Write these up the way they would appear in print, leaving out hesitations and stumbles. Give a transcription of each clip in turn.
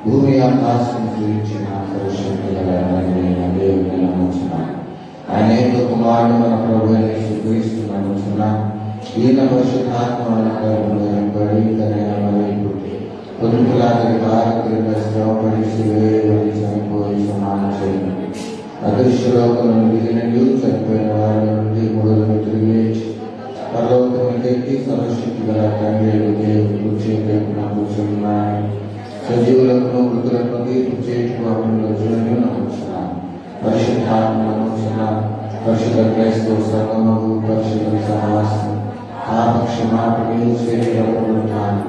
భూమి ఆకాశం సృష్టించిన ఆయన యొక్క కుమారుడు మన ప్రభువైన యేసుక్రీస్తు నమ్ముచున్నాం. ఈయన పరిశుద్ధాత్మ బడి పొదుపులాంటి కార్యక్రమ శ్రమపడి శివేయబడి చనిపోయి సమానం చేయండి. అదృశ్యలోకం నుండి చనిపోయిన వారి నుండి మూడులను తిరిగి లేచి పరలోకముకెక్కి సర్వశక్తి గల తండ్రి దేవుడు కూర్చున్నాను. సజీవులకు మృతులకు తీర్పు చేయుటకు నమ్ముచున్నాను. పరిశుద్ధాత్మ నమ్ముచున్నాను. పరిశుద్ధ క్రైస్తవ సంఘముకు పరిశుద్ధ సహవాసం పాపక్షమాపణలు శరీరములున్నాను.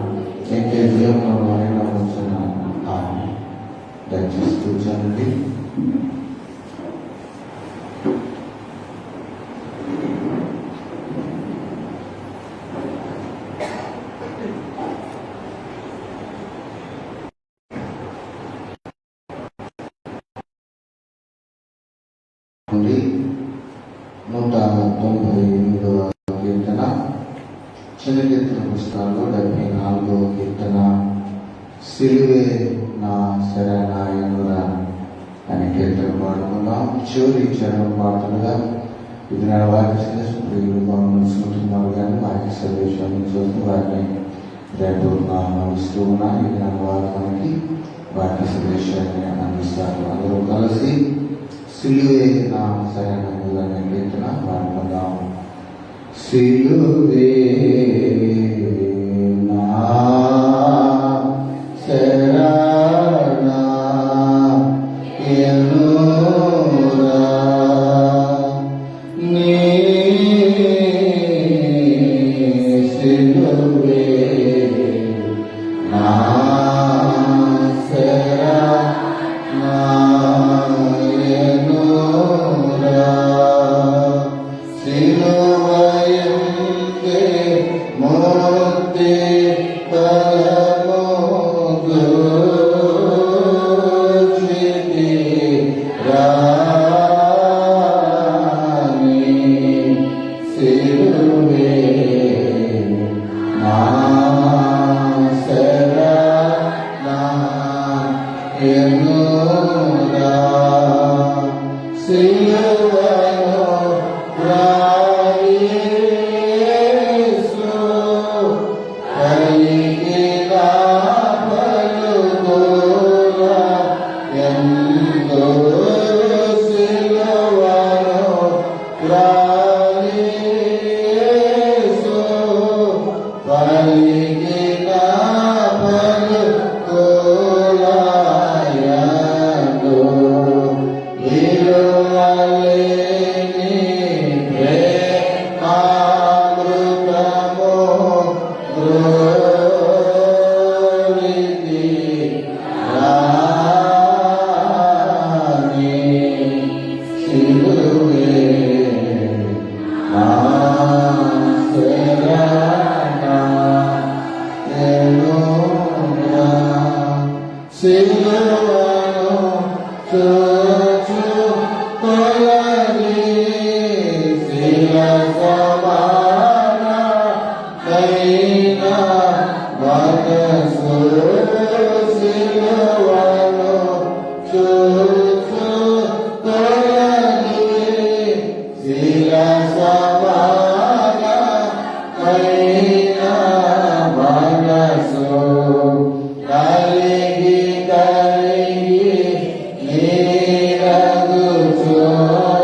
నిత్య జీవనము అని నమ్ముచున్నాను. ఆమేన్. దయచేసి కూర్చోండి. నుండి 198వ కీర్తన, చిన్న కీర్తన పుస్తకాల్లో 74వ కీర్తన, సిలువే నా శరణాయనురా అనే కీర్తన పాడుకున్నాం. చివరి చరణం పాడుతుండగా ఇది నా వాక్య సందేశం ప్రియులు గమనించుకుంటున్నారు కానీ వాక్య సందేశాన్ని చూస్తూ వారిని రేపు నడుస్తూ ఉన్నాను. ఇది నా వాక్యానికి వాక్య సందేశాన్ని అందిస్తాను. అందరూ కలిసి సిలువే నా శరణాయనురా అనే కీర్తన పాడుకుందాం. సిలువే నా శరణాయనురా నీ సిలువే నా శరణాయనురా సిలువయందే మోతే Oh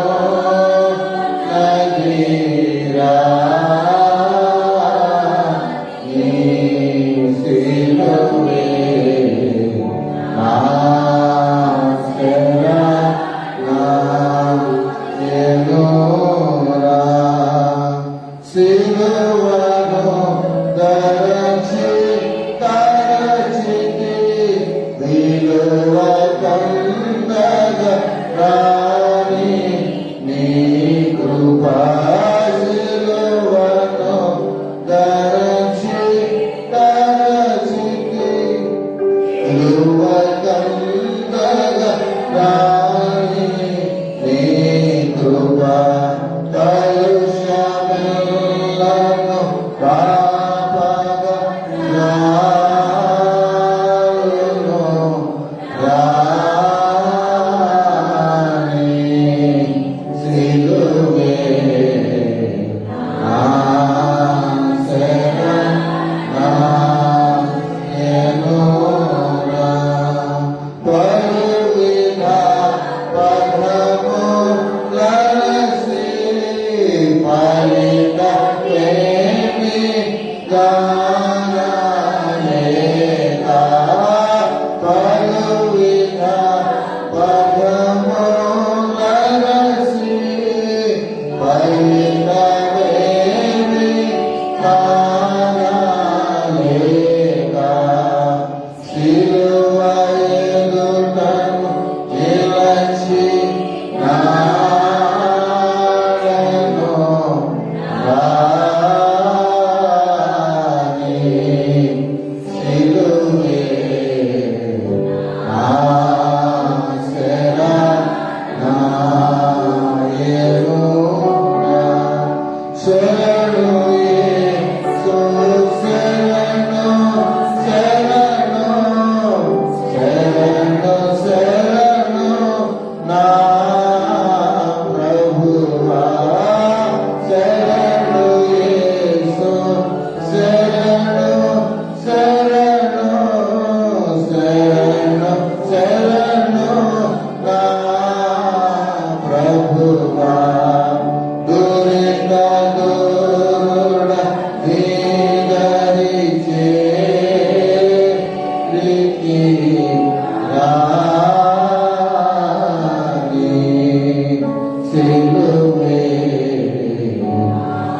సిలువే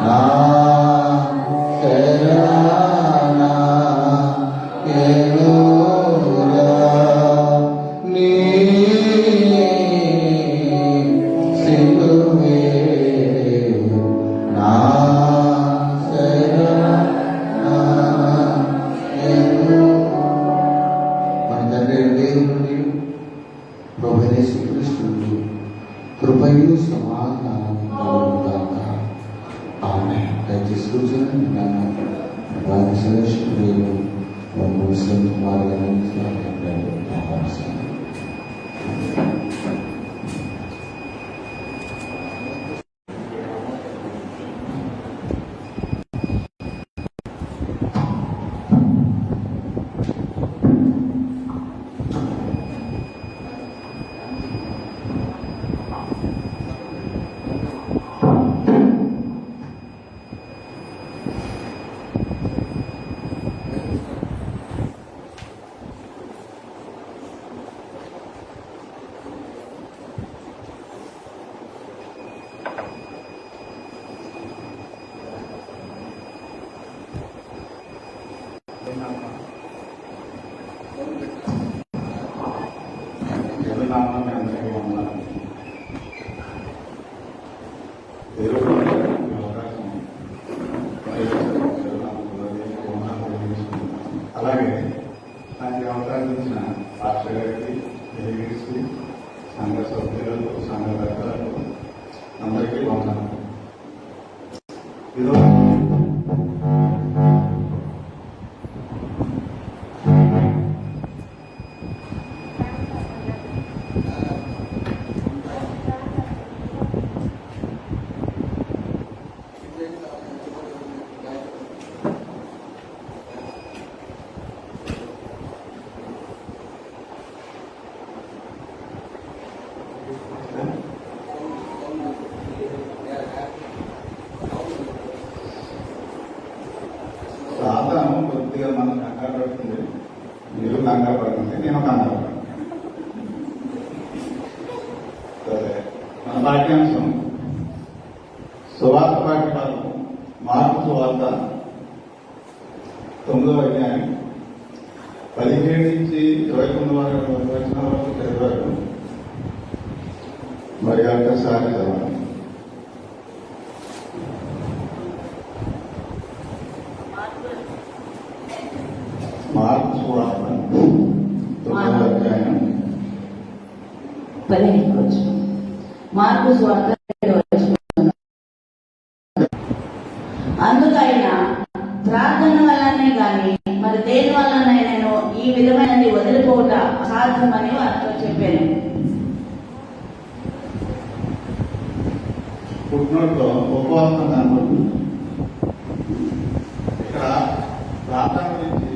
నా శరణ ఎనురా నీ సిలువే నా శరణ ఎనురా. మన తండ్రి దేవుని ప్రభువైన యేసుక్రీస్తు కృపయు సమాధానం కలుగుగాక. ఆమేన్. దయచేసి కూర్చొని వారి సదస్సులు ముస్లిం కుమారులను ఆహ్వానిస్తున్నాను. అలాగే నాకు అవకాశం ఇచ్చిన పాస్టర్ గారికి డెలిగేట్స్కి సంఘ సభ్యులకు సంఘ పెద్దలకు అందరికీ వందనాలు. ఈరోజు సాధనం కొద్దిగా మనం కంగారు పడుతుంది, మీరు కంగారు పడుతుంది, నేను కంగారు పడుతుంది. సరే, మన పాఠ్యాంశం సువార్త పాఠ్యభాగం మార్పు సువార్త 9వ అధ్యాయం 17 నుంచి 29 వరకు చదివారు. మరి ఒక్కసారి చదవండి. మార్పు సువార్త 9వ అధ్యాయం 15 మార్పు సువార్త 7వ వచనం. అందుకైన ప్రార్థన వల్లనే గాని మరి దేని వల్లనైనా ఈ విధమైనది వదిలిపోవట అసాధ్యమని వారితో చెప్పాను. పుట్టినోట్లో ఉపవాసం కనబడుతుంది. ఇక్కడ ప్రార్థన గురించి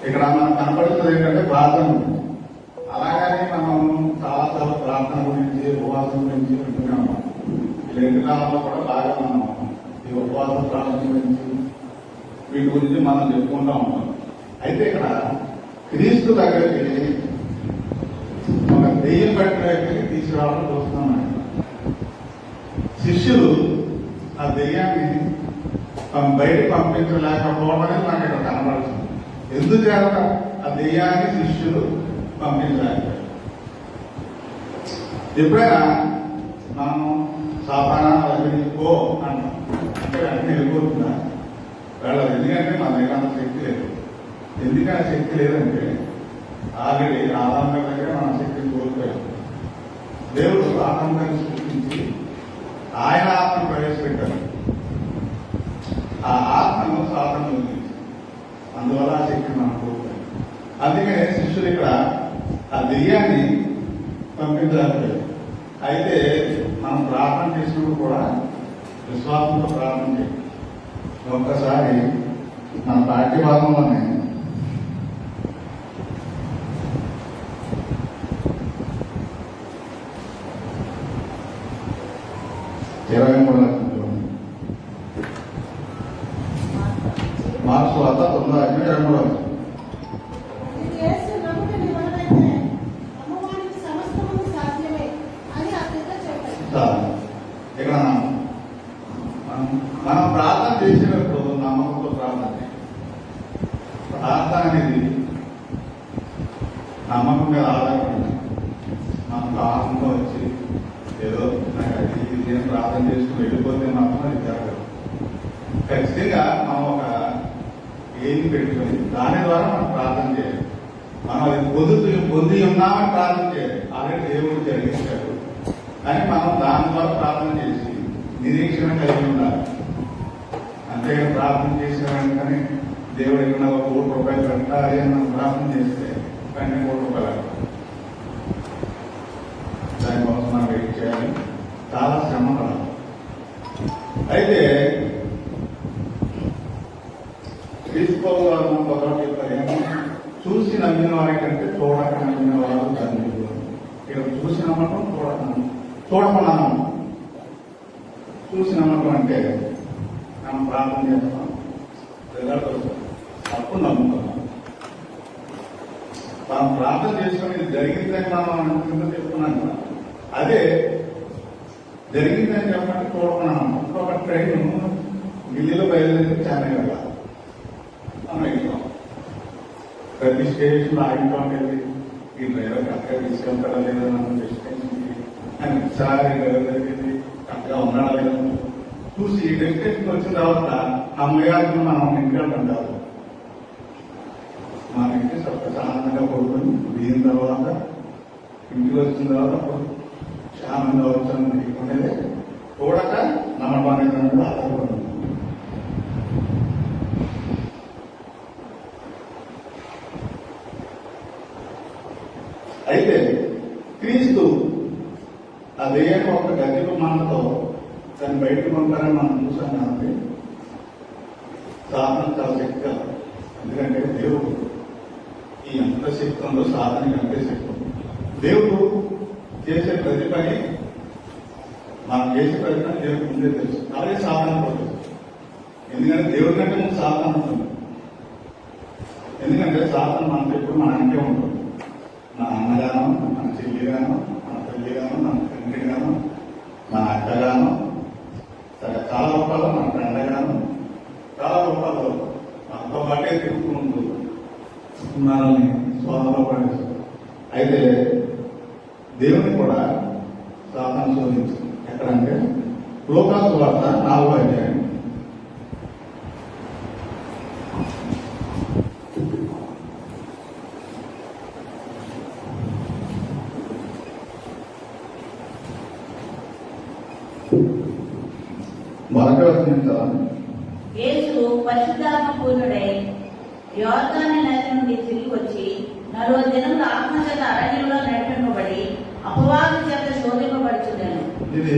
ఇక్కడ మనకు కనపడుతుంది ఏంటంటే ప్రార్థన గురించి. అలాగని మనం చాలాసార్లు ప్రార్థన గురించి ఉపవాసం గురించి వింటూనే ఉన్నాం. ఈ కాలంలో కూడా బాగా మనం ఈ ఉపవాస ప్రార్థన గురించి వీటి గురించి మనం చెప్పుకుంటూ ఉంటాం. అయితే ఇక్కడ క్రీస్తు దగ్గరికి ఒక దెయ్యం పట్టిన వ్యక్తిని తీసుకురావడం చూస్తున్నాం. శిష్యులు ఆ దెయ్యాన్ని బయట పంపించలేకపోవడం అనేది నాకు ఇక్కడ కనబడుతుంది. ఎందుచేత ఆ దెయ్యాన్ని శిష్యులు పంపించలేకపోయారు? ఎప్పుడైనా మనం సాధారణ వెళ్ళిపో అంటాం, అంటే వెంటనే వెళ్ళిపోతుందా? వెళ్ళదు. ఎందుకంటే మన దగ్గర అంత శక్తి లేదు. ఎందుకని శక్తి లేదంటే ఆల్రెడీ ఆదాం దగ్గర మన శక్తిని కోల్పోయాం. దేవుడు ఆదాం గారిని సృష్టించి ఆయన ఆత్మను ప్రవేశపెట్టారు. ఆ ఆత్మను సాధన ఉంది, అందువల్ల ఆ శక్తిని మనం కోల్పోయాం. అందుకనే శిష్యులు ఇక్కడ ఆ దెయ్యాన్ని పంపించలేకపోయారు. అయితే మనం ప్రార్థన చేసినప్పుడు కూడా విశ్వాసంతో ప్రార్థన చేయాలి. ఒక్కసారి మన పాఠ్యభాగంలోనే మార్క్స్ వార్త 9వ అధ్యాయం 23వ వచనం. నమ్మకం మీద ఆధారపడి మనం కాలంలో వచ్చి ఏదో నాకు అది ఇది అని ప్రార్థన చేసుకుని వెళ్ళిపోతే మాత్రం అది జరగదు. ఖచ్చితంగా మనం ఒక ఏది పెట్టుకొని దాని ద్వారా మనం ప్రార్థన చేయాలి. మనం అది పొంది ఉన్నామని ప్రార్థన చేయాలి. ఆల్రెడీ దేవుడు జరిగించాడు కానీ మనం దాని ద్వారా ప్రార్థన చేసి నిరీక్షణ కలిగి ఉండాలి. అంతేగా ప్రార్థన చేసిన వెంటనే దేవుడు ఎక్కడ ₹1,00,000 పెట్టాలి అని మనం ప్రార్థన చేస్తే వెంటనే ₹1,00,000 దానికోసం మనం వెయిట్ చేయాలి. చాలా శ్రమ పడాలి. అయితే క్రీస్తుపౌలు గారు ఒకరు చెప్తారు ఏమో, చూసి నమ్మిన వారి కంటే చూడక నమ్మిన వారు ధన్యులు. ఇక్కడ చూసి నమ్మకం, చూడకుండా నమ్మకం. చూసి నమ్మకం అంటే మనం ప్రార్థన చేస్తాం, రిజల్ట్ వస్తాం, అప్పుడు నమ్ముతాం. మనం ప్రార్థన చేసుకుని ఇది జరిగిందని మనం అనుకుంటే చెప్తున్నాం కదా, అదే జరిగిందని చెప్పండి చూడకున్నాం. ఇప్పుడు ఒక ట్రైన్ ఢిల్లీలో బయలుదేరి చెన్నై వెళ్ళాలి, మనం వెళ్తాం. ప్రతి స్టేషన్ ఆగిపోవడం వెళ్ళి ఈ డ్రైవర్ కరెక్ట్గా తీసుకెళ్తాడా లేదా మనం డెస్టినేషన్కి అని ఒకసారి డ్రైవర్ దగ్గరికి కరెక్ట్గా ఉన్నాడా లేదా చూసి డెస్టినేషన్ వచ్చిన తర్వాత అమ్మగారికి మనం ఇంటికి వెళ్తాం కాదు. మన ఇంటి ప్రశాంతంగా పడుకొని దిగిన తర్వాత ఇంటికి వచ్చిన తర్వాత క్షేమంగా వచ్చాను తీసుకునేది చూడక నమ్మకానికి ఆధారపడుతుంది. అయితే క్రీస్తు అదే ఒక గదిలో మనతో దాన్ని బయటకు పంపారని మనం చూసాం కాబట్టి సాధన చాలా శక్తి. ఎందుకంటే దేవుడు ఈ ఎంత శక్తి ఉందో సాధనకి అంతే శక్తి ఉంది. దేవుడు చేసే ప్రతి పని మనం చేసే ప్రతి పని దేవుడికి ముందే తెలుసు. అలాగే సాధన కూడా ఎందుకంటే దేవుడి కంటే ముందు సాధన ఉంటుంది. ఎందుకంటే సాధన మనతో ఎప్పుడు మన ఇంకే ఉంటుంది. మన అన్నగానో, మన చెల్లిగానో, మన తల్లిగానో, మన తండ్రిగానో, మన అక్కగానో, చాలా రూపాయలు మన ఫ్రెండ్గానో, చాలా రూపాయలు మనతో పాటే తిరుగుతూ మనల్ని స్వాతంలో పడేస్తారు. అయితే దేవుని కూడా సాధన శోధించింది. ఎక్కడంటే లోకాసు వార్త 4వ అధ్యాయం. మొదటి వచనం చదవండి. యేసు పరిశుద్ధాత్మ పూర్ణుడై యోర్దాను నది నుండి తిరిగి వచ్చి 40 దినములు ఆత్మచేత అరణ్యంలో నడిపింపబడి అపవాది చేత శోధింపబడుచున్నాను. ఇది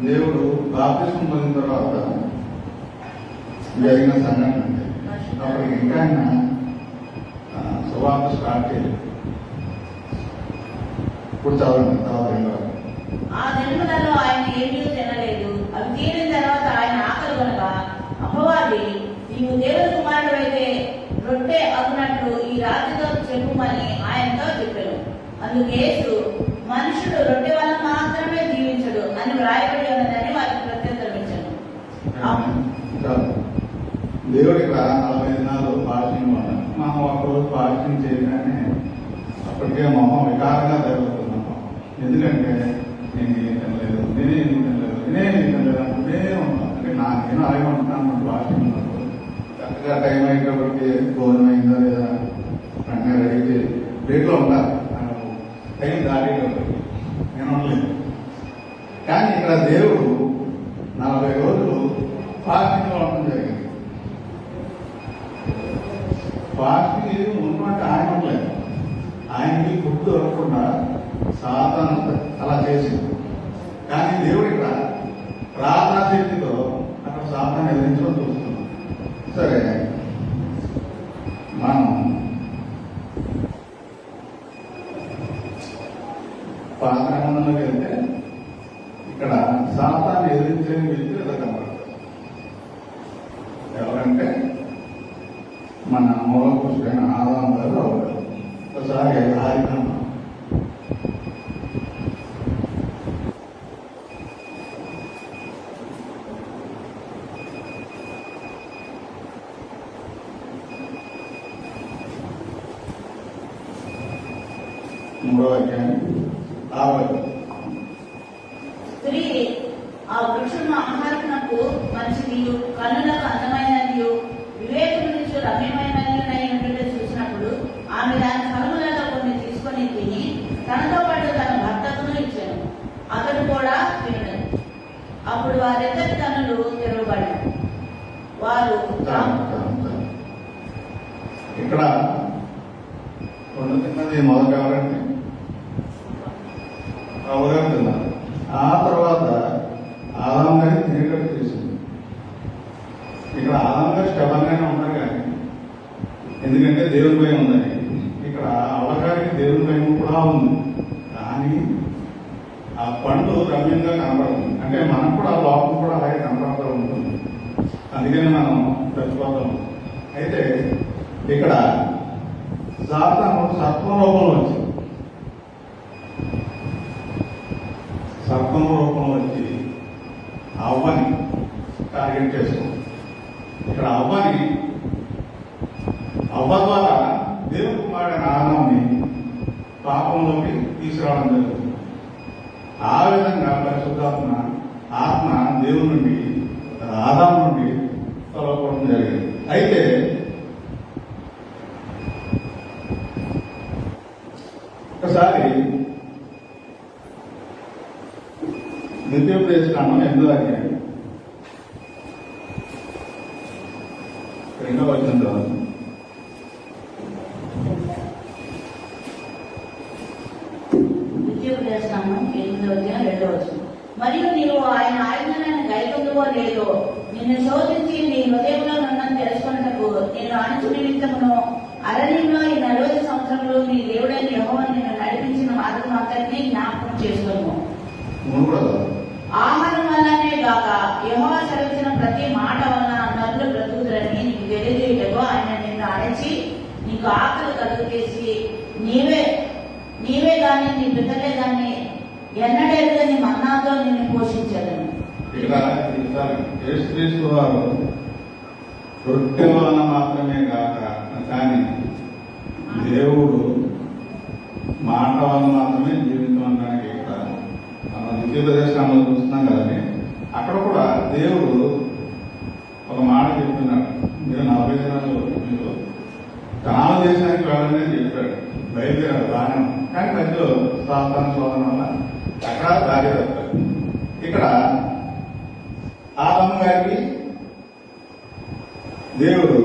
దేవుడు బాప్తిస్మం పొందిన తర్వాత జరిగిన సంఘటన. అప్పటికి ఇంకా ఆయన సువార్త స్టార్ట్ చేయలేదు. ఇప్పుడు చదవండి తర్వాత. ఆ దినములలో ఆయన ఏమీ తినలేదు. అవి తీరిన తర్వాత ఆయన ఆకలి కొనగా అపవాది, నీవు దేవుని కుమారుడు అయితే రొట్టె అగునట్లు ఈ రాత్రితో చెప్పుమని ఆయనతో చెప్పాను. అందుకు యేసు, మనుషుడు రొట్టె వల్ల మాత్రమే జీవించడు అని వ్రాయబడి ఉన్నదని వారికి ప్రత్యుత్తరం ఇచ్చాను. దేవుడు ఇక్కడ 40 దినాలు భాషణ మనం ఒకరోజు భాషణ చేయగానే అప్పటికే మొహం వికారంగా జరుగుతున్నాం. ఎందుకంటే నేను ఏం తినలేదు, నేనేం తినలేదు అంటూనే ఉన్నాను. అంటే నేను అలాగే ఉంటున్నాను. భాష ఉన్నప్పుడు కరెక్ట్గా టైం అయ్యేటప్పటికి భోజనం అయిందా లేదా వెంటనే రెడీ ప్లేట్లో ఉండాలి. టైం దాటేటప్పటికి నేను ఉండలేదు. కానీ ఇక్కడ దేవుడు 40 రోజులు ఫాస్టింగ్లో ఉండడం జరిగింది. ఫాస్టింగ్ ఉన్నట్టు ఆయన ఉండలేదు. ఆయనకి ఫుడ్ దొరకకుండా సాతాను అలా చేసింది. కానీ దేవుడు ఇక్కడ ప్రార్థనా శక్తితో అక్కడ సాతాన్ని ఎదిరించడం చూస్తున్నాం. సరే, మనం పాత నిబంధనలోకి వెళ్తే ఇక్కడ సాతాన్ని ఎదిరించే వ్యక్తి కనబడతారు. ఎవరంటే మన మూల పురుషుడైన ఆదాము గారు అవుతారు. ఒకసారి ఆదికాండం 3వ అధ్యాయం 6వ. స్త్రీ ఆ వృక్షము ఆహారమునకు మంచిదియు కన్నులకు అందమైనది వివేకము నుంచి రమ్యమైనది ఉంటే చూసినప్పుడు ఆమె దాని ఫలములలో కొన్ని తీసుకొని తిని తనతో పాటు తన భర్తకును ఇచ్చాను, అతడు కూడా తినడు. అప్పుడు వారిద్దరి కన్నులు తెరవబడ్డారు, వారు ఇక్కడ తిన్నది మొదట ఎవరండి? అవగాహన తిన్నారు. ఆ తర్వాత ఆదాం గారిని తినేటట్టు చేసింది. ఇక్కడ ఆదాం గారు స్టెబన్గానే ఉన్నారు కానీ ఎందుకంటే దేవుని భయం ఉందని. ఇక్కడ అవగారికి దేవుని భయం కూడా ఉంది, కానీ ఆ పండు రమ్యంగా కనపడుతుంది. అంటే మనకు కూడా ఆ లోపం కూడా అలాగే కనపడుతూ ఉంటుంది, అందుకని మనం చచ్చిపోతాం. అయితే ఇక్కడ సాతాను సర్పం రూపంలో వచ్చింది. సర్పం రూపంలో వచ్చి అవ్వని టార్గెట్ చేసుకుంది. ఇక్కడ అవ్వ ద్వారా దేవుని కుమారుడైన ఆదాముని పాపంలోకి తీసుకురావడం జరుగుతుంది. ఆ విధంగా పరిశుద్ధాత్మ ఆత్మ దేవుని నుండి ఆదాము నుండి తొలగడం జరిగింది. అయితే ఒకసారి నిత్యోపదేశకాండం 8వ అధ్యాయం 2వ వచనం చదువు. ద్వితీయోపదేశకాండం 8వ అధ్యాయం 2వ వచనం. మరియు నీవు ఆయన ఆజ్ఞలను గైకొందువో లేదో నిన్ను శోధించి నీ హృదయంలో నున్నది తెలుసుకున్నటకు నేను అణుచు నిమిత్తమును అరణ్యంలో ఈ 40 సంవత్సరములు నీ దేవుడైన యెహోవా నిన్ను నడిపించిన మార్గం అంతటినీ జ్ఞాపకం చేసుకోను. ఆహారం వల్లనే గాక యెహోవా సెలవిచ్చిన ప్రతి మాట వలన నరులు బ్రతుకుదురని నీకు తెలియజేయటకు ఆయన నిన్ను అణచి నీకు ఆకలి కలుగజేసి నీవే గాని నీ బిడ్డలే గాని ఎన్నడెరుగని మన్నాతో నిన్ను పోషించదను. యేసుక్రీస్తు వారు రొట్టె వలన మాత్రమే కాక కానీ దేవుడు మాట వలన మాత్రమే జీవించడానికి ఇక్కడ మనం ద్వితీయోపదేశకాండంలో చూస్తున్నాం కదండి. అక్కడ కూడా దేవుడు ఒక మాట చెప్తున్నాడు, మీరు 40 దినాలు మీరు కనాను దేశానికి వెళ్ళని చెప్పాడు, బయలుదేరాడు బాగా. కానీ మధ్యలో సాతాను శోధన వల్ల అక్కడ దారి తప్పారు. ఇక్కడ ఆదాము గారికి దేవుడు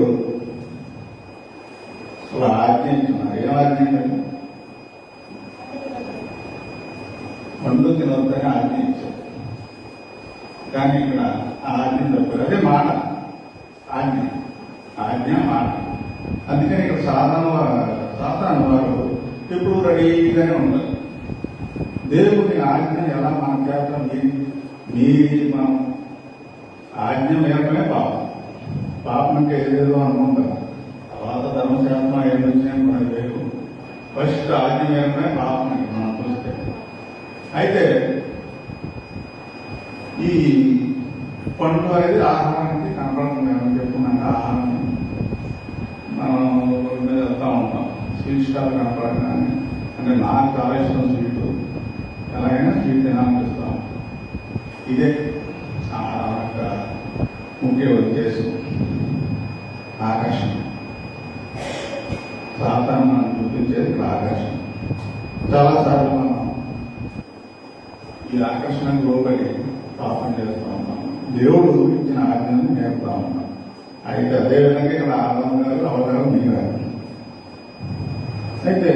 ఒక ఆజ్ఞ ఇస్తున్నారు. ఏం ఆజ్ఞ ఏంటంటే పండు తినొద్దని ఆజ్ఞ ఇచ్చారు. కానీ ఇక్కడ ఆ ఆజ్ఞ తప్పారు. అదే మాట, ఆజ్ఞ మాట. అందుకని ఇక్కడ సాతాను వారు ఎప్పుడు రెడీగానే ఉంటారు. దేవుని ఆజ్ఞ ఎలా మన చేత మీరి మనం ఆజ్ఞ మేరమే పాపం అంటే ఏదేదో అనుకుంటాం. తర్వాత ధర్మశాస్త్రం ఏమి వచ్చినా మనకు లేదు. ఫస్ట్ ఆజ్ఞ మేరమే పాపం మనం చూస్తే. అయితే ఈ పండు అనేది ఆహారానికి కనపడుతుంది. ఏమని చెప్పుకున్నాక ఆహారం మనం మీద వెళ్తా ఉంటాం, స్వీట్ స్టాల్ కనపడగానే అంటే నాకు చాలా ఇష్టం స్వీట్, ఎలాగైనా స్వీట్ తినాలనిపిస్తాం. ఇదే ముఖ్య ఉద్దేశం, ఆకర్షణ. సాధారణ మనం చూపించేది ఇక్కడ ఆకర్షణ. చాలాసార్లు మనం ఈ ఆకర్షణకు లోబడి పాపం చేస్తూ ఉంటాం, దేవుడు ఇచ్చిన ఆజ్ఞను నేర్పుతా ఉంటాం. అయితే అదేవిధంగా ఇక్కడ ఆదాము గారు అవగారు మిగిలారు. అయితే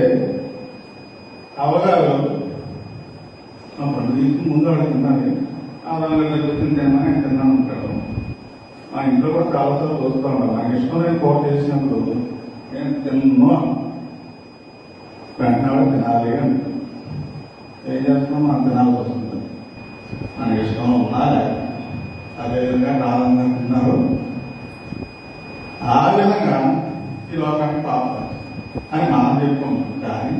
అవగారు పండు తీసుకుని ముందు అడుగుతున్నది ఆదాము గారు తింటామని తిన్నాను ఉంటాడు. మా ఇంట్లో కూడా చాలాసార్లు చూస్తూ ఉంటాను. నాకు ఇష్టం నేను కోట చేసినప్పుడు నేను తిన్నో వెంటనే తినాలి అని ఏం చేస్తున్నాం, మనం తినాల్సి వస్తుంది. మనకి ఇష్టం ఉన్నా అదేవిధంగా ఆనందంగా తిన్నారు. ఆ విధంగా ఈ లోకానికి పాపం అని మనం చెప్పుకోం. కానీ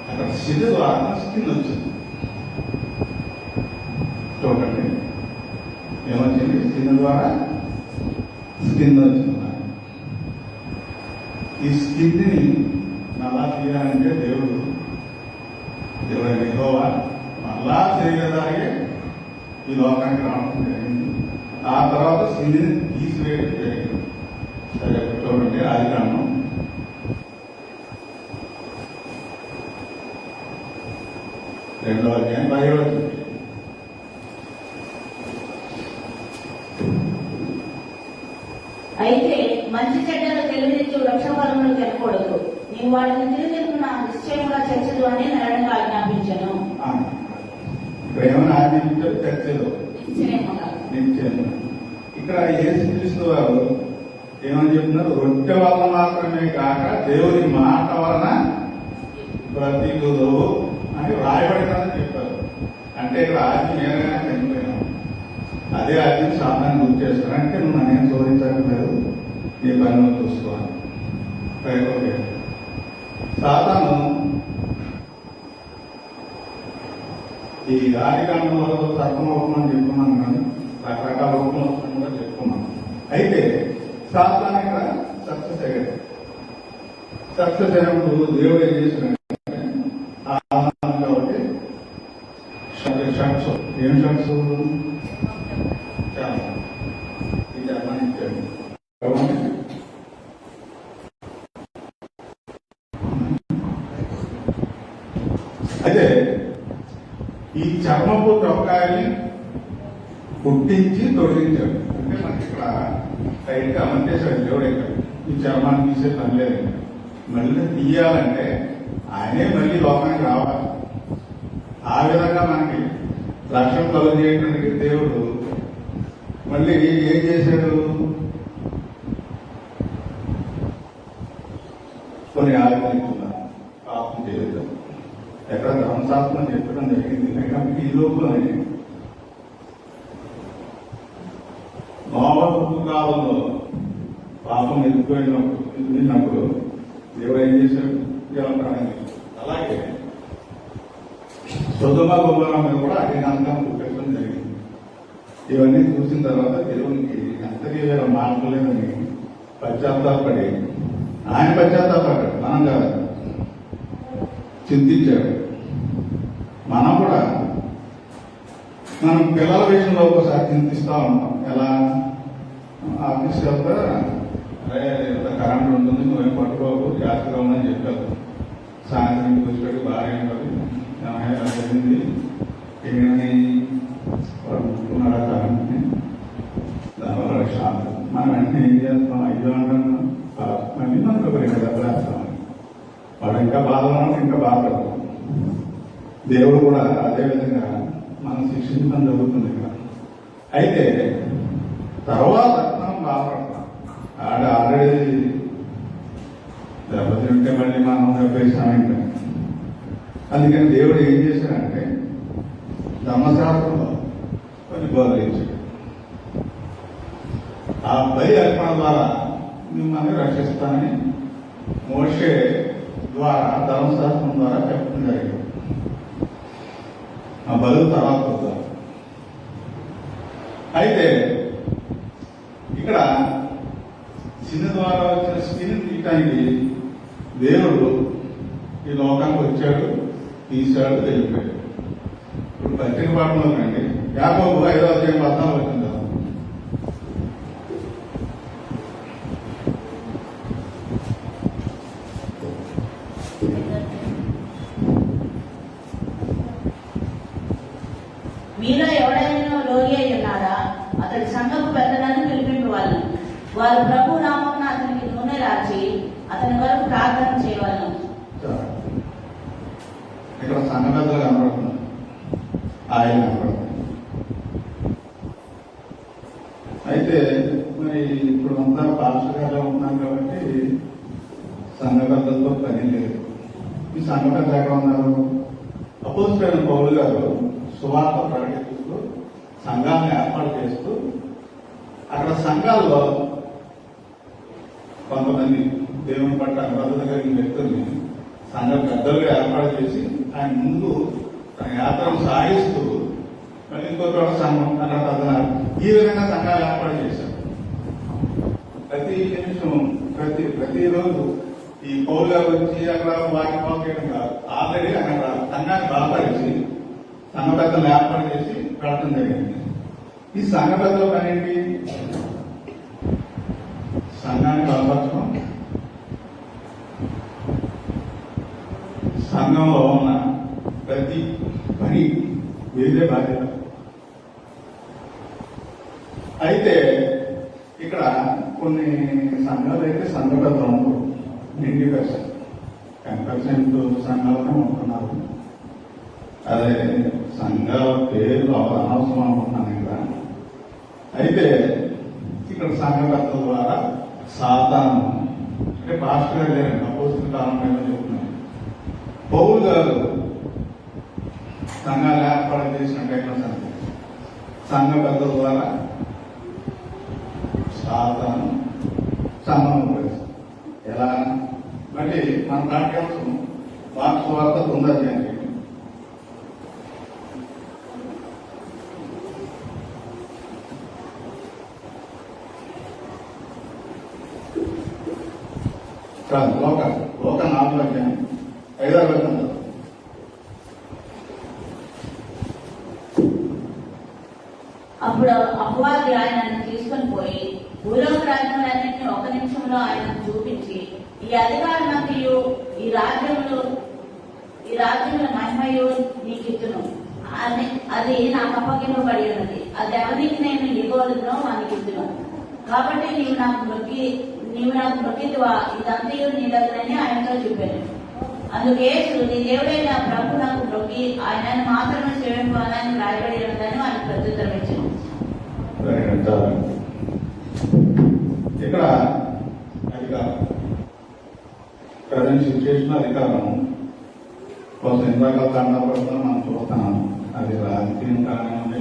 అక్కడ స్థితి ద్వారా స్కిన్ వచ్చింది. చూడండి ఏమొచ్చింది, స్కిన్ ద్వారా స్కిన్ వచ్చింది. ఈ స్కిన్ని అలా తీయాలంటే దేవుడు యెహోవా మళ్ళా శరీరధారిగా ఈ లోకానికి రావడం జరిగింది. ఆ తర్వాత శిల్ని తీసివేయడం జరిగింది. సరే చూడండి, ఆదికాండం 2వ అధ్యాయం 10వ వచనం. అయితే మంచి చెడ్డలు తెలివినిచ్చు వృక్ష ఫలములు తినకూడదు, నీవు వాటిని తిరుగుతున్న నిశ్చయముగా చర్చదు అని నరణంగా ఆజ్ఞాపించను. ఇక్కడ ఏమైనా ఆజ్ఞాపించారు? చర్చలు నిశ్చయముగా. నిశ్చయం. ఇక్కడ యేసుక్రీస్తు వారు ఏమని చెప్తున్నారు? రొట్టె వల్ల మాత్రమే కాక దేవుని మాట వలన బ్రతికుదు అని రాయబడినదని చెప్పారు. అంటే ఇక్కడ ఆజ్ఞ నేరుగానే చనిపోయినాం. అదే ఆజ్ఞ సాధారణ గుర్తు చేస్తారు. అంటే నువ్వు నన్నేం శోధించట్లేదు, నీ పని నువ్వు చూసుకోవాలి. ఓకే, సాధారణ ఈ ఆదికాండంలో సర్పలోకం అని చెప్పుకున్నాను, కానీ రకరకాల రూపం వస్తుందని కూడా చెప్పుకున్నాను. అయితే సాధారణ ఇక్కడ సక్సెస్ అయ్యాడు. సక్సెస్ అయినప్పుడు దేవుడు ఏం చేసినాడు కాబట్టి షర్ట్స్, ఏం షర్ట్స్ ఈ చర్మాన్ని ఇచ్చాడు. అయితే ఈ చర్మపు చొక్కాయని కుట్టించి తొలగించాడు. అంటే మనకి ఇక్కడ టైట్ గా అమర్చేశాడు దేవుడు. ఇక్కడ ఈ చర్మాన్ని తీసే పని లేదు. మళ్ళీ తీయాలంటే ఆయనే మళ్ళీ లోకానికి రావాలి. ఆ విధంగా మనకి లక్ష్యం కలుగు చేయడానికి దేవుడు మళ్ళీ ఏం చేశాడు? కొన్ని ఆలోచించున్నారు, పాపం చేయలేదు. ఎక్కడ ధర్మశాస్త్రం చెప్పడం జరిగింది. కాబట్టి ఈ లోపలనే నోవహు కాలంలో పాపం ఎదిగిపోయినప్పుడు దేవుడు ఏం చేశాడు? జలప్రాణం. అలాగే సొదొమ గొమొర్రా మీద కూడా అగ్నికాండం పుట్టడం జరిగింది. ఇవన్నీ చూసిన తర్వాత దేవునికి అంతకీ వేరే మార్పు లేదని పశ్చాత్తాపడి, ఆయన పశ్చాత్తాపడ్డాడు, మనం కాదు, చింతించాడు. మనం కూడా మనం పిల్లల విషయంలో ఒకసారి చింతిస్తూ ఉంటాం. ఎలా ఆఫీస్ వెళ్తా, అరే కరెంట్ ఉంటుంది, నువ్వేం పట్టుకోకు, జాగ్రత్తగా ఉందని చెప్పారు. సాయంత్రం కూర్చోబెట్టి బాగా ఎలా జరిగింది, ఏమని ముట్టుకున్నారా కరెంట్ని, దానివల్ల శాంతి. మనం వెంటనే ఏం చేస్తాం? అయ్యో అంటాం, మళ్ళీ మనకు ఒక 2 డబ్బులు వేస్తాం. వాడు ఇంకా బాధపడడం, ఇంకా బాధపడతాం. దేవుడు కూడా అదేవిధంగా మనం శిక్షించడం జరుగుతుంది ఇక్కడ. అయితే తర్వాత మనం బాధపడతాం. ఆల్రెడీ దెబ్బతింటే మళ్ళీ మనం దెబ్బేసామంటే. అందుకని దేవుడు ఏం చేశాడంటే ధర్మశాస్త్రంలో కొన్ని బోధించాడు. ఆ బలి అర్పణ ద్వారా మిమ్మల్ని రక్షిస్తానని మోషే ద్వారా ధర్మశాస్త్రం ద్వారా చెప్పడం జరిగింది. ఆ బలు తర్వాత అవుతారు. అయితే ఇక్కడ చిన్న ద్వారా వచ్చిన స్కిన్ తీయటానికి దేవుడు ఈ లోకానికి వచ్చాడు, తీశాడు, వెళ్ళిపోయాడు. ఇప్పుడు పత్రిక పాఠంలో కండి యాకోబు 5వ అధ్యాయం 14 వచ్చింది. మీలో ఎవడైనా రోగి అయి ఉన్నాడా? అతడి సంఘపు పెద్దలను పిలిపింపవాలను. వారు ప్రభు నామమున అతనికి నూనె రాచి అతని వరకు ప్రార్థన చేయవాలను. ఇక్కడ సంఘ పెద్దలు కనపడుతున్నారు, ఆయన కనపడుతుంది. అయితే మరి ఇప్పుడు అంతా పాస్టర్గా ఉన్నాం కాబట్టి సంఘ పెద్దలతో పని లేదు. ఈ సంఘ పెద్దలు ఎక్కడ ఉన్నారు? అపోస్తలుడైన పౌలు గారు సువార్త ప్రకటిస్తూ సంఘాలను ఏర్పాటు చేస్తూ అక్కడ సంఘాల్లో కొంతమంది దేవుని పట్ల నిబద్ధత కలిగిన వ్యక్తుల్ని సంఘ పెద్దలుగా ఏర్పాటు చేసి ఆయన ముందు తన యాత్రను సాగిస్తూ మళ్ళీ ఇంకో చోట సంఘం అక్కడ పెద్దనారు. ఈ విధంగా సంఘాలు ఏర్పాటు చేశారు. ప్రతి నిమిషం ప్రతిరోజు ఈ పౌరు గారు వచ్చి అక్కడ వాకి పాలు చేయడం కాదు. ఆల్రెడీ అక్కడ సంఘాన్ని బలపరిచి సంఘ పెద్దలు ఏర్పాటు చేసి పెట్టడం జరిగింది. ఈ సంఘ పెద్దల పని ఏంటి? సంఘాన్ని బలపరచడం, సంఘంలో ఉన్న ప్రతి పని వీరిదే బాధ్యత. అయితే ఇక్కడ కొన్ని సంఘాలు అయితే సంఘ పెద్దలు ఉండరు, 90%, 10% సంఘాలనే ఉంటున్నారు. అదే సంఘాల పేర్లు అనవసరం అనుకుంటున్నాను ఇక్కడ. అయితే ఇక్కడ సంఘ పెద్దల ద్వారా సాతాను అంటే పాస్టర్ గారు లేరండి, అపోస్తుల కాలంలో చెప్తున్నాను. పౌలు గారు సంఘాలు ఏర్పాటు చేసిన టైంలో సంఘ పెద్దల ద్వారా సాతాను సంఘం ఉపయోగిస్తారు. ఎలా అంటే మన పాఠ్యాంశం మార్క్స్ వార్త 9వ అధ్యాయం. లోక 4వ అధ్యాయం 5వ వచనం. అప్పుడు అపవాది ఆయనను తీసుకొని పోయి భూలోక రాజ్యాలన్నింటినీ ఒక నిమిషంలో ఆయనకు చూపించి, ఈ అధికారమంతయు ఈ రాజ్యముల మహిమయు నీకిచ్చును, అది నాకు అప్పగింపబడి ఉన్నది, అది ఎవరికి నేను ఇవ్వగలను వానికి ఇచ్చును. కాబట్టి నీవు నాకు మొక్కితివా, ఇదంతయు నీ దగ్గరని ఆయనతో చెప్పాను. అందుకు యేసు, నీ దేవుడైన ప్రభు నాకు మొక్కి ఆయనను మాత్రమే సేవించాలని రాయబడి ఉన్నదని ఆయన ప్రత్యుత్తరం ఇచ్చాను. ఇక్కడ అధికారం, ప్రజెంట్ సిచ్యువేషన్ అధికారం కోసం ఎంతగా దండపడుతుందో మనం చూస్తున్నాం. అది రాజకీయం కానివ్వండి,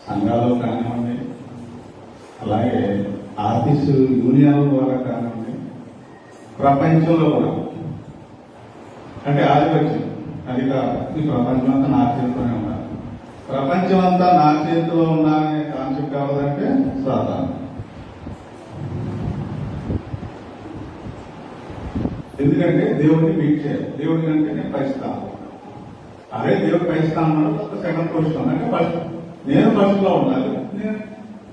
సంఘాలు కానివ్వండి, అలాగే ఆఫీసు యూనియన్ల ద్వారా కానివ్వండి, ప్రపంచంలో కూడా అంటే ఆధిపత్యం అధికారం ఈ ప్రపంచం అంతా నా చేతిలోనే ఉండాలి. ప్రపంచం అంతా నా చేతిలో ఉండాలనే కాన్సెప్ట్ కావాలంటే సాధారణ. ఎందుకంటే దేవుడిని మీట్ చేయాలి. దేవుడి కంటే పరిస్థానం, అదే దేవుడు పరిస్థానం సెకండ్ పొజిషన్ అంటే ఫస్ట్ నేను ఫస్ట్ లో ఉండాలి, నేను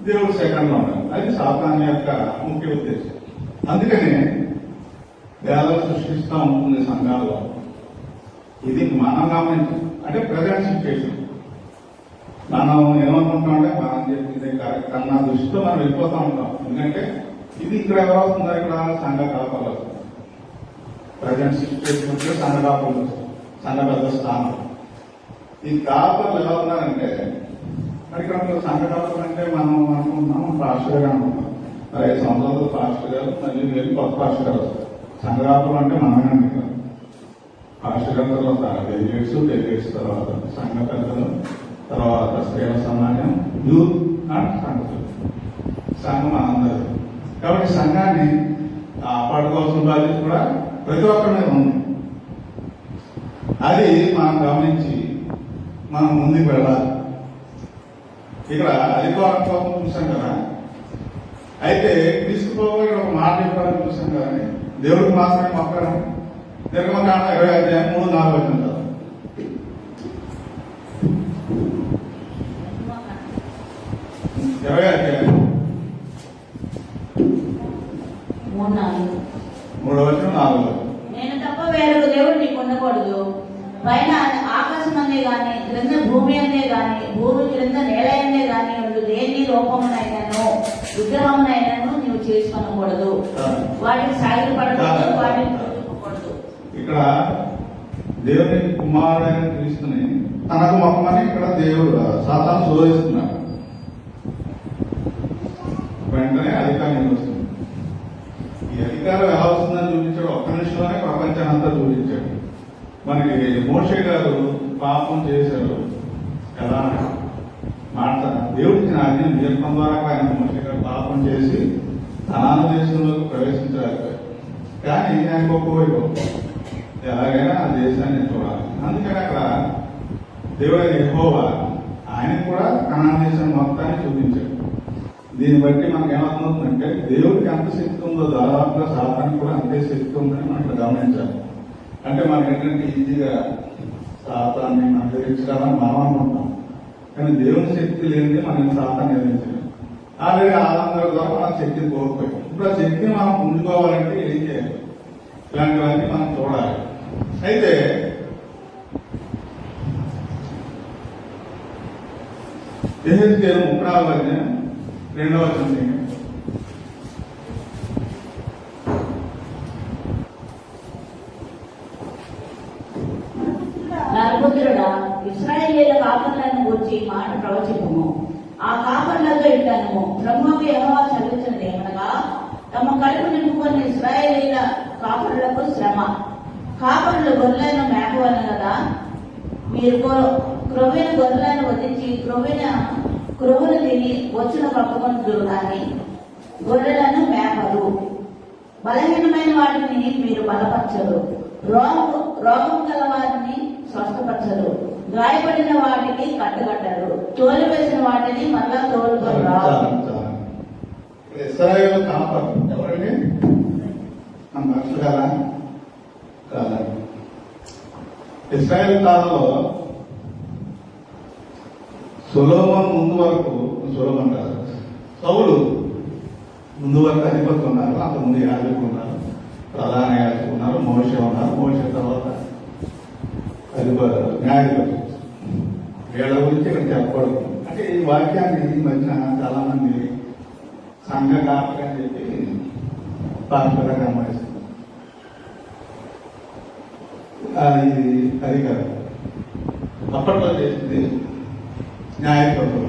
దేవుడు సెకండ్ లో ఉండాలి. అది సాతాను యొక్క ముఖ్య ఉద్దేశం. అందుకనే వేదాలు సృష్టిస్తూ ఉంటుంది సంఘాల్లో. ఇది మనం గమనించి అంటే ప్రజెంట్ సిచ్యువేషన్ మనం ఏమనుకుంటామంటే మనం చెప్పింది కరెక్ట్ అన్న దృష్టితో మనం వెళ్ళిపోతూ ఉంటాం. ఎందుకంటే ఇది ఇక్కడ ఎవరవుతుందో ఇక్కడ సంఘ కాపాలు వస్తుంది. ప్రజెంట్ సిచ్యువేషన్ ఉంటే సంఘ కాపాలు వస్తుంది, సంఘ పెద్ద స్థానం. ఈ కాపాలు ఎలా ఉన్నారంటే మరి ఇక్కడ సంఘ కాపాలు అంటే మనం అనుకుంటున్నాం పాస్టర్ గారు అనుకుంటాం. 5 సంవత్సరాలు పాస్టర్ గారు మళ్ళీ వెళ్ళి కొత్త పాస్టర్ గారు వస్తారు. సంఘ కాపాలు అంటే మనమే అనుకుంటాం. పాస్టర్ గారి తర్వాత డెలిగేట్స్ తర్వాత సంఘ పెద్దలు, తర్వాత స్త్రీల సమాజం, యూత్ అండ్ సంఘం, సంఘం అందరూ. కాబట్టి సంఘాన్ని కాపాడుకోవాల్సిన బాధ్యత కూడా ప్రతి ఒక్కరి మీద ఉంది. అది మనం గమనించి మనం ముందుకు వెళ్ళాలి. ఇక్కడ అధికారం కోసం చూసాం కదా. అయితే క్రీస్తుపోయి ఒక మాట చెప్పాలని చూసాం కదా, దేవుడికి మాత్రమే మొక్కడం. నిర్గమకాండ 20వ అధ్యాయం 3-4 వచనం కదా. నేను తప్ప వేరొక దేవుడు నీకు ఉండకూడదు. పైన ఆకాశం అందే గాని, క్రింద భూమి అందే గాని, భూమి క్రింద నేల అందే గాని ఉండు దేని రూపమునైనను విగ్రహమునైనను నీవు చేసుకొనకూడదు. వాటికి సాగిలు పడకూడదు, వాటిని పూజించకూడదు. ఇక్కడ దేవుని కుమారుడైన క్రీస్తుని తనకు మొక్కమని ఇక్కడ దేవుడు సాతాను శోధిస్తున్నాడు. వెంటనే అధికారం వస్తుంది. ఈ అధికారం ఎలా వస్తుందని చూపించాడు. ఒక్క నిమిషంలోనే ప్రపంచాన్ని అంతా చూపించాడు. మనకి మోషే గారు పాపం చేశాడు ఎలా మాట్లాడ దేవుడికి ఆజ్ఞ నేర్పడం ద్వారా ఆయన మోషే గారు పాపం చేసి కనాను దేశంలోకి ప్రవేశించలేకపోయారు. కానీ ఆయనకు ఒక వైపు ఎలాగైనా ఆ దేశాన్ని చూడాలి. అందుకని అక్కడ దేవుడు యెహోవా ఆయన కూడా కనాను దేశం మొత్తాన్ని చూపించాడు. దీన్ని బట్టి మనకు ఏమవుతుందంటే దేవుడికి ఎంత శక్తి ఉందో దాదాపుగా సాతానికి కూడా అంతే శక్తి ఉందని మనం గమనించాలి. అంటే మనకి ఏంటంటే ఈజీగా సాతాన్ని ఎదిరించాలని మనం అనుకుంటాం, కానీ దేవుని శక్తి లేనిది మనం సాతాన్ని ఎదిరించలేం. ఆల్రెడీ ఆనందం ద్వారా మన శక్తిని కోల్పోయాం. ఇప్పుడు ఆ శక్తిని మనం పుంజుకోవాలంటే ఏం చేయాలి? ఇలాంటివన్నీ మనం చూడాలి. అయితే యెహెజ్కేలు 34వ అధ్యాయం 2వ వచనం. నరపుత్రుడా, ఇశ్రాయేలీయుల కాపర్లను గురించి మాట ప్రవచింపము. ఆ కాపర్లతో ఇట్లనము, ప్రభువు యెహోవా సెలవిచ్చినది ఏమనగా, తమ కడుపు నింపుకొని ఇశ్రాయేలీయుల కాపరులకు శ్రమ. కాపరులు గొర్రెలను మేపవలను కదా, మీరు క్రొవ్విన గొర్రెలను వధించి క్రొవ్వును తిని వచ్చిన కప్పుకొందురు కానీ గొర్రెలను మేపరు. బలహీనమైన వాటిని మీరు బలపరచరు, రోగం గల వారిని స్వస్థపరచరు, గాయపడిన వాటికి కట్టుకట్టరు, తోలు వేసిన వాటిని మళ్ళా తోలుకొని రావు. ఇశ్రాయేలు కాపరు ఎవరండి? మన మనుషులు కదా కాదండి. ఇశ్రాయేల్ కాలంలో సొలొమోను ముందు వరకు, సొలొమోను కాదు, సౌలు ముందు వరకు అధిపతులు ఉన్నారు. అంతకుముందు యాజకులు ఉన్నారు, ప్రధాన యాజకులు ఉన్నారు, మోషే ఉన్నారు. మోషే తర్వాత న్యాయాధిపతి. వీళ్ళ గురించి ఇక్కడ చెప్పకూడదు. అంటే ఈ వాక్యాన్ని ఈ మధ్యన చాలా మంది సంఘ కాపరి అని చెప్పి పాత్రగా గమనిస్తుంది. ఇది అది కాదు, అప్పట్లో చేసింది న్యాయపత్రం.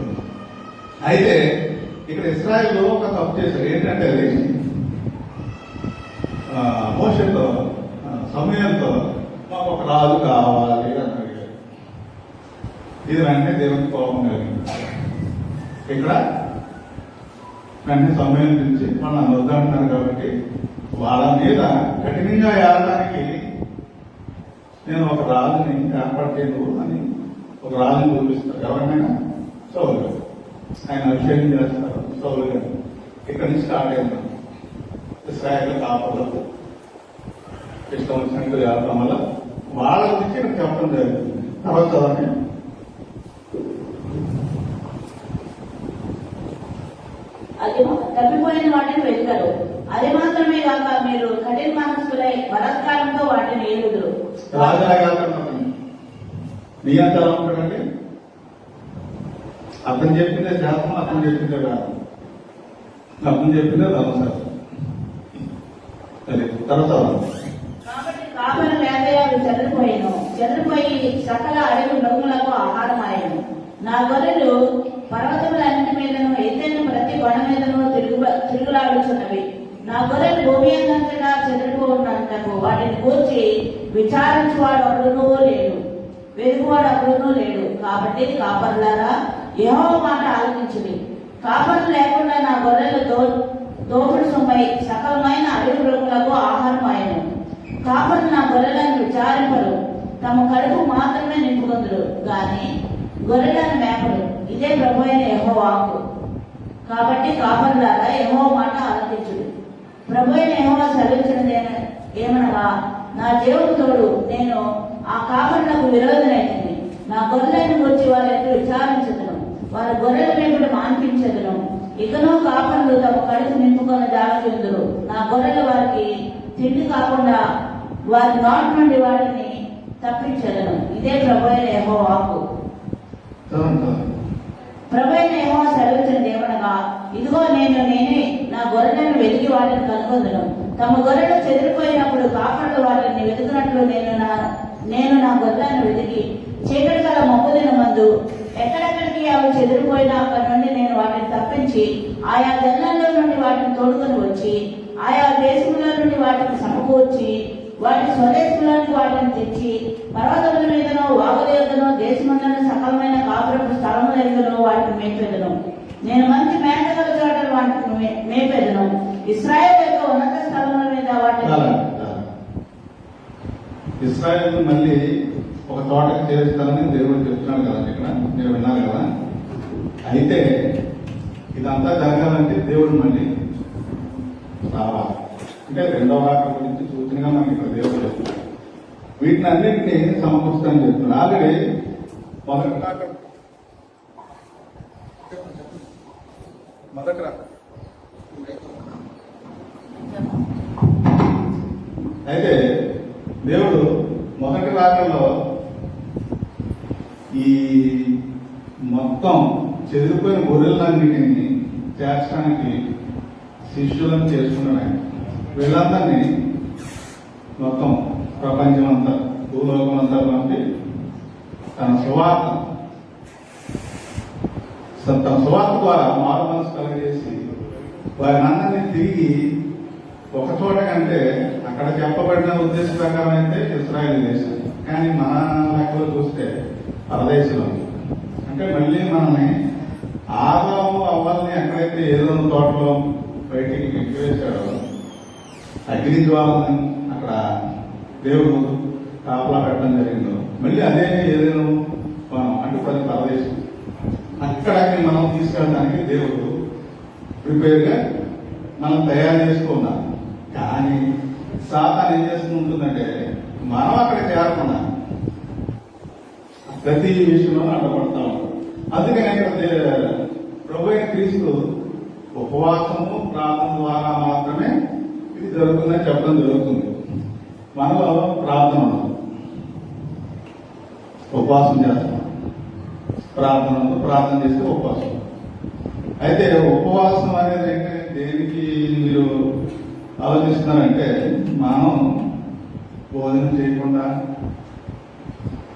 అయితే ఇక్కడ ఇశ్రాయేలు ఒక తప్పు చేశారు. ఏంటంటే అది మోషేతో సమయంతో మాకు ఒక రాజు కావాలి అని అడిగారు. ఇది వెంటనే దేవునికి కోపం కలిగింది. ఇక్కడ వెంటనే సమయం నుంచి మనం వద్దంటున్నారు కాబట్టి వాళ్ళ మీద కఠినంగా ఏడడానికి నేను ఒక రాజుని ఏర్పాటు చేయను అని ఒక రాజుని చూపిస్తారు. ఎవరినైనా సౌలు గారు, ఆయన అభిషేకం చేస్తారు. సౌలు గారు ఇక్కడి నుంచి స్టార్ట్ అయింది. ఇశ్రాయేలు కాపర్లకు ఇష్టం వచ్చినట్టు చేస్తాం వల్ల వాళ్ళ గురించి ఇక్కడ చెప్పడం జరుగుతుంది. తర్వాత అది తప్పిపోయిన వాటిని వెతకరు. అది మాత్రమే కాక మీరు కఠిన మనస్కులై బలత్కారంతో వాటిని ఏలుదురు. నీ అంత ఎలా ఉంటాడండి? అతను చెప్పిందే శాస్త్రం, అతను చెప్పిందే కాదు. అతను చెప్పిందే ధర్మశాస్త్రం. తర్వాత కాబట్టి కాపరి వేదయాలు చెదిరిపోయి సకల అడవి మృగములకు ఆహారమాయను. నా గొర్రెలు పర్వతములన్నిటి మీదను ఎత్తైన ప్రతి కొండ మీదను తిరుగులాడుచున్నవి. నా గొర్రెలు భూమి అంతటా చెదిరిపోయినంతకు వాటిని కూర్చి విచారించువాడు అప్పుడునూ లేడు, వెలుగువాడు అప్పుడునూ లేడు. కాబట్టి కాపరులారా, యెహోవా మాట ఆలకించుడి. కాపరులు లేకుండా నా గొర్రెలు దోపుడు సొమ్మై సకలమైన అడవి మృగములకు ఆహారమాయను. కాపరులు నా గొర్రెలను విచారింపరు, తమ కడుపు మాత్రమే నింపుకొందురు గాని గొర్రెలను మేపరు. ఇదే ప్రభు అయిన యెహోవా వాక్కు. కాబట్టి కాపరులారా, యెహోవా మాట ఆలకించుడి. ప్రభు అయిన యెహోవా సెలవిచ్చినది ఏమనగా, నా దేవుడు తోడు నేను ఆ కాపరులకు విరోధనైంది. నా గొర్రెలను వచ్చి వారి యొక్క విచారించదును, వారి గొర్రెల మేపుడు మాన్పించదును. ఇకనూ కాపరులు తమ కడుపు నింపుకొని జాగ్రత్తలు. నా గొర్రెలు వారికి తిండి కాకుండా వారి నోటి నుండి వాటిని తప్పించదను. ఇదే ప్రభు అయిన యెహోవా వాక్కు. ప్రభు అయిన యెహోవా సెలవిచ్చినది ఏమనగా, ఇదిగో నేనే నా గొర్రెలను వెతికి వాటిని కనుగొందును. తమ గొర్రెలు చెదిరిపోయినప్పుడు కాపరులు వాటిని వెతుకున్నట్లు నేను నా గొర్రెలను వెతికి చీకటి గల మొక్కుదిన మందు ఎక్కడెక్కడికి అవి చెదిరిపోయినా అక్కడి నుండి నేను వాటిని తప్పించి ఆయా జన్మల్లో నుండి వాటిని తోడుకొని వచ్చి ఆయా దేశంలో నుండి వాటిని సమకూర్చి వాటి స్వదేశంలోని వాటిని తెచ్చి పర్వతముల మీదనో వాగుల యొద్దనో దేశమందరూ సకలమైన కాపురపు స్థలముల ఎదుగునో వాటిని మేపెదను. నేను మంచి మేతగల చోట వాటిని మేపెదను. ఇశ్రాయేలు యొక్క ఉన్నత స్థలముల మీద వాటిని ఇశ్రాయేల్ మళ్ళీ ఒక తోటకి చేరుస్తానని దేవుడు చెప్తున్నాడు కదా, ఇక్కడ మీరు విన్నారు కదా. అయితే ఇదంతా జరగాలంటే దేవుడు మళ్ళీ రావాలి. అంటే రెండవ రాకడ గురించి సూచనగా మనకి ఇక్కడ దేవుడు చెప్తున్నాడు. వీటిని అన్నింటినీ సమకూర్చుతానని చెప్తున్నాడు. ఆల్రెడీ మొదటి రాకడ అయితే దేవుడు మొదటి రాకడలో ఈ మొత్తం చెదిరిపోయిన గొర్రెలన్నిటిని చేర్చడానికి శిష్యులను చేసుకున్నాడు ఆయన. వీళ్ళందరినీ మొత్తం ప్రపంచం అంతా భూలోకం అంతా పంపి తన సువార్త ద్వారా మారు మనసు కలగజేసి వారిని అందరినీ తిరిగి ఒక చోట కంటే అక్కడ చెప్పబడిన ఉద్దేశ ప్రకారం అయితే ఇశ్రాయేల్ దేశం, కానీ మన లెక్కలో చూస్తే పరదేశంలో అంటే మళ్ళీ మనల్ని ఆదాము అవ్వాలని ఎక్కడైతే ఏదో తోటలో బయటికి నెట్టివేశాడో అగ్ని జ్వాలని అక్కడ దేవుడు కాపలా పెట్టడం జరిగిందో మళ్ళీ అదే ఏదైనా మనం అంటే ప్రతి పరదేశం అక్కడికి మనం తీసుకెళ్ళడానికి దేవుడు ప్రిపేర్గా మనం తయారు చేసుకున్నాం. కానీ సాతాను ఏం చేస్తుంటుందంటే మనం అక్కడ చేరకుండా ప్రతి విషయంలో అడ్డపడతా ఉంటాం. అందుకని ఇక్కడ ప్రభు అయిన క్రీస్తు ఉపవాసము ప్రార్థన ద్వారా మాత్రమే ఇది జరుగుతుందని చెప్పడం జరుగుతుంది. మనలో ప్రార్థన ఉపవాసం చేస్తాం, ప్రార్థన చేస్తే ఉపవాసం. అయితే ఉపవాసం అనేది ఏంటంటే దేనికి మీరు ఆలోచిస్తున్నారంటే మనం భోజనం చేయకుండా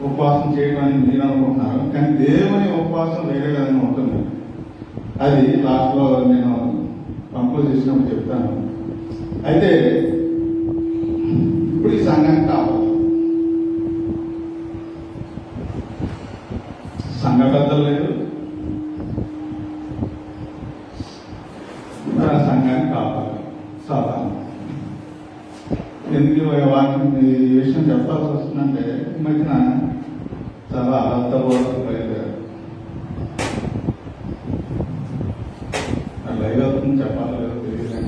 ఉపవాసం చేయడం అని మీరు అనుకుంటున్నారు, కానీ దేవుని ఉపవాసం వేరే విధంగా ఉంటుంది. అది లాస్ట్లో నేను కంపోజ్ చేసినప్పుడు చెప్తాను. అయితే ఇప్పుడు ఈ సంఘానికి కావాలి, సంఘ పెద్దలు లేదు, సంఘానికి కావాలి సాధారణ. ఎందుకు వాటిని ఈ విషయం చెప్పాల్సి వస్తుందంటే ఈ మధ్యన చాలా అర్థబోధకు బయలుదేరారు. లైవ్ అవుతుంది చెప్పాలి లేదో తెలియదు.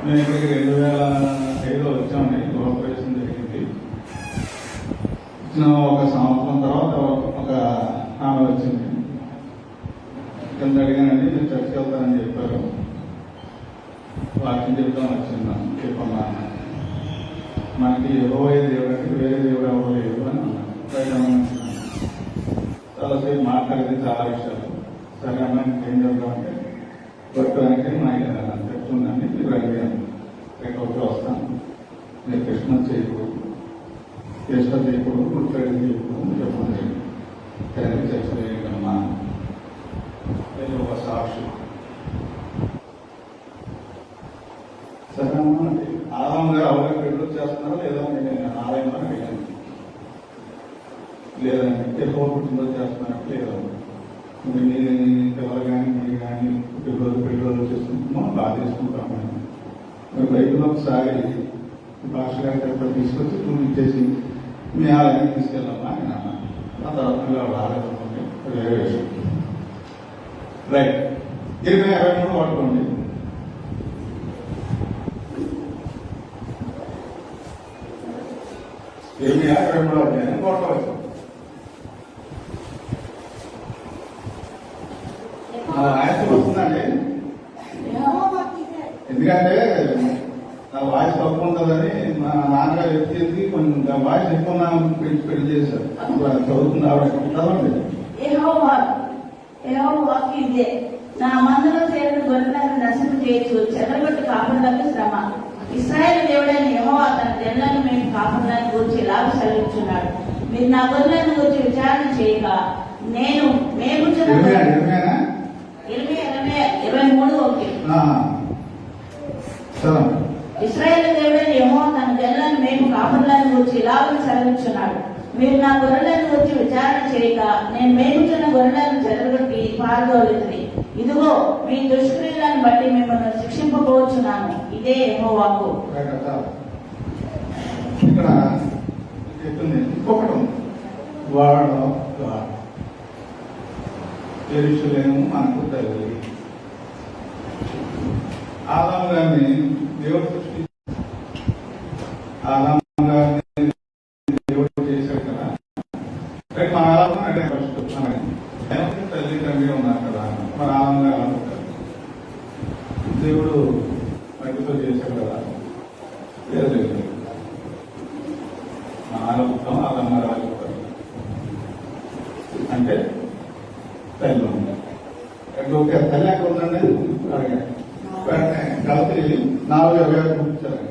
మేము ఇక్కడికి 2005లో వచ్చామండి, గృహప్రవేశం జరిగింది. వచ్చిన ఒక సంవత్సరం తర్వాత ఒక ఆమె వచ్చింది. కింద అడిగానండి, నేను చర్చకి వెళ్తానని చెప్పారు. వాక్యం చెప్తాం వచ్చిందా చెప్పమ్మా, మనకి యెహోవా దేవుడు అంటే వేరే దేవుడు ఎవరు లేదు అని అన్నాను. చాలాసేపు మాట్లాడేది చాలా విషయాలు. సరే అమ్మాయి ఏం చెప్తామంటే కొట్టడానికి చెప్తుందండి. మీరు అడిగాను, రేపు ఒకటి వస్తాను, మీరు క్రిస్మస్ చేయకూడదు, ఈస్టర్ చేయకూడదు, గుడ్ ఫ్రైడే చేయకూడదు చెప్పండి. కానీ చర్చ చేయగలమా ఒక సాక్షి. సరే అమ్మా, ఆదాం గారు అవగాహన పెట్టుకు చేస్తున్నారా లేదా నేను ఆలయంలో అడిగాను. లేదండి తెలుగు పుట్టినరోజు చేస్తున్నారంటే లేదా మీ పిల్లలు కానీ మీరు కానీ పెళ్ళిరోజు చేసుకుంటున్నాం, బాగా చేసుకుంటాము. మీరు బైబిల్లో ఒకసారి భాష గారి తీసుకొచ్చి చూపించేసి మీ ఆలయానికి తీసుకెళ్ళామా అని అన్నా. ఆ తర్వాత ఆలయం వేరే విషయం. రైట్, 2023 వాడుకోండి. ఏమి 23 అధ్యాయం కొట్టవచ్చు. వాయిస్ వస్తుందండి, ఎందుకంటే నా వాయిస్ తక్కువ ఉంటుందని మా నాన్నగారు ఎత్తి కొంచెం వాయిస్ ఎక్కువ పెళ్లి చేశారు. చదువుతుంది ఆవిడ చదవండి. ఇదే నా మందులో చేరిన గొర్రెలను నశింపు చేయొచ్చు, చెదరగొట్టి కాపులకు శ్రమ. ఇశ్రాయేలు దేవుడైన యెహోవా తన జనులను మేము కాపులను గురించి ఇలాగ సెలవిస్తున్నాడు, మీరు నా గొర్రెలను గురించి విచారణ చేయక నేను మేము 23 ఇశ్రాయేలు దేవుడైన యెహోవా తన జనులను మేము కాపులను గురించి ఇలాగ సెలవిస్తున్నాడు, మీరు నా గొర్రెలను గురించి విచారణ చేయక నేను మేపుచున్న గొర్రెలను చెదరగొట్టి పారదోలుతుంది. ఇదిగో మీ దుష్క్రియలను బట్టి మిమ్మల్ని శిక్షింపబోచున్నాను, ఇదే యెహోవాకు. ఇక్కడ చెప్తుంది ఇంకొకటి, వాడు యెరూషలేము మనకు తల్లి. ఆదాము గారిని దేవుడు సృష్టి ఆదాము గారిని దేవుడు చేశాడు కదా. రేపు మన ఆదాము అంటే ఫస్ట్ మనకి తల్లి తండ్రి ఉన్నారు కదా. మన ఆదాము గారు అనుకుంటారు దేవుడు మట్టితో చేశాడు కదా. లేదు ఆలోచిస్తాం ఆదాము గారు ఆలోచిస్తారు అంటే తల్లి ఉంది. ఓకే తల్లి ఎక్కడ ఉందండి అడిగాను. గలతీ 4:26 చూపించారండి.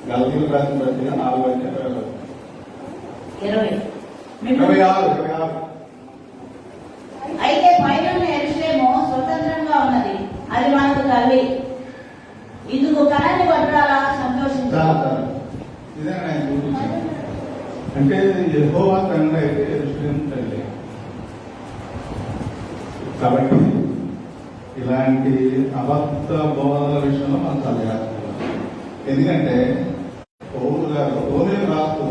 గలతీలు రాసిన పత్రిక 4:26. అయితే పైన యెరూషలేము స్వతంత్రంగా ఉన్నది, అది మనకు తల్లి. ఇందుకు కళని పట్టాలా సంతోషించాలి. ఇదే ఆయన చూపించాను. అంటే యెహోవా తండ్రి అయితే యెరూషలేము తల్లి. కాబట్టి ఇలాంటి అబద్ధ బోధనల విషయంలో మనం చాలా జాగ్రత్తగా. ఎందుకంటే పౌలు గారు రోమేలు రాస్తూ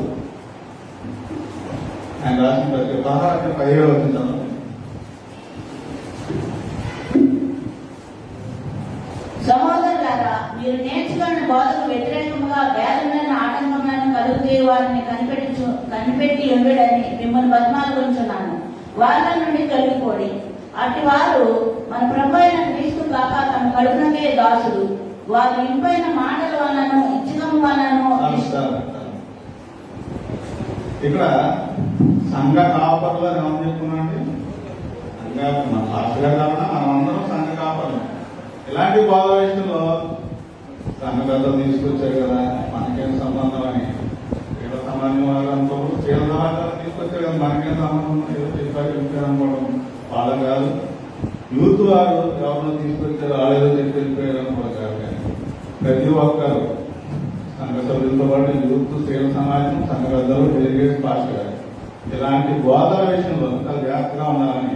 ఆయన రాసిన ప్రతి 15వ వచనం సహోదరులారా, మీరు నేర్చుకున్న బోధకు వ్యతిరేకముగా భేదమైన ఆటంకమైన కలుగుతే వారిని కనిపెట్టి ఉండడని మిమ్మల్ని బతిమాలుకొంచున్నాను. వాళ్ళ నుండి తొలగిపోడి. అట్టి వారు మన ప్రభు అయిన క్రీస్తు కాక తమ కడుపునకే దాసులు. వారి ఇంపైన మాటల వలనను ఇచ్చకం వలనను. ఇక్కడ సంఘ కాపర్లు అని ఏమని చెప్తున్నాండి. మన భాషగా కాకుండా మనం అందరం సంఘ కాపర్లు. ఇలాంటి బోధ విషయంలో సంఘ పెద్దలు తీసుకొచ్చారు కదా, మనకేం సంబంధం అని వీళ్ళ సంబంధం వాళ్ళు అనుకోరు. వీళ్ళ సమాజాలు తీసుకొచ్చారు కదా, మనకేం సంబంధం ఏదో చెప్పారు అనుకోవడం వాళ్ళ కాదు. యూత్ వారు ఎవరినో తీసుకొచ్చారు, వాళ్ళేదో చెప్పి వెళ్ళిపోయారు అనుకోవడం కాదు. కానీ ప్రతి ఒక్కరు సంఘ సభ్యులతో పాటు యూత్, స్త్రీల సమాజం, సంఘ పెద్దలు, డెలిగేట్స్, పాస్టర్ గారు ఇలాంటి బోధల విషయంలో చాలా జాగ్రత్తగా ఉండాలని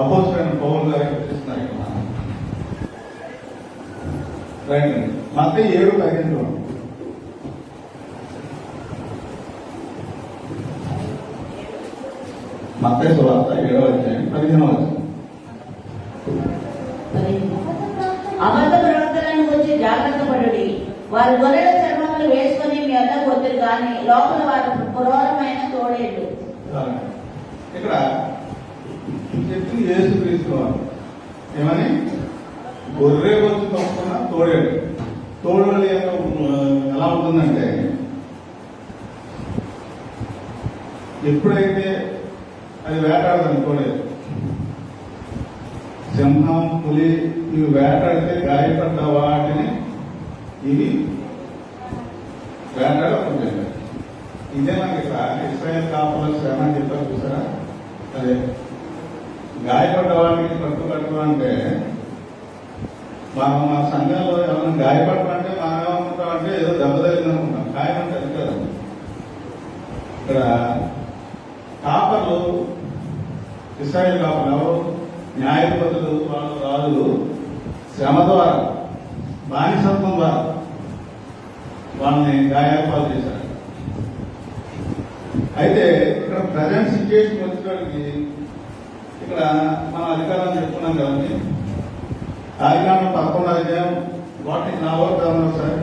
అపోజిట్ పౌరులు గారు హెచ్చరిస్తున్నారు. రైట్ అండి. మత్తయి 7:15 మత్తయి సువార్త 7:15. అబద్ధ ప్రవక్తలను గురించి జాగ్రత్త పడుడి. వారు గొర్రెల చర్మములు వేసుకుని మీ వద్దకు వద్దరు కానీ లోపల వారు పురోరమైన తోడేళ్ళు. ఇక్కడ చెప్పింది యేసుక్రీస్తు వారు ఏమని గొర్రె వచ్చి తప్పుకున్న తోడేడు. తోడేడు ఎలా ఉంటుందంటే ఎప్పుడైతే అది వేటాడదని తోడేడు, సింహం, పులి ఇవి వేటాడితే గాయపడ్డ వాటిని ఇవి వేటాడకుండా ఇదే మనకి ఇస్రాయేల్ కాపుల శ్రమ అని చెప్పారు చూసారా. అదే గాయపడ్డ వాటికి పట్టుబట్టడం అంటే మనం మన సంఘంలో ఏమైనా గాయపడటం అంటే మనం ఏమనుకుంటాం అంటే ఏదో దెబ్బ తగిలింది అనుకుంటాం. గాయం అంటే అది కదా. ఇక్కడ కాపర్లు ఇస్రాయేల్ కాపర్లు ఎవరు? న్యాయపతులు, వాళ్ళు రాజులు శ్రమ ద్వారా, బానిసత్వం ద్వారా వాళ్ళని గాయాపాలు చేశారు. అయితే ఇక్కడ ప్రజెంట్ సిచ్యువేషన్ వచ్చేవాడికి ఇక్కడ మనం అధికారం చెప్పుకున్నాం కదండి. ఆదికాండం 11 వాటికి 4 ఒకసారి.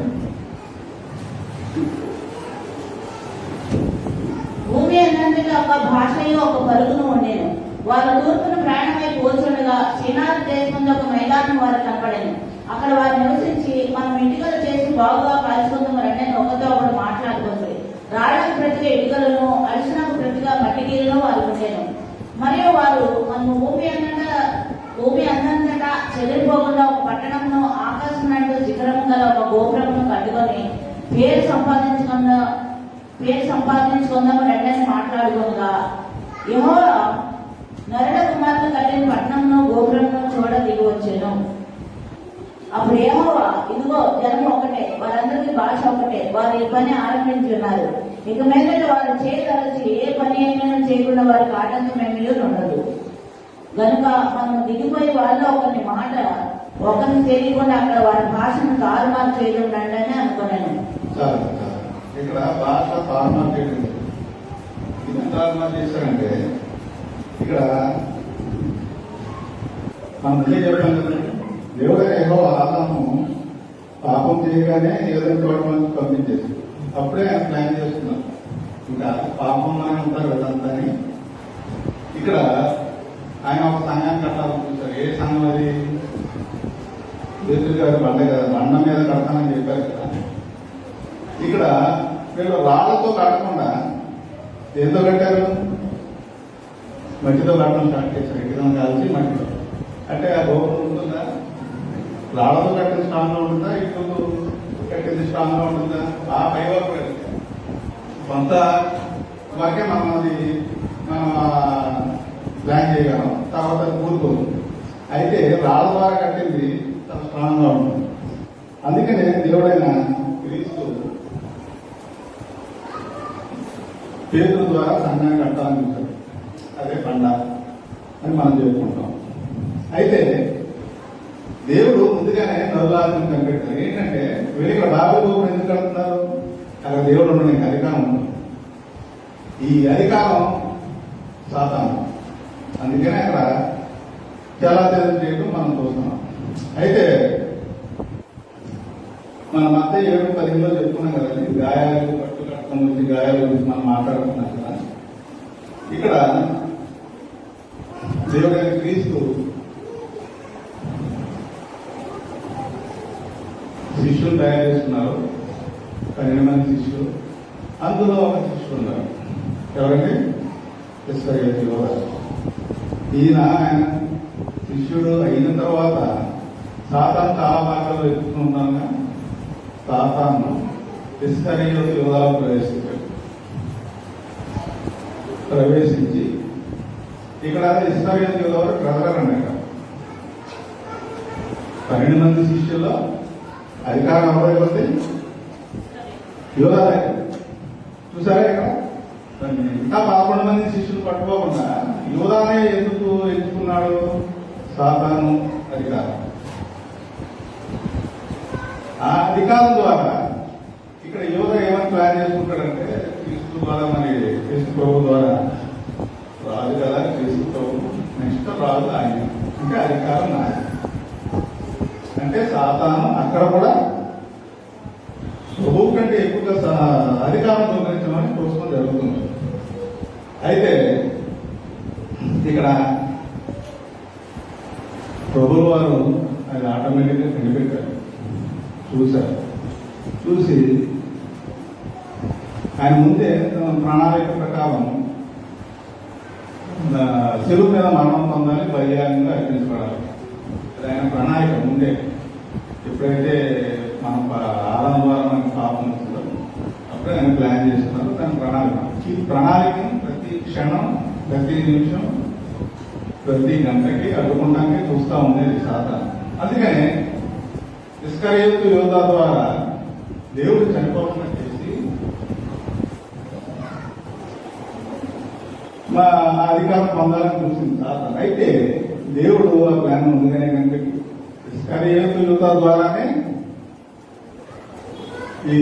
భూమి అన్నంతటా ఒక భాషయు ఒక పలుకును ఉండేను. వారు తూర్పును ప్రయాణమై పోచుండగా సినారు దేశంలో ఒక మైదానం వారు కనపడేను. అక్కడ వారు నివసించి మనం ఇటుకలు చేసి బాగుగా కలుసుకుందాం రండి ఒకతో ఒకడు మాట్లాడుకుంటుంది. రాళ్లకు ప్రతిగా ఇటుకలను, అరిసెనకు ప్రతిగా మట్టిగీలను వారు ఉండేను. మరియు వారు మన భూమి అందంతటా చెదిరిపోకుండా ఒక పట్టణంలో ఆకాశం నాడు శిఖరం గల ఒక గోపురమును కట్టుకొని పేరు సంపాదించుకుందాము రెండని మాట్లాడుకోగా యెహోవా నరుల కుమార్తె కట్టిన పట్టణంలో గోపురంలో చూడ దిగి వచ్చాను. అప్పుడు యెహోవా, ఇదిగో జనం ఒకటే, వారందరికీ భాష ఒకటే, వారు ఈ పని ఆరంభించున్నారు. ఇక మీదట వారు చేయదలచి ఏ పని అయినా చేయకుండా వారికి ఆటంకం ఏమీ ఉండదు. కనుక మనం దిగిపోయి వాళ్ళలో ఒకరిని తెలియకుండా అక్కడ వారి భాషను తారుమారు చేయడం రండి అని అనుకున్నాను. ఇక్కడ భాష తారుమారు చేయడం. ఇది తారుమారు చేశారంటే ఇక్కడ మనం ముందే చెప్పాను కదండి, దేవుడు ఏదో ఆదాము పాపం చేయగానే ఏదో చూడమని పంపించేసి అప్పుడే ఆయన ప్లాన్ చేస్తున్నాం. ఇంకా పాపంలోనే ఉంటారు కదంతా అని ఇక్కడ ఆయన ఒక సంఘాన్ని కట్టాలని చూస్తారు. ఏ సంఘం అది? పేతురు గారు బండ కదా, బండ మీద కడతానని చెప్పారు కదా. ఇక్కడ వీళ్ళు రాళ్లతో కట్టకుండా ఏంతో కట్టారు? మట్టితో కట్టడం స్టార్ట్ చేశారు. ఇటుదం కాల్చి మట్టితో. అంటే ఆ గోపురం ఉంటుందా? రాళ్లతో కట్టిన స్ట్రాంగ్ గా ఉంటుందా? ఇటు కట్టింది స్ట్రాంగ్ గా ఉంటుందా? ఆ పై వరకు కొంత వరకే మనం అది ప్లాన్ చేయగలం, తర్వాత అది కూరుకోదు. అయితే రాళ్ళ ద్వారా కట్టింది చాలా స్ట్రాంగ్ గా ఉంటుంది. అందుకనే దేవుడైన క్రీస్తు పేతురు ద్వారా సంఘాన్ని కట్టాలని చూశాడు. అదే బండ అని మనం చెప్పుకుంటాం. అయితే దేవుడు ముందుగానే నరులాలను కనిపెట్టారు. ఏంటంటే వీళ్ళు ఇక్కడ బాబు గోపురం ఎందుకు కడుతున్నారు? అక్కడ దేవుడు ఉండడానికి అధికారం ఉంటుంది. ఈ అధికారం సాతాను. అందుకనే అక్కడ చాలా తెలియదు చేయడం మనం చూస్తున్నాం. అయితే మన మత్తయి 7:15 చెప్పుకున్నాం కదండి, గాయాలు కట్టు కట్టడం గురించి, గాయాల గురించి మనం మాట్లాడుతున్నాం కదా. ఇక్కడ దేవుడైన క్రీస్తు శిష్యులు తయారు చేస్తున్నారు. 12 మంది శిష్యులు. అందులో ఒక శిష్యుడు ఉన్నారు. ఎవరండి? ఇస్కరియోతు యోధ. ఈయన ఆయన శిష్యుడు అయిన తర్వాత సాతాను చాలా భాగాలు వెతుకుతున్నాగా సాతాను ఇస్కరియోతు యోధలో ప్రవేశించి ఇక్కడ ఇస్కరియోతు యోధ బ్రదర్ అన్నమాట. 12 మంది శిష్యుల్లో అధికారం ఎవరైపోతే యోధ చూసారా? ఇక్కడ ఇంకా 11 మంది శిష్యులు పట్టుకోకుండా యోధానే ఎందుకు ఎంచుకున్నాడు? సాతాను అధికారం. ఆ అధికారం ద్వారా ఇక్కడ యోధ ఏమని ప్లాన్ చేసుకుంటాడంటే, క్రీస్తు ద్వారా, మరి క్రీస్తు ప్రభు ద్వారా రాజు కదా క్రీస్తు ప్రభు, నెక్స్ట్ రాజు ఆయన, ఇంకా అధికారం నాయన. అంటే సాతాను అక్కడ కూడా ప్రభువు కంటే ఎక్కువగా అధికారం దొంగలించమని చూసుకోవడం జరుగుతుంది. అయితే ఇక్కడ ప్రభువు వారు అది ఆటోమేటిక్గా కనిపెట్టారు, చూశారు. చూసి ఆయన ముందే ప్రణాళిక ప్రకారం శిలువ మీద మరణం పొందాలి, బలియాగంగా అర్పించబడాలి. ఆయన ప్రణాళిక ముందే. ఎప్పుడైతే మనం ఆదాం ద్వారా మనకి పాపం వస్తుందో అప్పుడే ఆయన ప్లాన్ చేస్తున్నారు. దాని ప్రణాళిక, ఈ ప్రణాళికను ప్రతి క్షణం, ప్రతి నిమిషం, ప్రతి గంటకి అడ్డుకుంటానికి చూస్తూ ఉండేది సాతాను. అందుకనే ఇస్కరియోతు యోధ ద్వారా దేవుడు చనిపోకుండా చేసి మా అధికారం పొందాలని చూసింది సాతాను. అయితే దేవుడు ఆ ప్లాన్ ముందుగానే కనిపెట్టి ఇస్కరియోతు యోధ ద్వారానే ఈ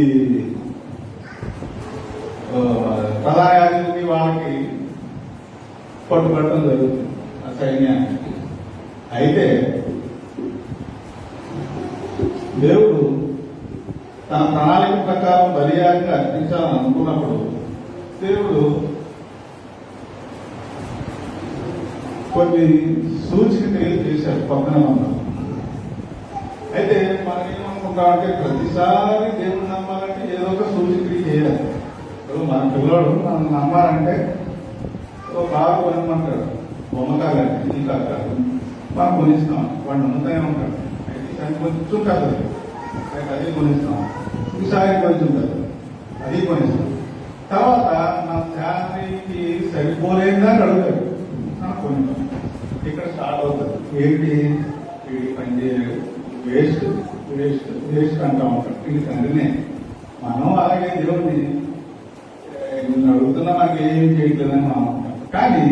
ప్రధాన యాజకుడికి వాళ్ళకి పట్టుబట్టడం జరుగుతుంది, ఆ సైన్యానికి. అయితే దేవుడు తన ప్రణాళిక ప్రకారం బలియాగంగా అర్పించాలని అనుకున్నప్పుడు దేవుడు కొన్ని సూచన క్రియలు చేశారు పక్కన మనం. అయితే మనం ఏమనుకుంటామంటే ప్రతిసారి దేవుడు నమ్మాలంటే ఏదో ఒక సూచన క్రియ చేయాలి. ఇప్పుడు మన పిల్లడు మనం నమ్మాలంటే ఒక కారు కొనమంటాడు, బొమ్మకాలంటే ఈ కాదు మనం కొనిస్తాం, వాడు నమ్ముతానే ఉంటాడు. అయితే కొంచెం కాదు, అది కొనిస్తాం. ఇంకోసారి కొంచెం కాదు, అది కొనిస్తాం. తర్వాత మన శాలరీకి సరిపోలేదా అడుగుతాడు, కొనిస్తాం. ఇక్కడ స్టార్ట్ అవుతుంది. ఏంటి పని చేయలేదు, వేస్ట్ వేస్ట్ వేస్ట్ అంటా ఉంటాడు. ఇది తండ్రినే. మనం అలాగే దేవుడిని నిన్ను అడుగుతున్నా నాకు ఏం చేయట్లేదని మనం ఉంటాం. కానీ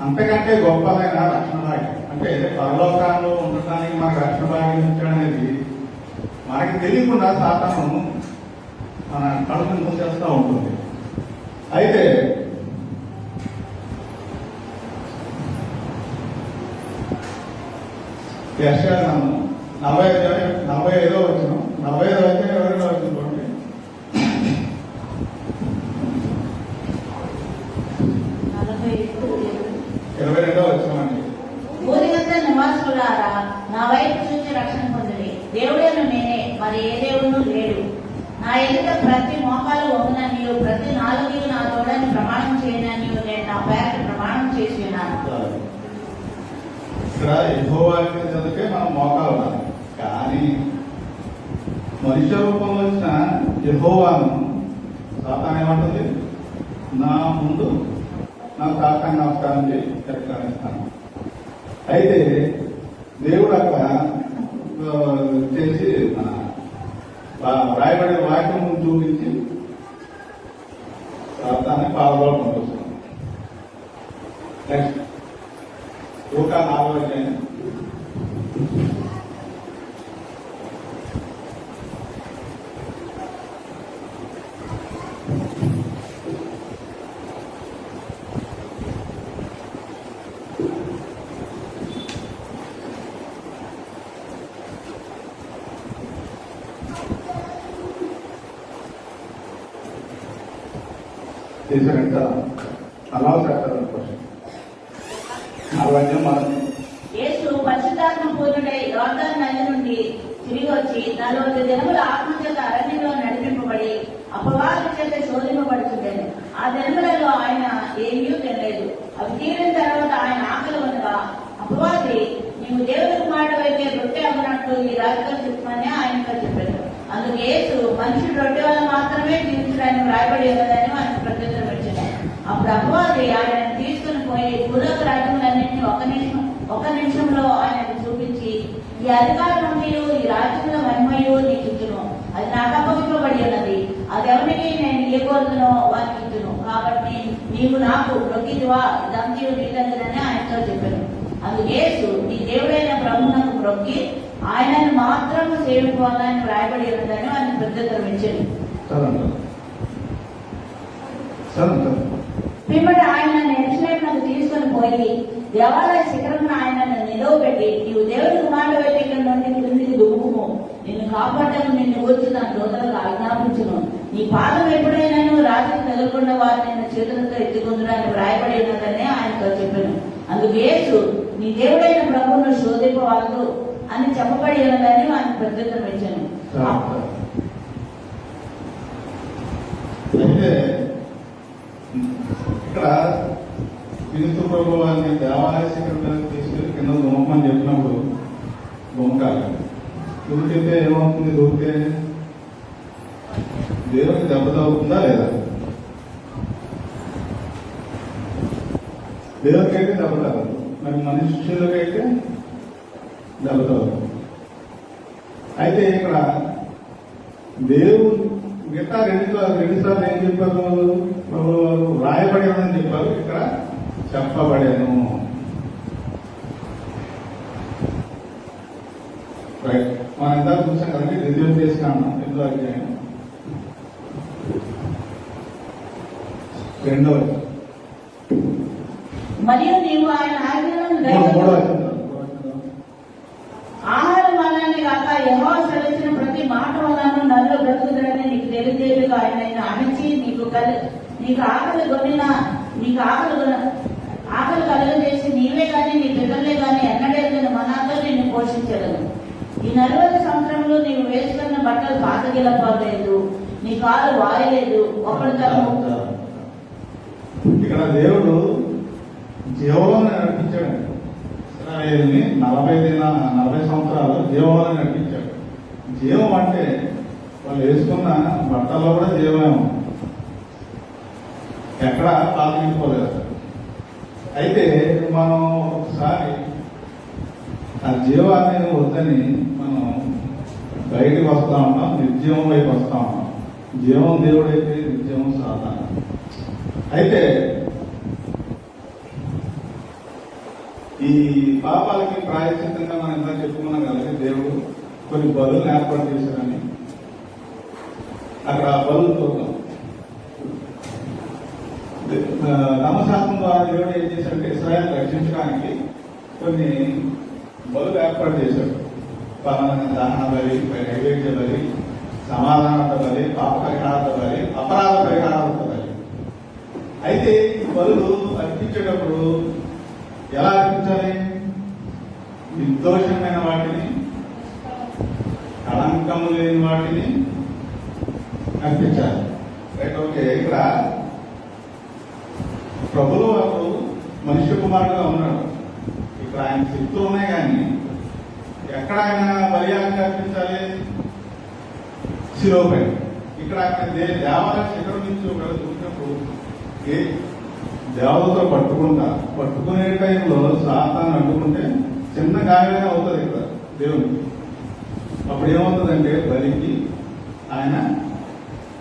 అంతకంటే గొప్పదైన రక్షణ భాగ్యం, అంటే పరలోకాల్లో ఉండటానికి మనకు రక్షణ భాగ్యం ఇచ్చాడనేది మనకి తెలియకుండా సాతాను మన కడుపుని మూసేస్తూ ఉంటుంది. అయితే యెషయా 45 వచ్చిన 45 అయితే 22 వచ్చిన చూడండి. 22 వచ్చినామండి. భూదిగంత నివాసులారా నా వైపు చూసి రక్షణ పొందిరి. దేవుడేను నేనే, మరి ఏ దేవుడు లేడు. నా ఎదుట ప్రతి మోకాలు వంగుననియు ప్రతి నాలుగు నా తోడని ప్రమాణం చేయననియు నేను నా పేరు ప్రమాణం చేసి ఉన్నాను. ఇక్కడ యెహోవాకి చదివితే మనం మోకాలు ఉన్నాం. కానీ మనుష్య రూపంలో వచ్చిన యెహోవాను సాతాను ఏమంటుంది? నా ముందు నా సాతాన్ని నమస్కారం చేస్తాను. అయితే దేవుడు అక్కడ చేసి రాయబడిన వాక్యం చూపించి సాతాన్ని పాల్గొన పంపిస్తున్నాం. నెక్స్ట్ లూకా 4వ అధ్యాయం. చేశారంట అలా చేస్తారు క్వశ్చన్ 4వ అధ్యాయం మనం యేసు పరిశుద్ధాత్మ పూర్ణుడై యోర్దాను నది నుండి తిరిగి వచ్చి 40 దినముల ఆత్మ చేత అరణ్యంలో నడిపింపబడి అపవాది చేత శోధింపబడుతుండేది. ఆ దినములలో ఆయన ఏమీ తినలేదు. అవి తీరిన తర్వాత ఆయన ఆకలి ఉండగా అపవాది నీవు దేవుని కుమారుడైతే రొట్టె అమ్మినట్టు ఈ రాజుగా చెప్పమని ఆయనతో చెప్పాడు. అందుకు యేసు మనుషుడు రొట్టె వల్ల మాత్రమే జీవించడానికి రాయబడి ఉన్నదని ఆయన ప్రత్యుత్తరం ఇచ్చాడు. అప్పుడు అపవాది ఆయనను తీసుకుని పోయి భూలోక రాజ్యములన్నింటినీ ఒక నిమిషంలో ఆయనకు చూపించి ఈ అధికారమయు ఈ రాజ్యముల మహిమయు నీకు ఇచ్చును. అది నాకు అప్పగింపబడి ఉన్నది. అది ఎవరికి నేను ఇయ్యకూడదునో వారికి ఇచ్చును. కాబట్టి నీవు నాకు మొక్కిదివా ఇదంతా నీదని ఆయనతో చెప్పాను. అందుకు యేసు నీ దేవుడైన ప్రభువునకు మొక్కి ఆయనను మాత్రం సేవించుకోవాలని రాయబడి ఉన్నదని ఆయన ప్రత్యుత్తరం ఇచ్చాడు. పిమ్మట ఆయన ఎరుషలేమునకు తీసుకుని పోయి దేవాలయ శిఖరమున ఆయనను నిలవబెట్టి నీవు దేవుని కుమారుడైతే ఇక్కడ నుండి క్రిందికి దుమ్ముకుము, నిన్ను కాపాడటం నిన్ను గురించి నా దూతలకు ఆజ్ఞాపించును. నీ పాదం ఎప్పుడైనాను రాత్రికి తగలకుండా వారు నిన్ను చేతులతో ఎత్తుకుందురని వ్రాయబడి ఉన్నదని ఆయనతో చెప్పాను. అందుకు యేసు నీ దేవుడైన ప్రభువును శోధింపవలదు అని చెప్పబడి ఉన్నదని ఆయన ప్రత్యుత్తరం ఇచ్చాను. అయితే ఇక్కడ క్రీస్తు ప్రభు వారిని దేవాలయ శిఖరం తీసుకెళ్ళి కింద దుమ్మని చెప్పినప్పుడు దుమ్మకాలి దూకితే ఏమవుతుంది? దూకితే దేవునికి దెబ్బ తగ్గుతుందా లేదా? దేవునికైతే దెబ్బ తగ్గదు, మరి మనుషులకైతే దెబ్బ తగ్గుతుంది. అయితే ఇక్కడ దేవుడు మిగతా రెండుసార్లు ఏం చెప్పారు? రాయబడేదని చెప్పారు, ఇక్కడ చెప్పబడేను. రైట్, మనం ఎంత చూసాం కదండి. రిజ్యూమ్ చేసినాను 8వ అధ్యాయం 2వ మరియు నీవు ఆయన ఆజ్ఞలను 3వ ఆహారం వల్లనే కాక యెహోవా సెలవిచ్చిన ప్రతి మాట వలన నన్ను బ్రతుకుదరని నీకు తెలియజేయగా ఆయన అణిచి నీకు ఆకలి కలుగజేసి నీవే గాని నీ పిల్లలే గాని ఎన్నడేదని మనాతో నిన్ను పోషించగలను. ఈ 40 సంవత్సరంలో నీవు వేసుకున్న బట్టలు పాతగిలపోలేదు, నీ కాలు వాయలేదు. ఇక్కడ దేవుడు జీవంలో నడిపించాడు. ఇస్రాయేల్ని 40 సంవత్సరాలు జీవంలో నడిపించాడు. జీవం అంటే వాళ్ళు వేసుకున్న బట్టల్లో కూడా జీవమేమో, ఎక్కడ పాల్గొపోలేదు. అయితే మనం ఒకసారి ఆ జీవాన్ని వద్దని మనం బయటికి వస్తా ఉంటాం, నిర్జీవం వైపు వస్తా ఉంటాం. జీవం దేవుడైతే నిర్జీవం సాధారణ. అయితే ఈ పాపాలకి ప్రాయశ్చిత్తంగా మనం ఎంత చెప్పుకున్నాం కదా, దేవుడు కొన్ని బలులను ఏర్పాటు చేశారని. అక్కడ బలులు చూద్దాం. ధర్మశాస్త్రం ద్వారా దేవుడు ఏం చేశాడంటే ఇశ్రాయేలు రక్షించడానికి కొన్ని బలు ఏర్పాటు చేశాడు. పలానా దహన బలి, నైవేద్య బలి, సమాధానార్థ బలి, పాప పరిహారార్థ బలి, అపరాధ పరిహారార్థ బలి. అయితే ఈ బలులు అర్పించేటప్పుడు ఎలా అర్పించాలి? నిర్దోషమైన వాటిని, కళంకము లేని వాటిని అర్పించాలి. Right, okay. ఇక్కడ ప్రభువు వారు మనుష్య కుమారుడుగా ఉన్నాడు. ఇక్కడ ఆయన శక్తులు ఉన్నాయి, కానీ ఎక్కడ ఆయన బలియాగం అర్పించాలి? శిలువపై. ఇక్కడ ఆయన దేవాలయ శిఖరం నుంచి ఒకవేళ చూసినప్పుడు దేవతలు పట్టుకునే టైంలో సాతాను అడ్డుకుంటే చిన్న గాయమే అవుతుంది ఇక్కడ దేవునికి. అప్పుడు ఏమవుతుందంటే బలికి ఆయన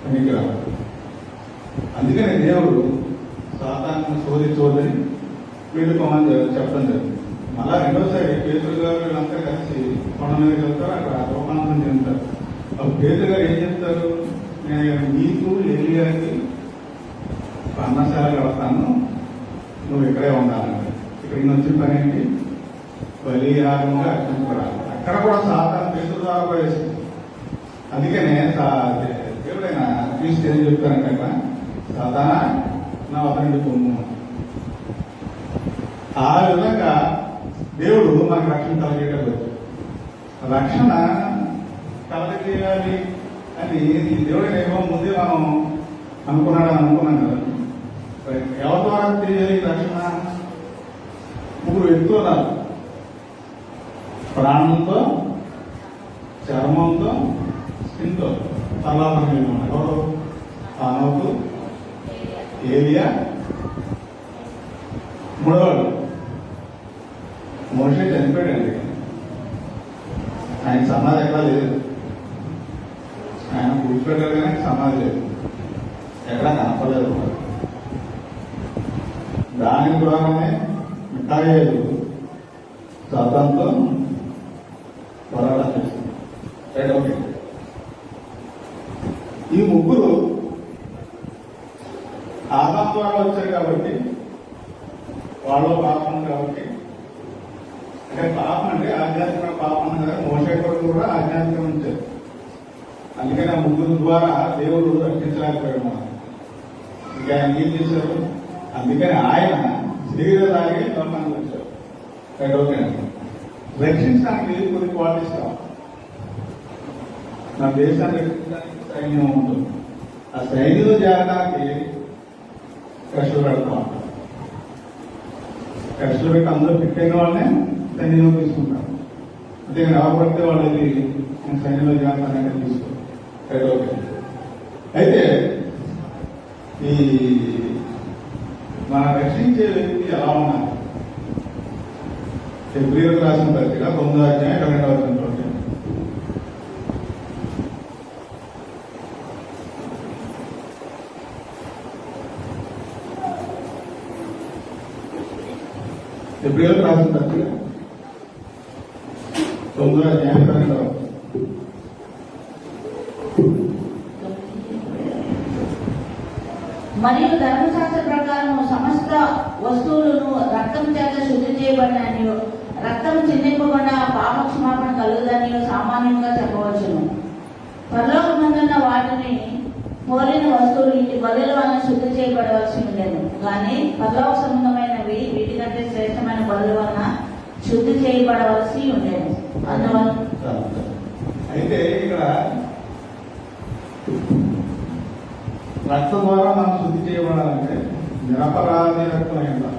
పనికిరాడు. అందుకని దేవుడు సాతాను శోధించవద్దని వీళ్ళుకోమని చెప్పడం జరిగింది. మళ్ళా రెండోసారి పేతురు గారు వీళ్ళంతా కలిసి కొండ మీదకి వెళ్తారు, అక్కడ రూపాంతరం చెందుతారు. అప్పుడు పేతురు గారు ఏం చెప్తారు? నేను నీకు ఏలియాకి పర్ణశాల కడతాను, నువ్వు ఇక్కడే ఉండాలంటే. ఇక్కడికి వచ్చిన పని ఏంటి? బలియాగంగా అర్పించబడాలి. అక్కడ కూడా సాతాను పేతురు ద్వారా వేసింది. అందుకనే దేవుడైనా క్రీస్తు ఏం చెప్తానంట, సాతానా నా వద్ద పొమ్ము. ఆ విధంగా దేవుడు మనకు రక్షణ కలిగేటప్పుడు రక్షణ కలగజేయాలి అని దేవుడి నియమం ముందే మనం అనుకున్నాం కదా. ఎవరి ద్వారా తెలియాలి రక్షణ? ముగ్గురు వ్యక్తులు ఉన్నారు. ప్రాణంతో, చర్మంతో, స్కిన్తో సర్వాపం కలిగి ఉన్నారు. ఎవరు? ఆనోకు, ఏలియా, మూడవాడు మోషే చనిపోయాడండి. ఆయన సమాధి ఎక్కడా లేదు. ఆయన కూర్చోబెట్టారు కానీ సమాధి లేదు, ఎక్కడా కనపడలేదు. దాని ద్వారానే మిఠాయిలు సాతానుతో పోరాటం చేస్తుంది. ఓకే, ఈ ముగ్గురు ఆదాము ద్వారా వచ్చారు కాబట్టి వాళ్ళు పాపం కాబట్టి, అంటే పాపం అంటే ఆధ్యాత్మిక పాపం కదా. మోసే కొడుకు కూడా ఆధ్యాత్మికం ఉంచారు. అందుకని ఆ ముగ్గురు ద్వారా దేవుడు రక్షించలేకపోయాడు మనం. ఇంకా ఆయన ఏం చేశారు? అందుకని ఆయన శరీరదాగి లోకానికి వచ్చారు. Right, okay. రక్షించడానికి కొన్ని క్వాలిటీస్ కావాలి. నా దేశాన్ని రక్షించడానికి సైన్యం ఉంటుంది. ఆ సైన్యంలో చేరడానికి కష్టలు పెడతాం. కష్టలు పెట్టి అందరూ పెట్టిన వాళ్ళనే సైన్యంలో తీసుకుంటారు. అంతే ఎవరు పడితే వాళ్ళకి సైన్యంలో చేరడానికి తీసుకో. Right, okay. అయితే ఈ మన రక్షించే వ్యక్తి ఎలా ఉన్నారు? ఫిబ్రవరి రాసిన పత్రిక 9వ అధ్యాయం 2వ వచనంలో ఫిబ్రవరి రాసిన పత్రిక 9వ అధ్యాయం 2వ వచనం. మరియు ధర్మశాస్త్ర ప్రకారం సమస్త వస్తువులను రక్తం చేత శుద్ధి చేయబడినని, రక్తం చిందింపకుండా పాప క్షమాపణ కలుగుదని సామాన్యంగా చెప్పవచ్చును. పరలోకమందున్న వాటిని పోలిన వస్తువులు ఇంటి బలుల వలన శుద్ధి చేయబడవలసి ఉండేది. కానీ పరలోక సంబంధమైనవి వీటికంటే శ్రేష్టమైన బలుల వలన శుద్ధి చేయబడవలసి ఉండేది. అందువల్ల అయితే ఇక్కడ రక్తం ద్వారా మనం శుద్ధి చేయబడాలంటే నిరపరాధి రక్తం ఉండాలి.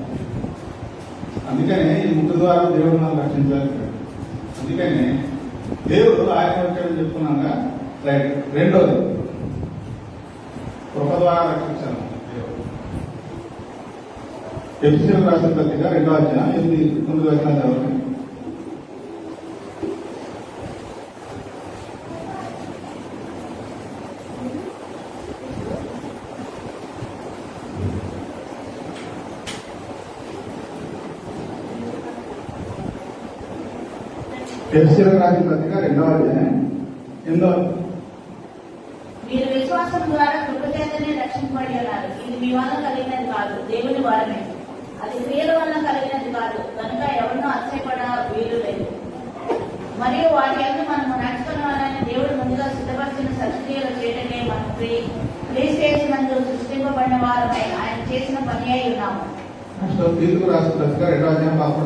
అందుకనే ఈ ముక్కు ద్వారా దేవుడు మనం రక్షించాలి. అందుకనే దేవుడు ఆయన వచ్చాడని చెప్పుకున్నాగా. రైట్, రెండోది కృప ద్వారా రక్షించాలి దేవుడు. ఎఫెసీయులకు రాసిన పత్రిక 2వ అధ్యాయం 8-9 వచనాలు చదవండి. ఎఫెసీయులకు రాసిన పత్రిక 2వ అధ్యాయం 8వ. మీరు విశ్వాసం ద్వారా కృప చేతనే రక్షింపబడి ఉన్నారు. ఇది మీ వల్ల కలిగినది కాదు, దేవుని వరమే. అది క్రియల వల్ల కలిగినది కాదు, కనుక ఎవరినో అతిశయపడ వీలు లేదు. మరియు వాటి యందు మనము నడుచుకున్న వాళ్ళని దేవుడు ముందుగా సిద్ధపరిచిన సత్క్రియలు చేయటమే మనం క్రీస్తు సృష్టింపబడిన వారమై ఆయన చేసిన పని అయి ఉన్నాము. తీర్పు రాసిన పత్రిక 2వ అధ్యాయం 11వ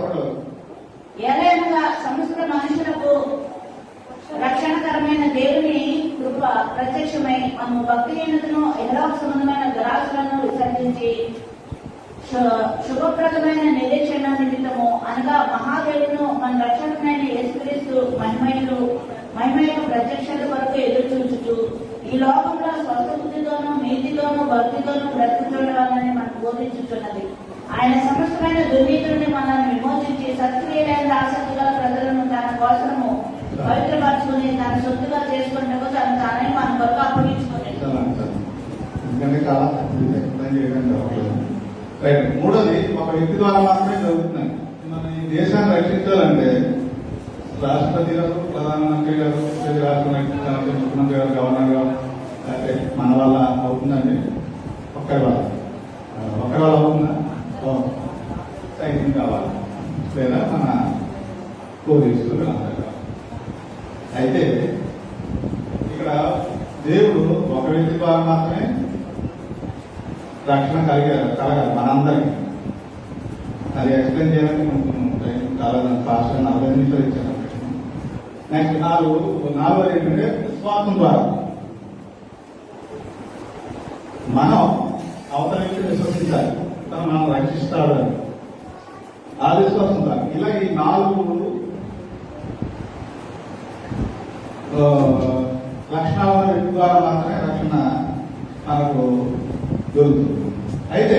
వచనం. ఏలైనగా సమస్త మనుషులకు రక్షణకరమైన దేవుని కృప ప్రత్యక్షమై మనము భక్తిహీనతను ఎహరాఫ సంబంధమైన దురాశలను విసర్జించి శుభప్రదమైన నిరీక్షణ నిమిత్తము అనగా మహాదేవును మన రక్షకుడైన యేసుక్రీస్తు మహిమయు ప్రత్యక్షత వరకు ఎదురు చూచుతూ ఈ లోకంలో స్వస్థ బుద్ధితోనూ నీతితోనూ భక్తితోనూ బ్రతుకుతుండాలని మనకు బోధించుతున్నది. ఆయన సమస్తమైన దుర్నీతుల్ని మనల్ని విమోచించి సత్క్రియలైన ఆసక్తి గల ప్రజలను తన కోసము పవిత్రపరచుకుని తన సొత్తుగా చేసుకున్నకు తను తానే మన వరకు అప్పగించుకుని. మూడోది ఒక వ్యక్తి ద్వారా మాత్రమే జరుగుతున్నాయి. మన ఈ దేశాన్ని రక్షించాలంటే రాష్ట్రపతి గారు, ప్రధానమంత్రి గారు, రాష్ట్ర ముఖ్యమంత్రి గారు, గవర్నర్ గారు అంటే మన వల్ల అవుతుందండి. ఒక్కరి వల్ల అవుతుందా? సైన్యం కావాలి, లేదా మన పోలీసులు కావాలి. అయితే ఇక్కడ దేవుడు ఒక వ్యక్తి ద్వారా మాత్రమే రక్షణ కలగాలి మనందరికీ. అది ఎక్స్ప్లెయిన్ చేయాలని చాలా ఫాస్ట్ 40 నిమిషాలు ఇచ్చాను. నెక్స్ట్ నాలుగోది ఏంటంటే విశ్వాసం ద్వారా మనం అవతల వ్యక్తిని విశ్వసించాలి, తను మనం రక్షిస్తాడు అని. ఆ విశ్వాసం ద్వారా ఇలా ఈ 4 లక్షణాల వ్యక్తి ద్వారా మాత్రమే రక్షణ మనకు దొరుకుతుంది. అయితే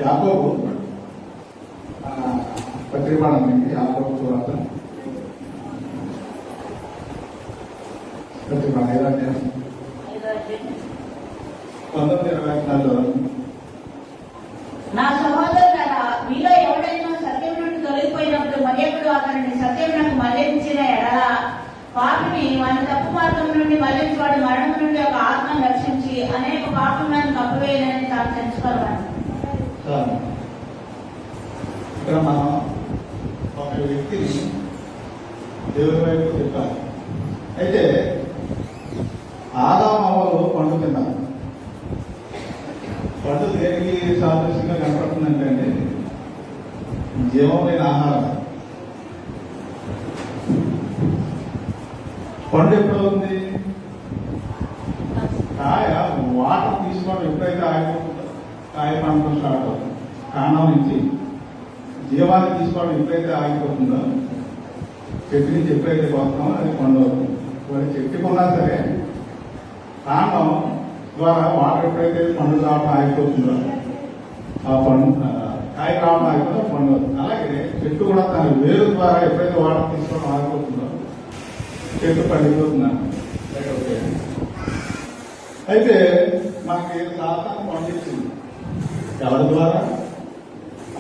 యాకోబు పత్రిపాడానికి యాకోబు సువార్త పత్రిపాడ 5వ అధ్యాయం 19-24 నా సహోదరులారా, మీలో ఎవడైనా సత్యం నుండి తొలగిపోయినప్పుడు మరెప్పుడు అతనిని సత్యం నాకు మళ్లించిన ఎడల పాపిని వాని తప్పు మార్గం నుండి మళ్లించువాడు మరణం నుండి ఒక ఆత్మను రక్షించి అనేక పాపములను కప్పవేయాలని తాను తెలుసుకోవాలి. ఇక్కడ మనం ఒక వ్యక్తిని దేవుని వైపు చెప్పాలి. అయితే ఆదాము హవ్వలు పండు తిన్నారు. పండు దేనికి సాదృశ్యంగా కనపడుతుందంటే జీవం లేని ఆహారం. పండు ఎప్పుడవుతుంది? కాయ వాటర్ తీసుకోవడం ఎప్పుడైతే ఆగిపోతుందో కాయ పండుగ స్టార్ట్ అవుతుంది. కాండం నుంచి జీవాన్ని తీసుకోవడం ఎప్పుడైతే ఆగిపోతుందో చెట్టు నుంచి ఎప్పుడైతే పోతున్నామో అది పండు అవుతుంది. వారి చెట్టుకున్నా సరే కాండం ద్వారా వాటర్ ఎప్పుడైతే పండు రావడం ఆగిపోతుందో ఆ పండు కాయ రావడం ఆగిపోతుందో పండు అవుతుంది. అలాగే చెట్టు కూడా తన వేరు ద్వారా ఎప్పుడైతే వాటర్ తీసుకోవడం ఆగిపోతుందో చెట్టు పండిపోతున్నాను. అయితే మనకి సాతాను పండించింది ఎవరి ద్వారా?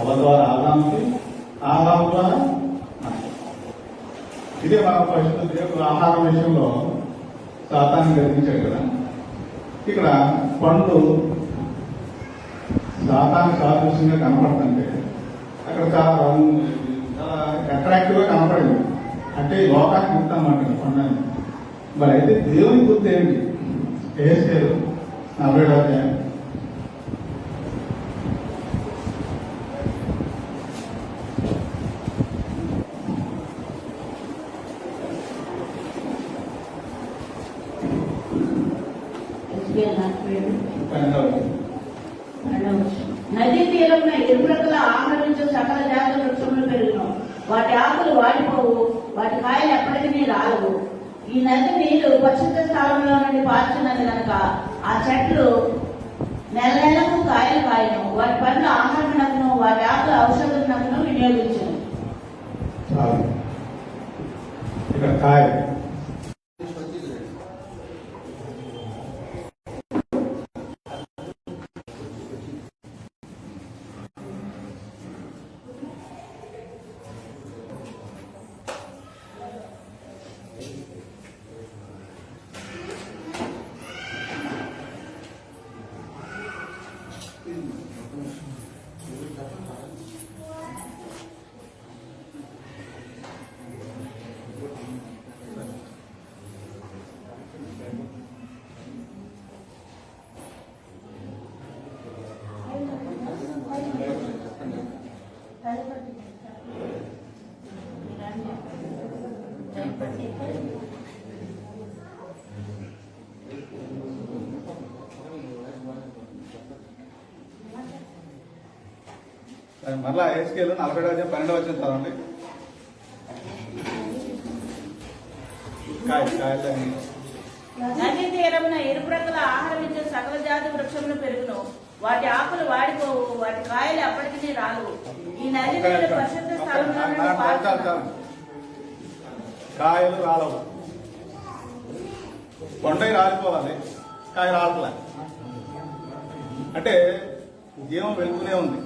ఎవరి ద్వారా? ఆదాముకి, ఆదాము ద్వారా. ఇదే మన ఫస్ట్ దేవుడు ఆహారం విషయంలో సాతాన్ని గర్వించాడు కదా. ఇక్కడ పండు సాతాన్ని సాదృశ్యంగా కనపడుతుంటే అక్కడ చాలా అట్రాక్టివ్ గా కనపడింది. అంటే ఈ లోకానికి గుర్తు అన్నమాట పండుగ. మరి అయితే దేవుని గుర్తు ఏంటి? ఏసేరు 40వ అధ్యాయం 12వ నదీ తీరంలో ఇరుప్రక్కల ఆహరించు సకల జాతుల వృక్షములు పెరుగును. వాటి ఆకులు వాడిపోవు, వాటి కాయలు ఎప్పటికీ రాలవు. ఈ నది నీళ్లు పరిశుద్ధ స్థలంలో నుండి పారుచున్నది కనుక ఆ చెట్లు నెల నెలకు కాయలు కాయను. వాటి పండ్లు ఆహారమునకును వాటి ఆకులు ఔషధమునకును వినియోగించును. ఇక్కడ కాయ మరలా ఏస్కేలు 40 వచ్చిన చదవండి. కాయలని నది తీరమున ఎరుపు రంగుల ఆహారం ఇచ్చే సకల జాతి వృక్షములు పెరుగును, వాటి ఆకులు వాడిపోవు, వాటి కాయలు అప్పటికి రాలు. ఈ నది నీరు పరిశుద్ధ స్థలంలో నుండి పారుచున్నది. కాయలు రాలవు, కొండయి రాలిపోవాలి, కాయ రాలట్లే. అంటే జీవం వెళ్తూనే ఉంది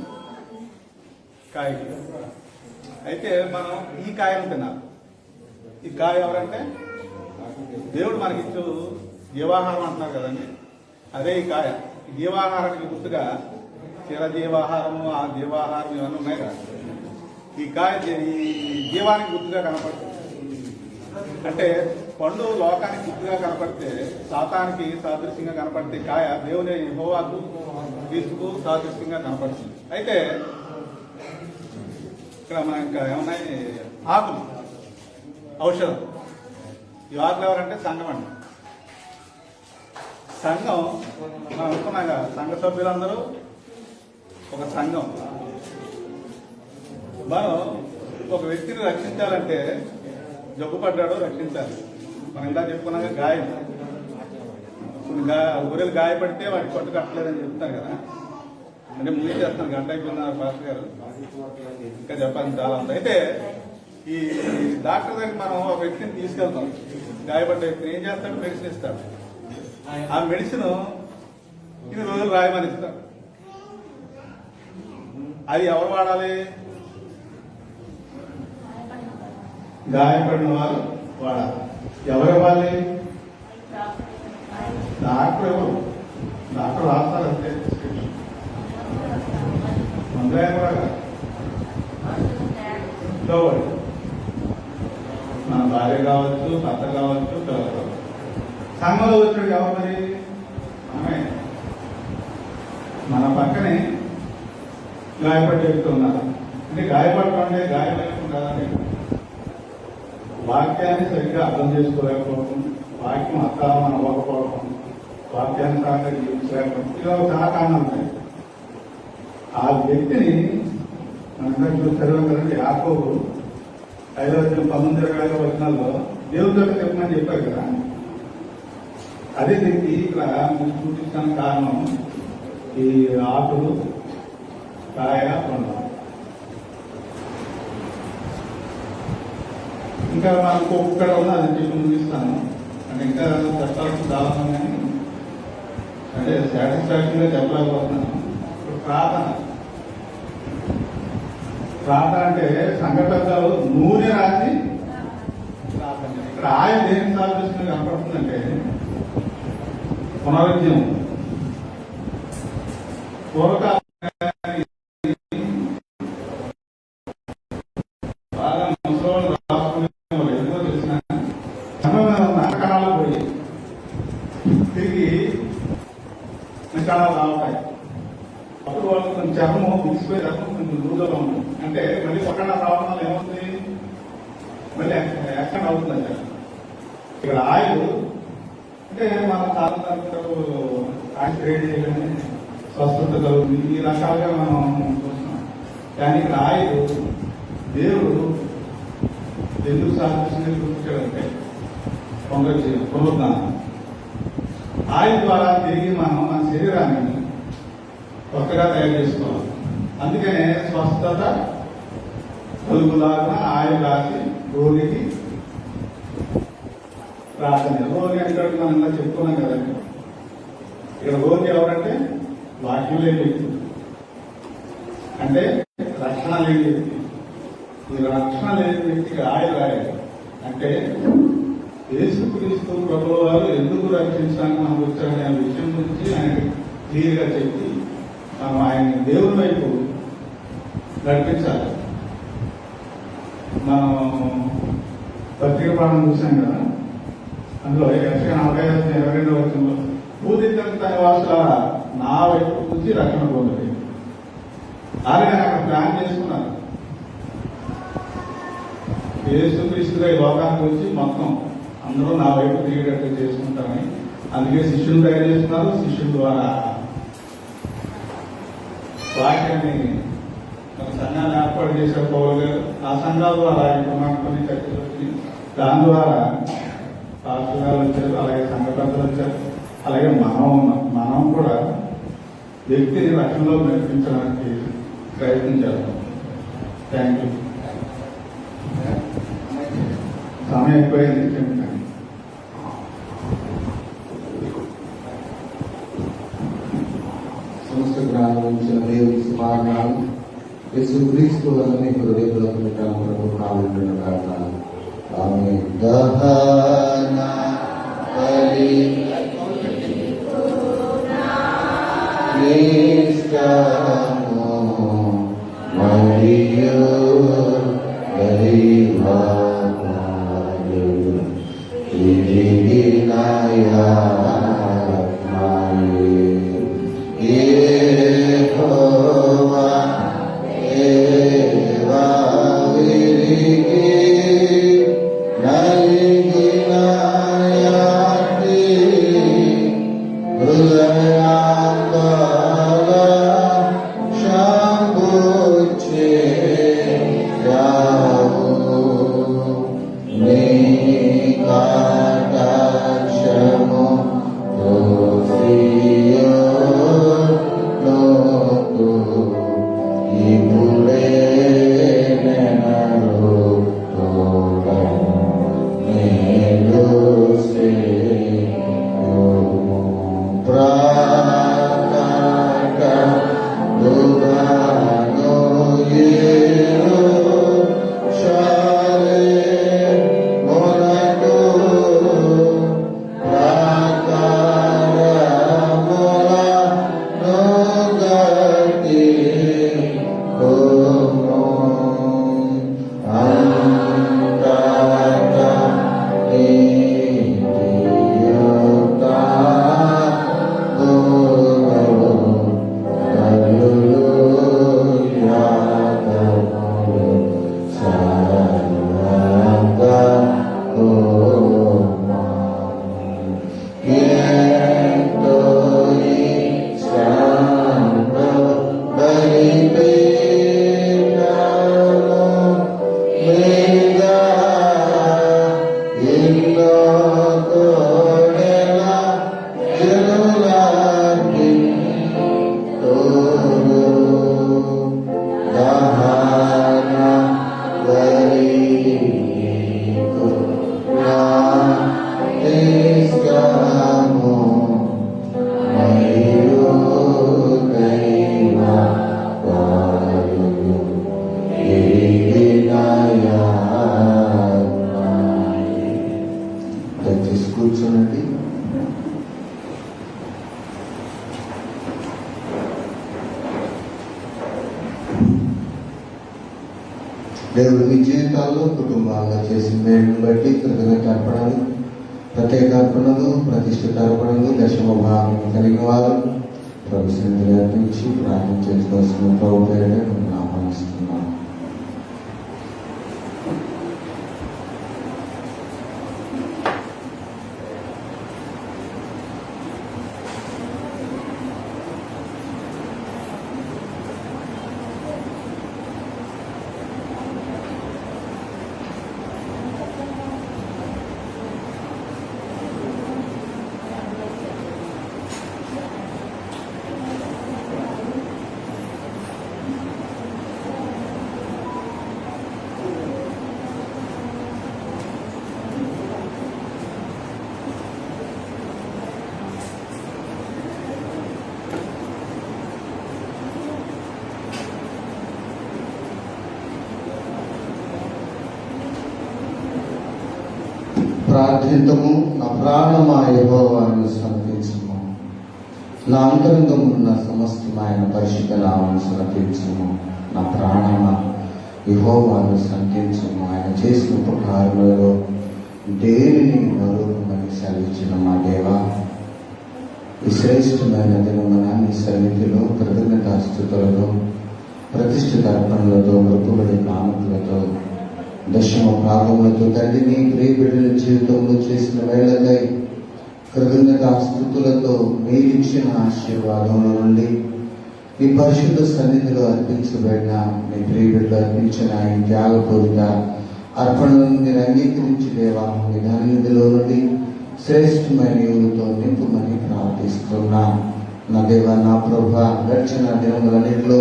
కాయకి. అయితే మనం ఈ కాయను తినాలి. ఈ కాయ ఎవరంటే దేవుడు మనకిచ్చు జీవాహారం అంటున్నారు కదండి, అదే ఈ కాయ. జీవాహారానికి గుర్తుగా చిరజీవాహారము, ఆ జీవాహారం ఇవన్నీ ఉన్నాయి కదా. ఈ కాయ ఈ జీవానికి గుర్తుగా కనపడుతుంది. అంటే పండు లోకానికి గుర్తుగా కనపడితే, సాతానికి సాదృశ్యంగా కనపడితే, కాయ దేవుని యెహోవాకు క్రీస్తుకు సాదృశ్యంగా కనపడుతుంది. అయితే ఇక్కడ మనం ఇంకా ఏమన్నాయి, ఆకులు, ఔషధం. ఈ ఆకులు ఎవరంటే సంఘం అండి. సంఘం మనం అనుకున్నాం కదా, సంఘ సభ్యులందరూ ఒక సంఘం. మనం ఒక వ్యక్తిని రక్షించాలంటే జబ్బుపడ్డాడు రక్షించాలి. మనం ఇందా చెప్పుకున్నాక గాయం, గొర్రెలు గాయపడితే వాటి కొట్టు కట్టలేదని చెప్తారు కదా. అంటే ముందు చేస్తాను, గంట అయిపోయినారు పాస్టర్ గారు, ఇంకా చెప్పాలి చాలా ఉంది. అయితే ఈ డాక్టర్ దగ్గర మనం ఒక వ్యక్తిని తీసుకెళ్తాం, గాయపడ్డ వ్యక్తిని ఏం చేస్తాడు, మెడిసిన్ ఇస్తాడు. ఆ మెడిసిన్ 2 రోజులు రాయమని ఇస్తాడు. అది ఎవరు వాడాలి? గాయపడిన వారు వాడాలి. ఎవరు ఇవ్వాలి? డాక్టర్ ఎవరు? డాక్టర్ రాస్తారు అంతే. మందులే కూడా మన భార్య కావచ్చు, భర్త కావచ్చు, పిల్లలు కావచ్చు. సంఘంలో వచ్చాడు ఎవరు మరి? ఆమె మన పక్కనే గాయపడి చెప్తున్నారు. అంటే గాయపడటం అంటే గాయపడకుండా వాక్యాన్ని సరిగ్గా అర్థం చేసుకోలేకపోవడం, వాక్యం అర్థం మనం అవ్వకపోవడం, వాక్యాన్ని సాగా జీవించలేకపోవడం, ఇలా చాలా కారణాలు ఉంటాయి. ఆ వ్యక్తిని మనందరూ చూస్తారు కదండి. యాకోబు 5:19-20 వచనాల్లో దేవుడితో చెప్పమని చెప్పారు కదా. అదే వ్యక్తి ఇక్కడ మీకు చూపించడానికి కారణం ఈ ఆకులు, కాయ, పండు. ఇంకా మనకు ఒక్కడ ఉన్నది చెప్పి ముగిస్తాను. అంటే ఇంకా చెప్పాల్సిన చాలా కానీ అంటే సాటిస్ఫాక్షన్ గా చెప్పలేకపోతున్నాను. ఇప్పుడు ప్రార్థన అంటే సంఘటనలు నూనె రాసి ప్రార్థన. ఇక్కడ ఆయన దేనికి సాధిస్తుంది కనపడుతుందంటే పునరుజ్జీవం. పూర్వకాలం బాగా ముసలి రాసుకునే ఎందుకో తెలిసిన నరకణాలు పోయి తిరిగి నిష్కాణాలు రావుతాయి. అప్పుడు వాళ్ళు కొంచెం చర్మం ముగిసిపోయి రకం కొంచెం లూజగా ఉంటుంది. అంటే మళ్ళీ పక్కన రావడం వల్ల ఏమవుతుంది, మళ్ళీ యాక్షన్ అవుతుందంట. ఇక్కడ ఆయిల్ అంటే మన కాలంలో ఆయిల్ క్రియేట్ చేయగానే స్వస్థత కలుగుతుంది, ఈ రకాలుగా మనం చూస్తున్నాం. కానీ ఇక్కడ ఆయిల్ దేవుడు ఎందుకు సాధించింది గుర్తించాడంటే పునరుద్ధానం. ఆయిల్ ద్వారా తిరిగి మనం మన శరీరాన్ని కొత్తగా తయారు చేసుకోవాలి. అందుకనే స్వస్థత కలుగులాగా ఆయిల్ రాసి రోగికి ప్రార్థన. రోగి అంటే మనం ఇలా చెప్పుకున్నాం కదండి. ఇక్కడ రోగి ఎవరంటే వాక్యం లేని వ్యక్తి, అంటే రక్షణ లేని వ్యక్తి. ఈ రక్షణ లేని వ్యక్తికి ఆయిల్ రాయాలి అంటే యేసుక్రీస్తు ప్రభువు వారు ఎందుకు రక్షించడానికి మనకు వచ్చారనే విషయం గురించి ఆయన క్లియర్ గా చెప్పి మనం ఆయన దేవుని వైపు నడిపించాలి. మనం పత్రిక పాఠం చూసాం కదా, అందులో 45-22 వచనంలో భూదిగంత నివాసులారా నా వైపు నుంచి రక్షణ పొందండి. ఆయన అక్కడ ప్లాన్ చేసుకున్నారు. యేసుక్రీస్తుగా ఈ లోకానికి వచ్చి మొత్తం అందరూ నా వైపు తిరిగేటట్టు చేసుకుంటారని అందుకే శిష్యులు తయారు చేస్తున్నారు. శిష్యుల ద్వారా వాక్యాన్ని మన సంఘాన్ని ఏర్పాటు చేసే పౌరులు గారు ఆ సంఘాల ద్వారా ఇప్పుడు మనకు కొన్ని చర్చలు వచ్చి దాని ద్వారా పాస్టర్ గారు వచ్చారు, అలాగే సంఘ పెద్దలు వచ్చారు, అలాగే మనం కూడా వ్యక్తిని రక్షణలో నడిపించడానికి ప్రయత్నం చేస్తాం. Thank you. సమయం అయిపోయింది. క్షమించండి. సమస్త గ్రామం నుంచి దేవుని సుమానాలు యేసుక్రీస్తు వలన హృదయములకు ప్రభు కావుండును గాక. ఆమేన్. దహన బలి నిష్కామో మరియు దైవమాయు ఇదిగినాయా కూర్చోనండి. దేవుడు మీ జీవితాల్లో కుటుంబాల్లో చేసిన మేలును బట్టి కృతజ్ఞత అర్పణలు, ప్రత్యేక అర్పణలు, ప్రతిష్ఠిత అర్పణలు, దశమ భాగం కలిగిన వారు ప్రభు సన్నిధిలో అర్పించి ప్రార్థన చేసుకోవాల్సిన ప్రభు పేరునే మిమ్మల్ని ఆహ్వానిస్తున్నాను. ప్రార్థితము. నా ప్రాణమా యెహోవాను స్తుతించుము, నా అంతరంగమున్న సమస్తమైన పరిశుద్ధ నామమును స్తుతించుము. నా ప్రాణమా యెహోవాను స్తుతించుము. ఆయన చేసిన ఉపకారములలో దేనిని మరువమని సెలవిచ్చిన మా దేవా, ఈ శ్రేష్టమైన దినమున నీ సన్నిధిలో కృతజ్ఞతాస్తుతులతో, ప్రతిష్ఠిత అర్పణలతో, మృతుబడి కానుకలతో దశమ భాగములతో తండ్రి నీ ప్రియ బిడ్డల జీవితంలో చేసిన వేళకై కృతజ్ఞత స్తుతులతో మీరిచ్చిన ఆశీర్వాదంలో నుండి ఈ పరిశుద్ధ సన్నిధిలో అర్పించబడిన మీ ప్రియ బిడ్డలు అర్పించిన ఈ త్యాగపూరిత అర్పణలను మీరు అంగీకరించి దేవా మీ ధన్యతలో నుండి శ్రేష్టమైన యువతో నింపుమని ప్రార్థిస్తున్నా. నా దేవా నా ప్రభా గడిచిన దినములన్నింటిలో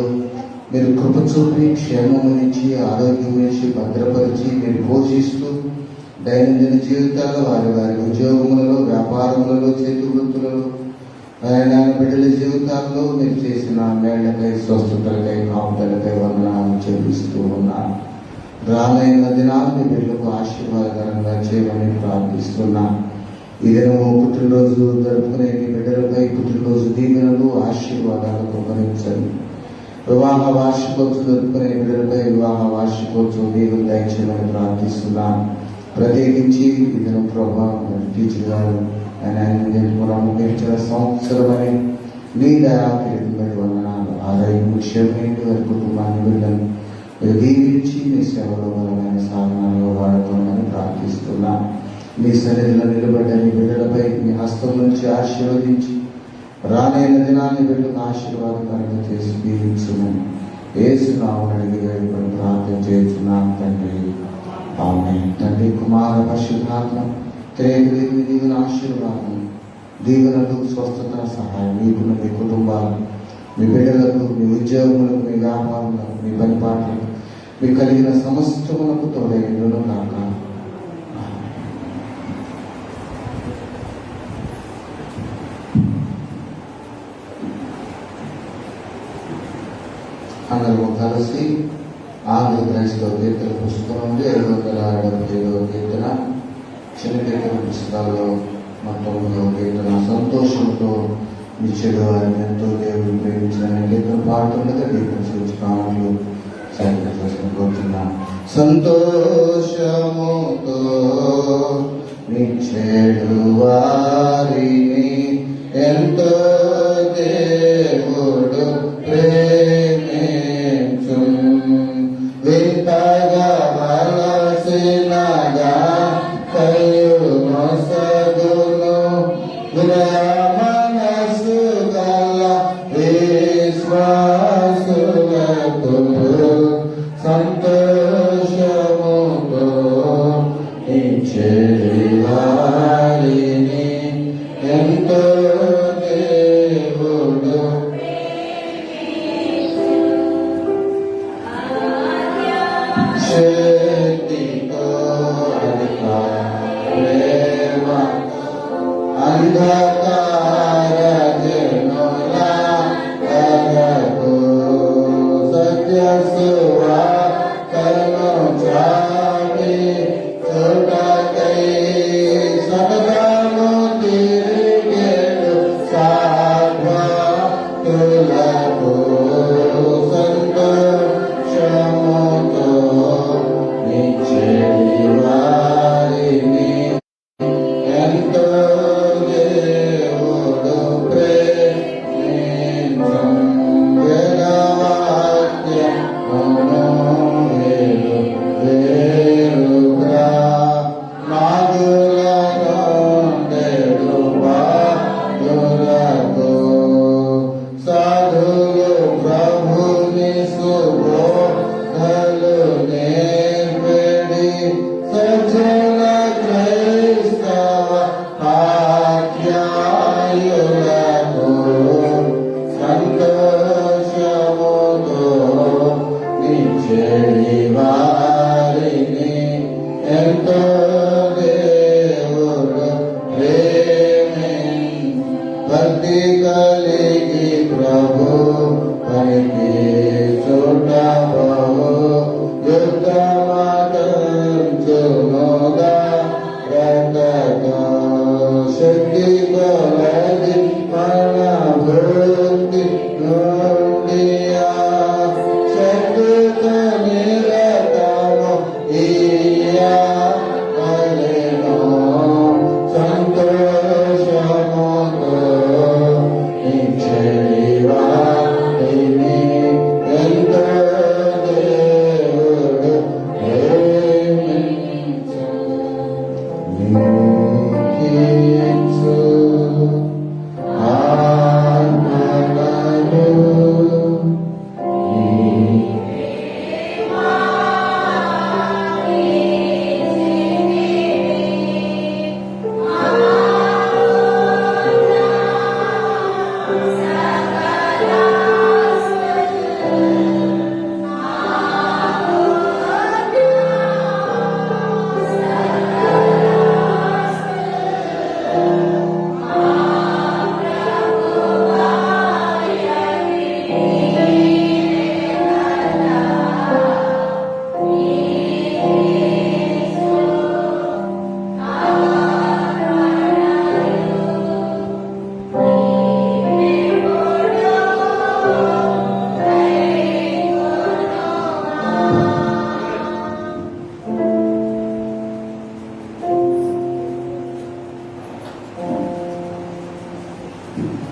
మీరు కృప చూపి క్షేమము నుంచి ఆరోగ్యం నుంచి భద్రపరిచి మీరు పోషిస్తూ దైనందిన జీవితాల్లో వారి వారి ఉద్యోగములలో వ్యాపారములలో చేతి వృత్తులలో ఆయన బిడ్డల జీవితాల్లో మీరు చేసిన మేళ్లకై స్వస్థతలకై కాపుదలకై వందనాలు చెల్లిస్తూ ఉన్నాను. రానైన దినాన్ని బిడ్డలకు ఆశీర్వాదకరంగా చేయమని ప్రార్థిస్తున్నా. ఈ దినము పుట్టినరోజు జరుపుకునే మీ బిడ్డలపై పుట్టినరోజు దీవెనలు ఆశీర్వాదాలతో భరించండి. వివాహ వార్షికోత్సవం జరుపుకునే బిడ్డలపై వివాహ వార్షికోత్సవం దీవెనలు దయచేయమని ప్రార్థిస్తున్నాను. ప్రత్యేకించి ఈ దినం ప్రభావం టీచర్ గారు ఆయన సంవత్సరమని మీ దయాకిరీటంపై వందనాలు. ఆరోగ్యం క్షేమేంటి వారి కుటుంబాన్ని బిడ్డలు మీరు దీవించి మీ సేవలో బలమైన సాధనాలుగా వాడుకోమని ప్రార్థిస్తున్నా. మీ సన్నిధిలో నిలబడ్డ మీ బిడ్డలపై మీ హస్తం నుంచి ఆశీర్వదించి రానైన దినాన్ని బిడ్డకు ఆశీర్వాదకరంగా చేసి దీవించుమని యేసునామమున అడిగి వేడుకొని ప్రార్థన చేస్తున్నాను తండ్రి. ఆమేన్. తండ్రి కుమార పరిశుద్ధాత్మ త్రేక దీవెన ఆశీర్వాదం దీవెనలు స్వస్థత సహాయం మీకు మీ కుటుంబాలు మీ బిడ్డలకు మీ ఉద్యోగులకు మీ వ్యాపారులకు మీ పనిపాట్లకు మీకు కలిగిన సమస్తములకు తోడైనను కాక. అందరూ కలిసి ఆంధ్ర క్రైస్తవ కీర్తన పుస్తకం నుండి 775వ కీర్తన చిన్న కీర్తన పుస్తకాల్లో మొత్తం కీర్తన సంతోషంతో నిత్యుడు వారిని ఎంతో దేవుడు ప్రేమించిన కీర్తన పాడుతుండగా కీర్తన సూచికాలు కోరుతున్నాను. సంతోషముతో నిత్యుడు వారిని ఎంతో దేవుడు ప్రేమించు వింతగా వలసినగా కయు నొసగును మనసు గల విశ్వాసులకు సంతోషముతో నిత్యుడు వారిని ఎంతో దేవుడు శక్తితో ప్రేమ అంధకార జనుల కరకు సత్య సువార్తను చాటి చూడకై సర్వము తిరిగేడు సాధ్వతులకు సంతోషముతో నిత్యుడి వారిని ఎంతో దేవుడు ప్రేమించు వేదవాక్యమును వేరుగా నాదులను నేడు బాలులకు సాధులు ప్రభుని సుబోధలు నేర్పెడి సజ్జన క్రైస్తవ ఆజ్ఞాయులకు సంతోషముతో నిత్యుడి వారిని ఎంతో దేవుడు ప్రేమించు భక్తి కలిగి ప్రభు పనికి చూడ బహు యుద్ధమాటంచునుగా రకతో శక్తి కొలది మన భక్తి నుండి శక్తితో నిరతము ఇయా కలెను సంతోషముతో నిత్యుడి వారిని ఎంతో దేవుడు ప్రేమించు లిఖించు ఆత్మలను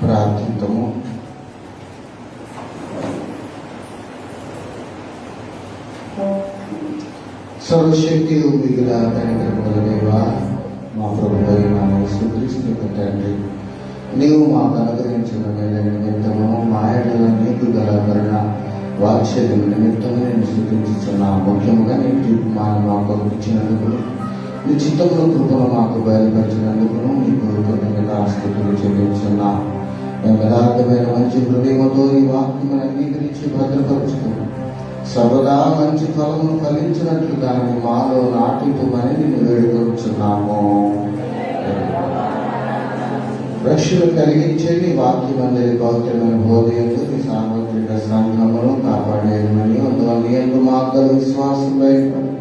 ప్రార్థితము. సర్వశక్తి మిగిలిన తండ్రి దేవా, మా ప్రభు అయిన యేసుక్రీస్తు తండ్రి, నీవు మాకు అనుగ్రహించిన మేల నిమిత్తము మా ఎడల నీకు గల కరుణ వాత్సల్యం నిమిత్తము నేను స్తుతించుచున్నా. ముఖ్యంగా నీ తీర్మానం మాకు ఇచ్చినందుకు, నీ చిత్తమును కృపను మాకు బయలుపరిచినందుకు నీకు కృతజ్ఞతాస్తుతులు చెల్లించున్నా. మేము యథార్థమైన మంచి హృదయంతో ఈ వాక్యం అంగీకరించి భద్రపరుచుకున్నాం. సర్వదా మంచి ఫలమును ఫలించినట్లు దానిని మాలో నాటింపమని నిన్ను వేడుకొచ్చున్నాము. రక్షణ కలిగించే నీ వాక్యం అందరి పవిత్రమైన బోధయంతో నీ సార్వత్రిక సంఘమును కాపాడేయమని అందువల్ల మాకు విశ్వాసం బయటపడి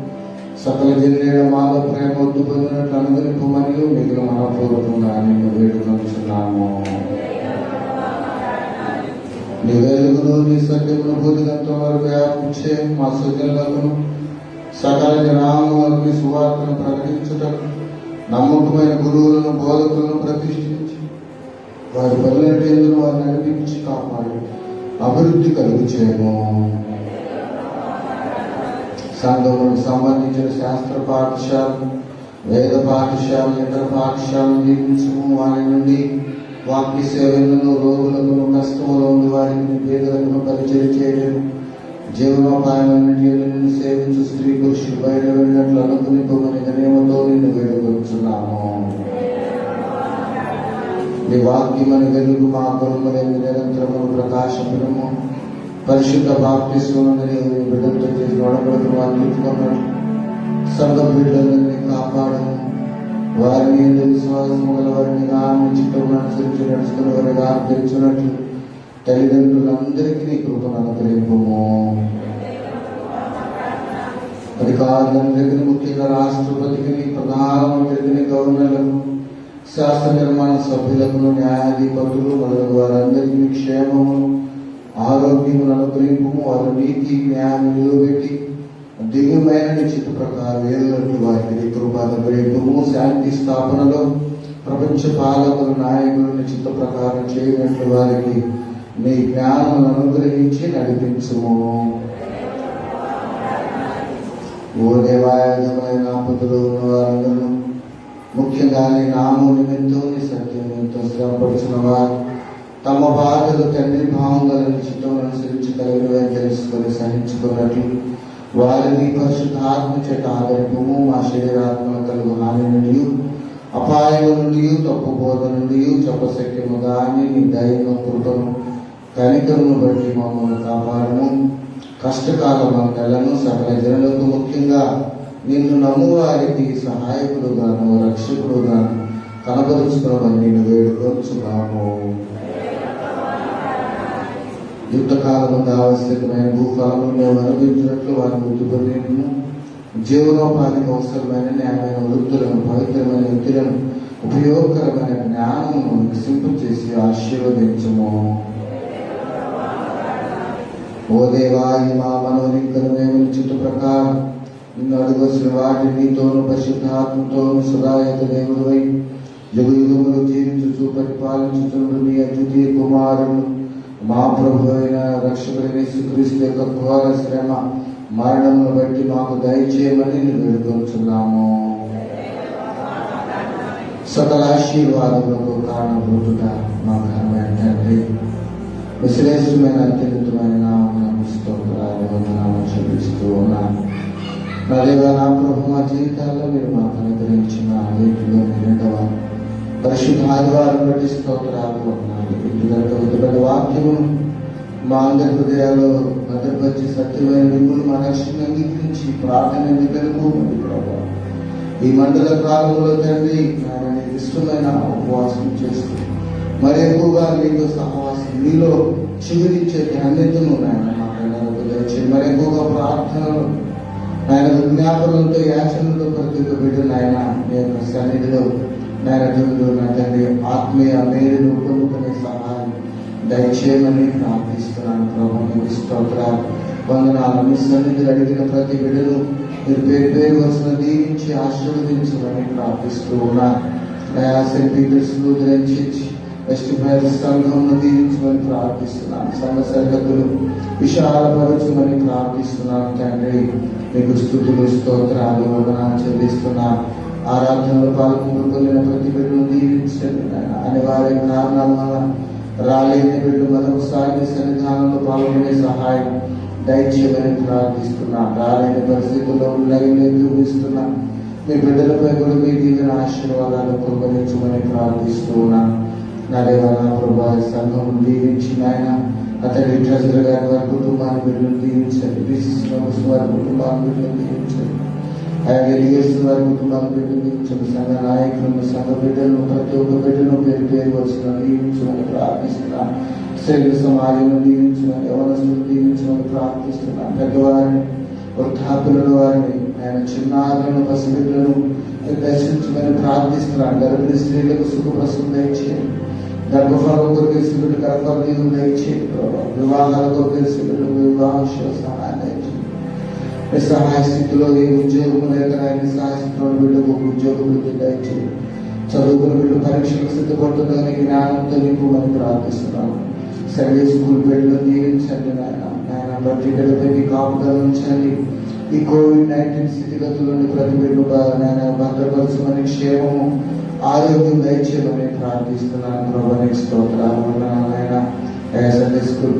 సకల జిల్లేడ మాలో ప్రేమ వద్దు పొందినట్లు అనుగ్రహింపమని మిగిలిన మనపూర్వకంగా నిన్ను వేడుకొచ్చున్నాము. నీ వెలుగును నీ సత్యమును భూతిగంతో వరకు వ్యాపించే మా సుజనులకు సకల జనాంగములకు నీ సువార్తను ప్రకటించుటకు నమ్మకమైన గురువులను బోధకులను ప్రతిష్ఠించి వారి పల్లెటూరును వారిని నడిపించి కాపాడి అభివృద్ధి కలుగు చేయము. సంఘములకు సంబంధించిన శాస్త్ర పాఠశాల, వేద పాఠశాల, ఇతర పాఠశాలను నిర్మించము. వారి నుండి వాక్య సేవలను, రోగులకు, కష్టంలో ఉండి వారికి పేదలకు పరిచయం చేయడం, జీవనోపాయాన్ని సేవించు స్త్రీ పురుషులు బయట వెళ్ళినట్లు అనుకునిపోమని గణేమతో నిన్ను వేడుకొచ్చున్నాము. నీ వాక్యమని వెలుగు మా కొనుమలేని నిరంతరము ప్రకాశమును పరిశుద్ధ బాప్తిస్మని బిడ్డలతో చేసి నడపడకు వారికున్నట్లు సంఘ బిడ్డలని కాపాడము. వారిని విశ్వాసము గల వారిని నాన్న చిత్తమును అనుసరించి నడుచుకుని వారిని ఆదరించినట్లు తల్లిదండ్రులందరికీ నీ కృపను అనుగ్రహింపము. అధికారులందరికీ, ముఖ్యంగా రాష్ట్రపతికి, ప్రధానమంత్రికి, గవర్నర్లకు, శాస్త్ర నిర్మాణ సభ్యులకు, న్యాయాధిపతులు మొదలగు వారందరికీ క్షేమము ఆరోగ్యమును అనుగ్రహింపము. వారు నీతి న్యాయం నిలబెట్టి దివ్యమైన నిశ్చిత ప్రకారం వేరులకు వారికి కృప అనుగ్రహింపము. శాంతి స్థాపనలో ప్రపంచ పాలకులు, నాయకులు నిశ్చిత ప్రకారం చేయనట్లు వారికి నీ జ్ఞానం అనుగ్రహించి నడిపించుము. ఓ దేవాయుధమైన ఆపదలో ఉన్న వారందరూ, ముఖ్యంగా నీ నామం నిమిత్తం, నీ సత్యం నిమిత్తం శ్రమపడుచున్న వారు తమ బాధలు తండ్రి భావం గల నిశ్చితం అనుసరించి కలిగిన తెలుసుకొని సహించుకున్నట్లు వారిని పరిశుద్ధాత్మ చేత ఆదరింపము. మా శరీరాత్మ కలుగు హాని నుండి, అపాయము నుండి, తప్పు బోధ నుండి, చెప్పశక్యము గాని నీ దైవ కృపను కనికరును బట్టి మమ్మల్ని కాపాడము. కష్టకాలం నెలను సకల జనులకు, ముఖ్యంగా నిన్ను నమ్ము వారికి సహాయకుడుగాను రక్షకుడుగాను కనబరుచుకున్నామని నేను వేడుకొచ్చున్నాము. యుద్ధకాలముందు ఆవశ్యకమైన భూఫలములు మేము అనుభవించినట్లు వారిని వృద్ధిపడిను. జీవనోపాధికి అవసరమైన న్యాయమైన వృత్తులను, పవిత్రమైన వ్యక్తులను, ఉపయోగకరమైన జ్ఞానమును వికసింపచేసి ఆశీర్వదించము. ఓ దేవాయి మా మనోనికను మేము చుట్టు ప్రకారం నిన్ను అడుగొచ్చిన వాటిని నీతోను పరిశుద్ధాత్మతోను సదాయత దేవుడివై యుగ యుగములు జీవించుచు పరిపాలించుచుండు నీ అద్వితీయ కుమారుడు మా ప్రభు అయిన రక్షకుడైన యేసుక్రీస్తు యొక్క ఘోర శ్రమ మరణమును బట్టి మాకు దయచేయమని వేడుకొంచున్నాము. సకల ఆశీర్వాదములకు కారణభూతుగా మా ఘనమైన తండ్రి, విశ్లేషమైన అత్యున్నతమైన నామమునకు స్తోత్రాలు వందనాలు చెల్లిస్తూ ఉన్నాను. నా దేవా, నా ప్రభు, మా జీవితాల్లో మీరు మాకు అనుగ్రహించిన వీటిలో రెండవ పరిశుద్ధ ఆదివారం బట్టి స్తోత్రాలు వందనాలు. ఇంటి వాక్యము మా అందరి హృదయాల్లో భద్రపరిచి సత్యమైన మిమ్మల్ని మా రక్షణ అంగీకరించి ప్రార్థన ఎన్నికలకు ప్రభావ ఈ మండల కాలంలో తండ్రి నీకు ఇష్టమైన ఉపవాసం చేస్తూ మరి ఎక్కువగా నీతో సహవాసం మీలో చిగురించే ధన్యతను నాయన మాకు మరి ఎక్కువగా ప్రార్థనలు ఆయన విజ్ఞాపనలతో యాచనలతో ప్రతి ఒక్క బిడ్డ నాయన మీ యొక్క సన్నిధిలో నాయన తండ్రి ఆత్మీయ మేలును పొందుకునే సహాయం దయచేయమని ప్రార్థిస్తున్నాను. ప్రభు స్తోత్రాలు వందనాలు. మీ సన్నిధిలో అడిగిన ప్రతి బిడ్డను మీరు పేరు పేరు వచ్చిన దీవించి ఆశీర్వదించమని ప్రార్థిస్తూ ఉన్నాను. Saint Peter's Lutheran church west brothers సంఘంను దీవించమని ప్రార్థిస్తున్నాను. సంఘ సరిహద్దులు విశాలపరచమని ప్రార్థిస్తున్నాను. తండ్రి మీకు స్తుతులు స్తోత్రాలు వందనాలు చెల్లిస్తున్నాను. ఆరాధనలో పాల్గొన్న ప్రతి బిడ్డను దీవించండి. అనివార్య కారణాల వల్ల రాలేని బిడ్డ మరొకసారి సన్నిధానంలో పాల్గొనే సహాయం దయచేయమని ప్రార్థిస్తున్నాను. రాలేని పరిస్థితుల్లో చూపిస్తున్నా మీ బిడ్డలపై కూడా మీ దీవెన ఆశీర్వాదాలు కుమరించమని ప్రార్థిస్తూ ఉన్నాను. నా దేవా, నా ప్రభా, సంఘం దీవించి ఆయన అతడి ట్రెజరర్ గారి వారి కుటుంబాన్ని బిడ్డలు దీవించండి. వారి కుటుంబాన్ని బిడ్డలు దీవించండి. అలాగే లీడర్స్ వారి కుటుంబాన్ని బిడ్డలు దీవించండి. సంఘ నాయకులను, సంఘ బిడ్డలను, ప్రతి ఒక్క బిడ్డను పేరు పేరు వచ్చిన దీవించమని ప్రార్థిస్తున్నాను. స్త్రీల సమాజంలో దీవించమని, యవనస్తులు దీవించమని ప్రార్థిస్తున్నాను. పెద్దవారిని, వృద్ధాపులను, వారిని ఆయన చిన్నారులను, పసిబిడ్డలను దర్శించమని ప్రార్థిస్తున్నాను. గర్భిణీ స్త్రీలకు సుఖప్రసవం దయచేయండి. గర్భఫలం కొరకు శిబిరులు గర్భఫలం దయచేయండి. వివాహాల కొరకు శిబిరులు వివాహ సహాయం దయచేయండి. సహాయ స్థితిలో ఏ ఉద్యోగం లేక సహాయ స్థితిలో బిడ్డకు ఉద్యోగం దయచేయండి. చదువుకున్న బిడ్డలు పరీక్షలకు సిద్ధపడుతుందని జ్ఞానంతో నింపుమని ప్రార్థిస్తున్నాను. సండే స్కూల్ బిడ్డలు దీవించండి. నాయన ప్రతి బిడ్డపై కాపుదల ఉంచండి. ఈ COVID-19 స్థితిగతుల నుండి ప్రతి బిడ్డలు భద్రపరచమని, క్షేమము ఆరోగ్యం దయచేయమని ప్రార్థిస్తున్నాను. ప్రభునికి స్తోత్రాలు వందనాలు. సండే స్కూల్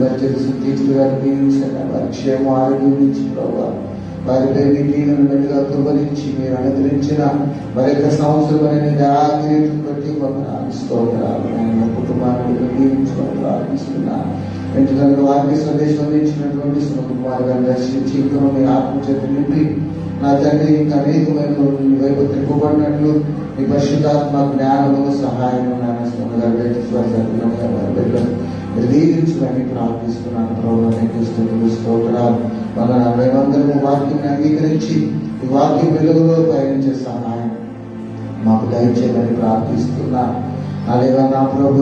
టీచర్ గారిని దీవించండి. వారి క్షేమం ఆరోగ్యం నుంచి ప్రభావ వారిపై మీ దీవెనలు మెట్టుగా కృపరించి మీరు అనుగ్రహించిన మరి యొక్క సంవత్సరం అనేది ఆగ్రహం బట్టి వందనాలు స్తోత్రాలు. కుటుంబాన్ని దీవించమని ప్రార్థిస్తున్నాను. ఎందుకంటే వారికి సందేశం అందించినటువంటి కుమార్ గారిని దర్శించి ఇంకా మీ ఆత్మచేత నింపి నా తండ్రి ఇంకా అనేకమైన మీ వైపు తిప్పబడినట్లు మీ పరిశుద్ధాత్మ జ్ఞానము సహాయం దీవించమని ప్రార్థిస్తున్నాను. ప్రభుత్వ స్తోత్రాలు వందనాలు. మేమందరము వాక్యాన్ని అంగీకరించి ఈ వాక్యం వెలుగులో పయనించే సహాయం మాకు దయచేయమని ప్రార్థిస్తున్నాను. అలాగే నా ప్రభు,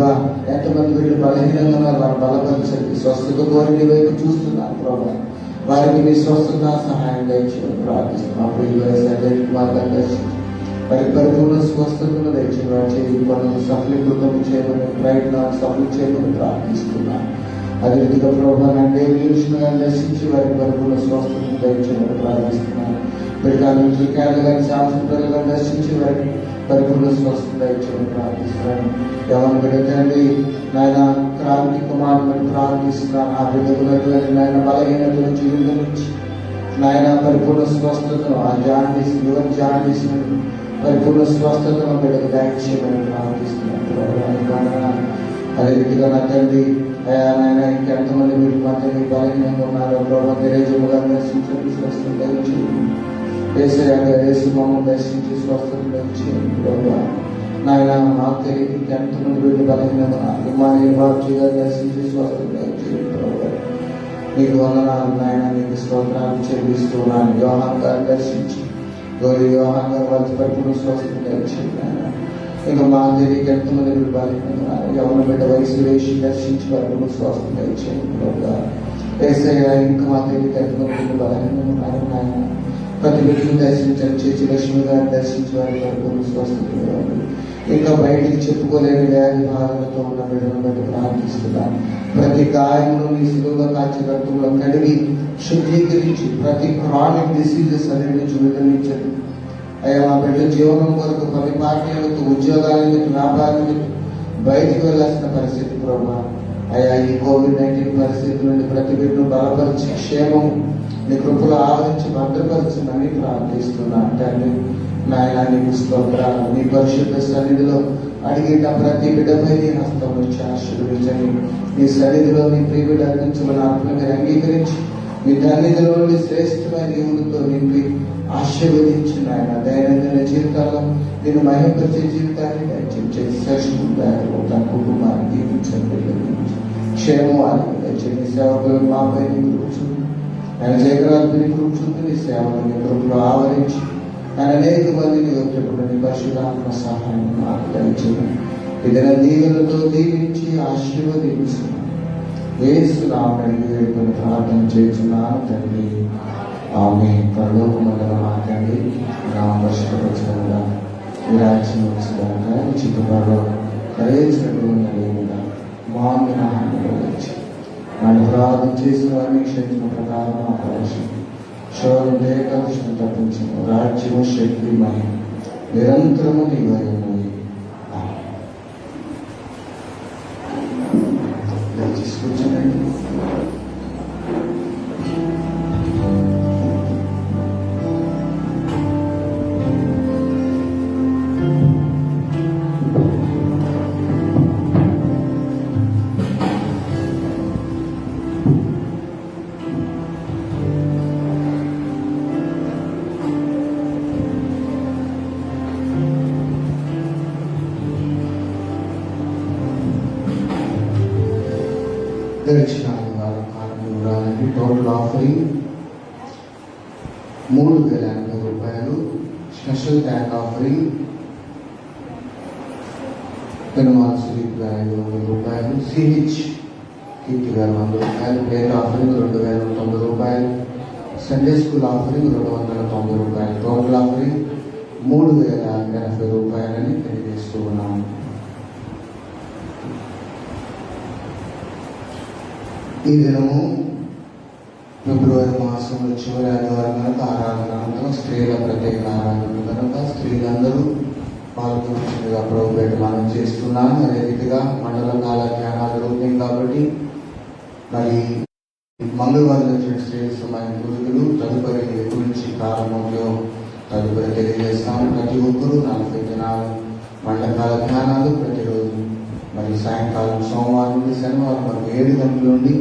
ఎంతమంది వీళ్ళు బలహీనంగా ఉన్నారు, వారు బలపరచండి. స్వస్థత కోరి వైపు చూస్తున్నారు ప్రభు, వారికి మీ స్వస్థత సహాయం దయచేయమని ప్రార్థిస్తున్నాం. వారికి పరిపూర్ణ స్వస్థతను దయచేయమని, పనులు సఫలీకృతం చేయమని, ప్రయత్నాలు సఫలం చేయమని ప్రార్థిస్తున్నాను. అదే రీతిగా ప్రభు గారిని దర్శించి వారికి పరిపూర్ణ స్వస్థతను దయచేయమని ప్రార్థిస్తున్నాను. పిల్లలు గారిని శాంతిని దర్శించి వారికి పరిపూర్ణ స్వస్థత దయచేయమని ప్రార్థిస్తున్నాను. ఎవరిని పెడతండి నాయన క్రాంతి కుమారుని ప్రార్థిస్తున్నాను. ఆ బిడ్డకున్నటువంటి నాయన బలహీనత నుంచి విడుదల నుంచి నాయన పరిపూర్ణ స్వస్థతను, ఆ జాండీస్ యువత జాండీస్ పరిపూర్ణ స్వస్థతను బిడ్డకు దయచేయమని ప్రార్థిస్తున్నాను. అదే రీతిగా నా తండ్రి నాయన ఇంకెంతమంది మీరు మాత్రమే బలహీనంగా ఉన్నారో ప్రభావ తెలియజేయగా దర్శించండి, స్వస్థత దయచేయండి. యేసు మమ్మల్ని దర్శించి స్వస్థత దయచేయండి ప్రభావ. నాయన మాకు తెలియదు ఇంకెంతమంది వీళ్ళు బలహీనంగా ఉన్నారు, బాబు గారు దర్శించి స్వస్థత దయచేయండి ప్రభావ. మీకు వందనాలు నాయన, మీకు స్తోత్రాలు చెల్లిస్తున్నాను. యోహాన్ గారిని దర్శించి గౌరీ యోహాన్ గారు వాళ్ళ పరిపూర్ణ స్వస్థత దయచేయండి నాయన. ఇంకా మా తెలియక ఎంతమంది వీళ్ళు బలహీనంగా యవన బిడ్డ వయసు వేసి దర్శించి పరిపూర్ణ స్వస్థత దయచేయండి ప్రభావ. ఇంకా మా తెలియక ఎంతమంది వీళ్ళు బలహీనంగా ఉన్నారు నాయన. ప్రతి వ్యక్తిని దర్శించండి. చేసి లక్ష్మి గారిని దర్శించి వారి పరిపూర్ణ స్వస్థత ఇవ్వండి. ఇంకా బయటికి చెప్పుకోలేని వ్యాధి బాధలతో ఉన్న బిడ్డలను బట్టి ప్రార్థిస్తున్నాను. ప్రతి గాయమును మీ శిలువగా కాచి రక్తంలో కడిగి శుద్ధీకరించి ప్రతి క్రానిక్ డిసీజెస్ అనేది విడుదలించండి. అయ్యా మా బిడ్డ జీవనం కొరకు పని పాఠ్యాలకు ఉద్యోగాల మీద వ్యాపారం మీద బయటికి వెళ్ళాల్సిన పరిస్థితి ప్రభా. అయ్యా ఈ COVID-19 పరిస్థితి నుండి ప్రతి బిడ్డను బలపరిచి క్షేమం నీ కృపలో ఆవరించి భద్రపరచమని ప్రార్థిస్తున్నాను తండ్రి. నాయన నీకు స్తోత్రాలు. నీ పరిశుద్ధ సన్నిధిలో అడిగిన ప్రతి బిడ్డపై నీ హస్తం నుంచి ఆశీర్వదించండి. నీ సన్నిధిలో నీ ప్రియుడు అర్పించమని ఆత్మగా అంగీకరించి మీ సన్నిధిలో నుండి శ్రేష్టమైన దేవునితో నింపి ఆశీర్వదించిన ఆయన దైనందిన జీవితాల్లో నేను మహింపరిచే జీవితాన్ని దయచేసి తన కుటుంబాన్ని దీవించండి. క్షేమం వారికి దయచేసి సేవకులు మాపై నీ కూర్చుంది ఆయన జయకరాత్మని కూర్చుంది. నీ సేవలు నీ కృపలో ఆవరించి ఆయన అనేక మందిని వచ్చేప్పుడు నీ పరిశుధాత్మ సహాయం నాకు దయచేయండి. ఇతర దీవులతో దీవించి ఆశీర్వదించున్నాను. యేసునామమున వేడుకొని ప్రార్థన చేస్తున్నాను తండ్రి. ఆమేన్. పరలోకమందున్న మా తండ్రి, నామం పరిశుద్ధపరచబడుగాక, నీ రాజ్యం వచ్చుగాక, నీ చిత్తములో నెరవేర్చినట్లుగా మా మన ప్రార్థన చేసిన వారిని క్షమించిన ప్రకారం మా ప్రవేశం శోధన దేకలుషం తప్పించము. రాజ్యము శక్తి మహిమ నిరంతరము నీవై ఉన్నవి. తీసుకొచ్చానండి. దక్షిణాది వారానికి టోటల్ ఆఫరింగ్ 3,080 రూపాయలు. Special tank offering Penumal Sudeep గారు 500 రూపాయలు. సిహెచ్ కీర్తి గారు 100 రూపాయలు. ప్లేట్ ఆఫరింగ్ 2,090 రూపాయలు. సండే స్కూల్ ఆఫరింగ్ 290 రూపాయలు. టోటల్ ఆఫరింగ్ 3,080 రూపాయలని తెలియజేస్తూ ఉన్నాము. ఈ దినము ఫిబ్రవరి మాసంలో చివరి ఆదివారం కనుక ఆరాధన అనంతరం స్త్రీల ప్రత్యేక ఆరాధన కనుక స్త్రీలందరూ పాల్గొనగా ప్రభుపేట మనం చేస్తున్నాను. అదే రీతిగా మండల కాల ధ్యానాలు జరుగుతాయి కాబట్టి మరి మంగళవారం వచ్చిన స్త్రీల సమయం గురువులు తదుపరి గురించి ప్రారంభంలో తదుపరి తెలియజేస్తాము. ప్రతి ఒక్కరూ 40 దినాలు మండలకాల ధ్యానాలు ప్రతిరోజు మరి సాయంకాలం సోమవారం నుండి శనివారం వరకు 7 గంటల నుండి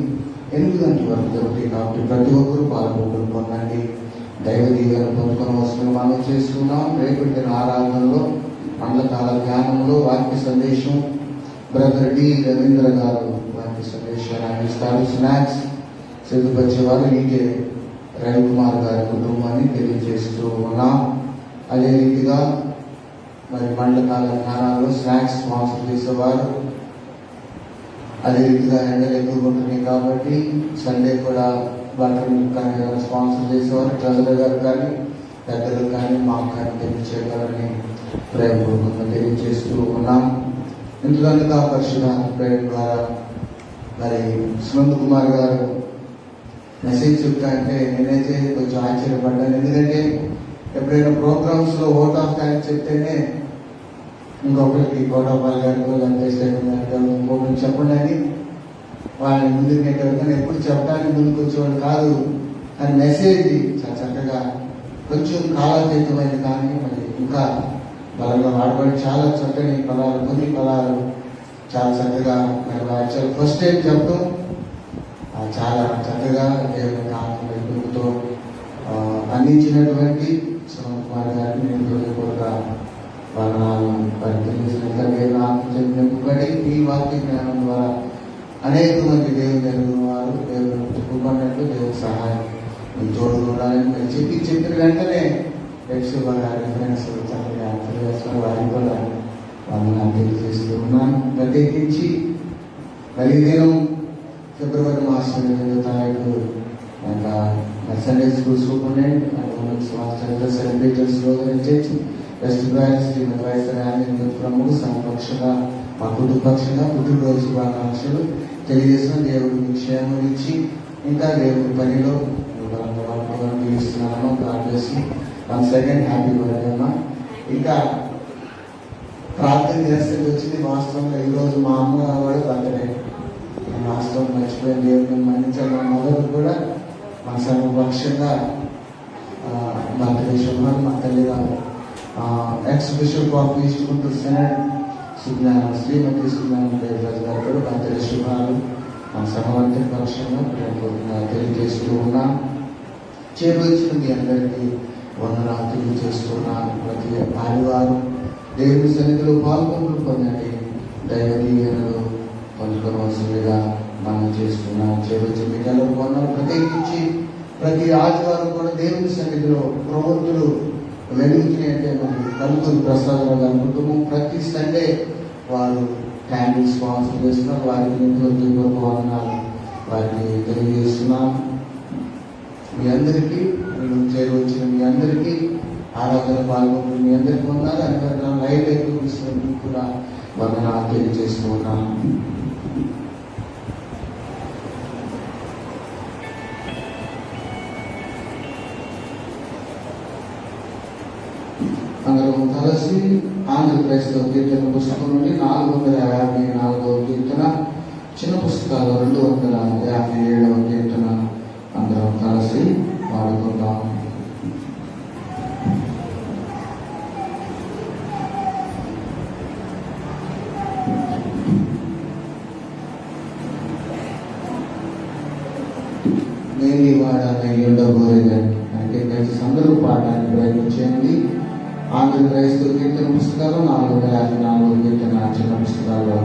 8 గంటల వరకు జరుగుతాయి కాబట్టి ప్రతి ఒక్కరూ పాల్గొని పొందండి. దైవ దీవెన పొందుకొని వస్తున్న మనం చేస్తున్నాం. రేపటి దిన ఆరాధనలో మండలకాల ధ్యానంలో వాక్య సందేశం బ్రదర్ డి రవీంద్ర గారు వాక్య సందేశాన్ని అందిస్తారు. స్నాక్స్ సిద్ధపరిచేవారు ఈకే రవికుమార్ గారి కుటుంబాన్ని తెలియజేస్తూ ఉన్నాం. అదే రీతిగా మరి మండలకాల ధ్యానాల్లో స్నాక్స్ స్పాన్సర్ చేసేవారు. అదే రీతిగా ఎండలు ఎక్కువగా ఉంటున్నాయి కాబట్టి సండే కూడా బట్టలు కానీ స్పాన్సర్ చేసేవారు. ట్రెజరర్ గారు కానీ పెద్దలు కానీ మాకు కానీ తెలియచేయగలని ప్రేమపూర్వకంగా తెలియజేస్తూ ఉన్నాం. ఇందులో పరిశుద్ధ ప్రేమ ద్వారా మరి సుమంత్ కుమార్ గారు మెసేజ్ చెప్తా అంటే నేనైతే కొంచెం ఆశ్చర్యపడ్డాను. ఎందుకంటే ఎప్పుడైనా ప్రోగ్రామ్స్లో ఓట్ ఆఫ్ థ్యాంక్స్ చెప్తేనే ఇంకొకరికి కోటాపాల్ గారికి ఇంకొకరికి చెప్పండి అని వాళ్ళని ముందుకు నెట్టేవారు. ఎప్పుడు చెప్పడానికి ముందుకు వచ్చేవాడు కాదు. కానీ మెసేజ్ చాలా చక్కగా కొంచెం కాలాతీతమైంది కానీ మరి ఇంకా బలంగా వాడబడి చాలా చక్కని పదాలు కొన్ని పదాలు చాలా చక్కగా మరి యాక్చువల్ ఫస్ట్ టైం చెప్పడం చాలా చక్కగా దేవుని ఆత్మతో అందించినటువంటి సుమంత్ కుమార్ గారిని నేను హృదయపూర్వక నింపబడి ఈ వాక్య జ్ఞానం ద్వారా అనేక మంది దేవుని ఎరుగున వారు దేవుని చెప్పుకున్నట్టు దేవుని సహాయం తోడు ఉండాలని మీరు చెప్పిన వెంటనే రిఫరెన్స్ చక్కగా వారికి కూడా వాళ్ళని తెలియజేస్తూ ఉన్నాను. ప్రత్యేకించి మరి దినం ఫిబ్రవరి మాసం 8వ తారీఖు Sunday school superintendent and celebrators church west branch Shrimati YSR ప్రముఖ సమపక్షంగా మా కుటుంబపక్షంగా పుట్టినరోజు శుభాకాంక్షలు తెలియజేసిన దేవుడు మీ క్షేమం ఇచ్చి ఇంకా దేవుడి పనిలో జీవిస్తున్నాము. ప్రార్థిస్తూ సెకండ్ హ్యాపీ బర్త్డే అమ్మా. ఇంకా ప్రార్థన చేస్తే వచ్చింది వాస్తవంగా ఈరోజు మా అమ్మ కూడా బర్త్డే. వాస్తవం మర్చిపోయింది, దేవుడిని మన్నించాలి. మా మదర్ కూడా మా సమపక్షంగా బర్త్డే శుభాలు. మా తల్లిగారు ex bishop of east Guntur senate Shrimati Sujnana Devaraju garu కూడా బర్త్డే శుభాలు మా సమవర్తి పక్షంగా తెలియజేస్తూ ఉన్నాం. చేరువచ్చిన మీ అందరికీ వందనాలు తెలియజేస్తున్నాను. ప్రతి ఆదివారం దేవుని సన్నిధిలో పాల్గొంటూ పొందండి. దైవ దీవెనలు పొందుకోవాల్సిందిగా మనం చేస్తున్నాం. చేరువచ్చిన మీ నెలలో కొన్నాను. ప్రత్యేకించి ప్రతి ఆదివారం కూడా దేవుని సన్నిధిలో ప్రవృత్తులు వెలుగుతున్నాయంటే మరి కలుగుతున్న ప్రసాదరావు గారి కుటుంబం ప్రతి సండే వారు క్యాండిల్ స్పాన్సర్ చేస్తున్నారు. వారికి వందనాలు వారికి తెలియజేస్తున్నాం. మీ అందరికీ చేరువచ్చిన మీ అందరికీ ఆరాధన పాల్గొంటున్న మీ అందరికీ ఉన్నారు. అందరికీ లైట్ ఎక్కువ కూడా వందనాలు తెలియజేస్తూ ఉన్నాను. అందరం కలిసి ఆంధ్రప్రదేశ్లో కీర్తన పుస్తకం నుండి 454వ కీర్తన, చిన్న పుస్తకాలు 257వ కీర్తన అందరం కలిసి పాడుకుందాం. నేను వాడాలని ఉండబోయేదని అంటే కలిసి అందరూ పాడడానికి ప్రయత్నం చేయండి. ఆంధ్రప్రదేశ్లో కీర్తన పుస్తకాలు 454వ కీర్తన, చిన్న పుస్తకాల్లో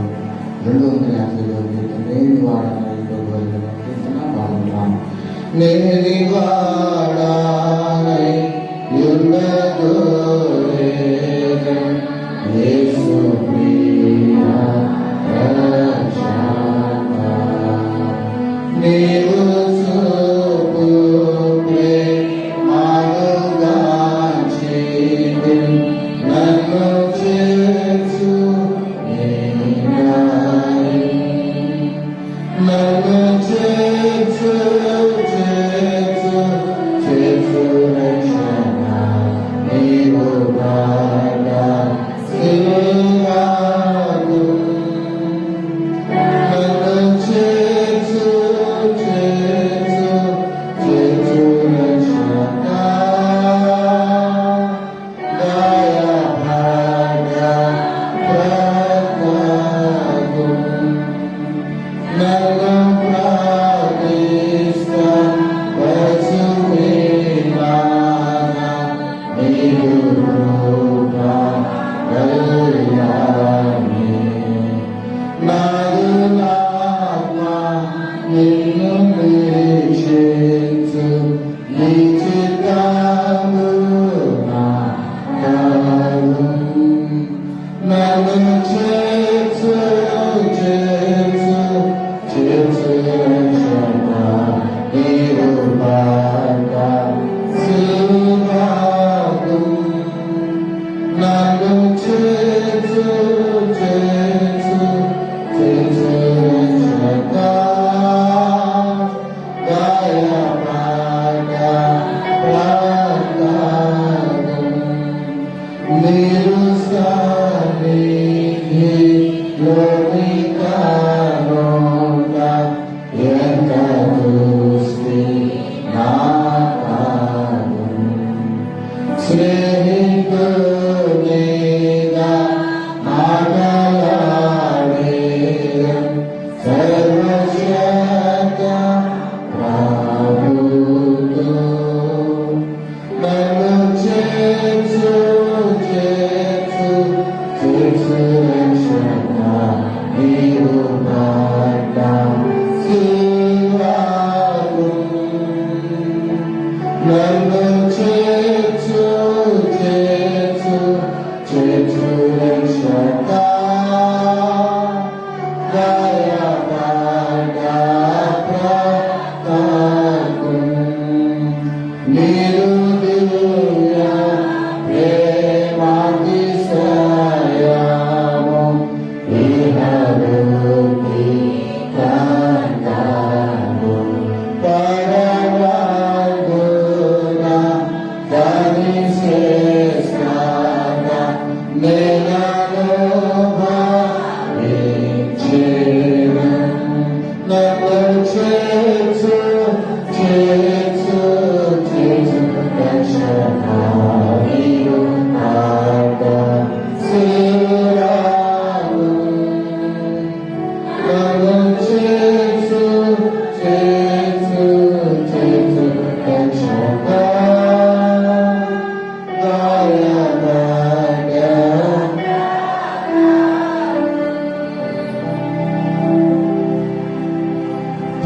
250వ కీర్తన. నేను వాడాలని ఉండబోయేదని కీర్తన పాడుతున్నాను. నేను వాడాలని ప్రేమాతిశయము నేనను భావించేను. నన్ను చేర్చు చేర్చు చేర్చు రక్షణానియు ఆదర్శిరాను. నన్ను చేర్చు చేర్చు చేర్చు రక్షణా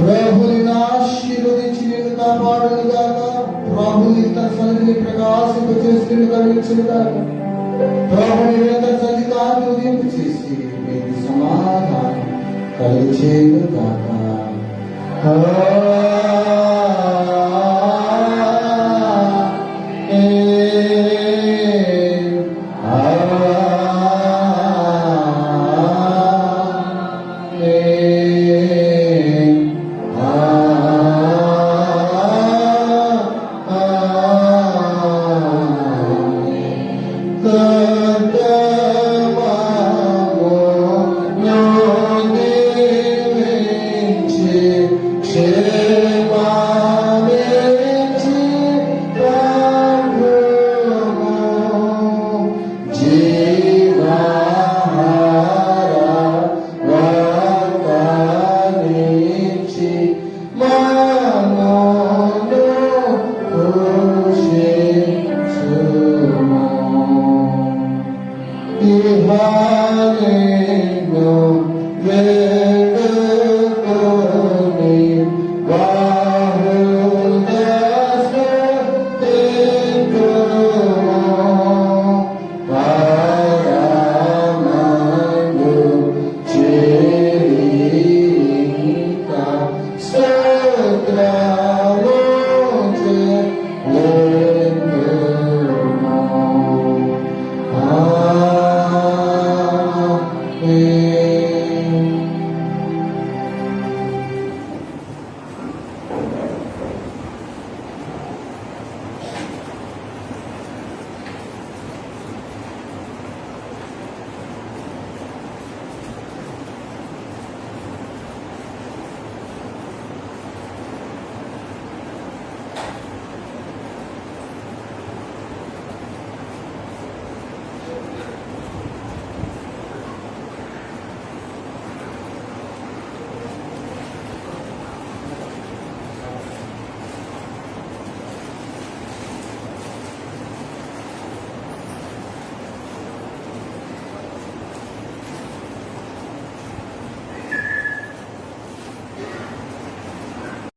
ప్రభుని ఆశీర్వదించి నిన్ను కాపాడును గాక. ప్రభుని తన సన్నిధిని ప్రకాశింపచేసి కలిగించును గాక. ప్రభుని తన సన్నిధాన్ని ఉదయింపు చేసి మీకు సమాధానం కలిగించేను గాక. Hallelujah.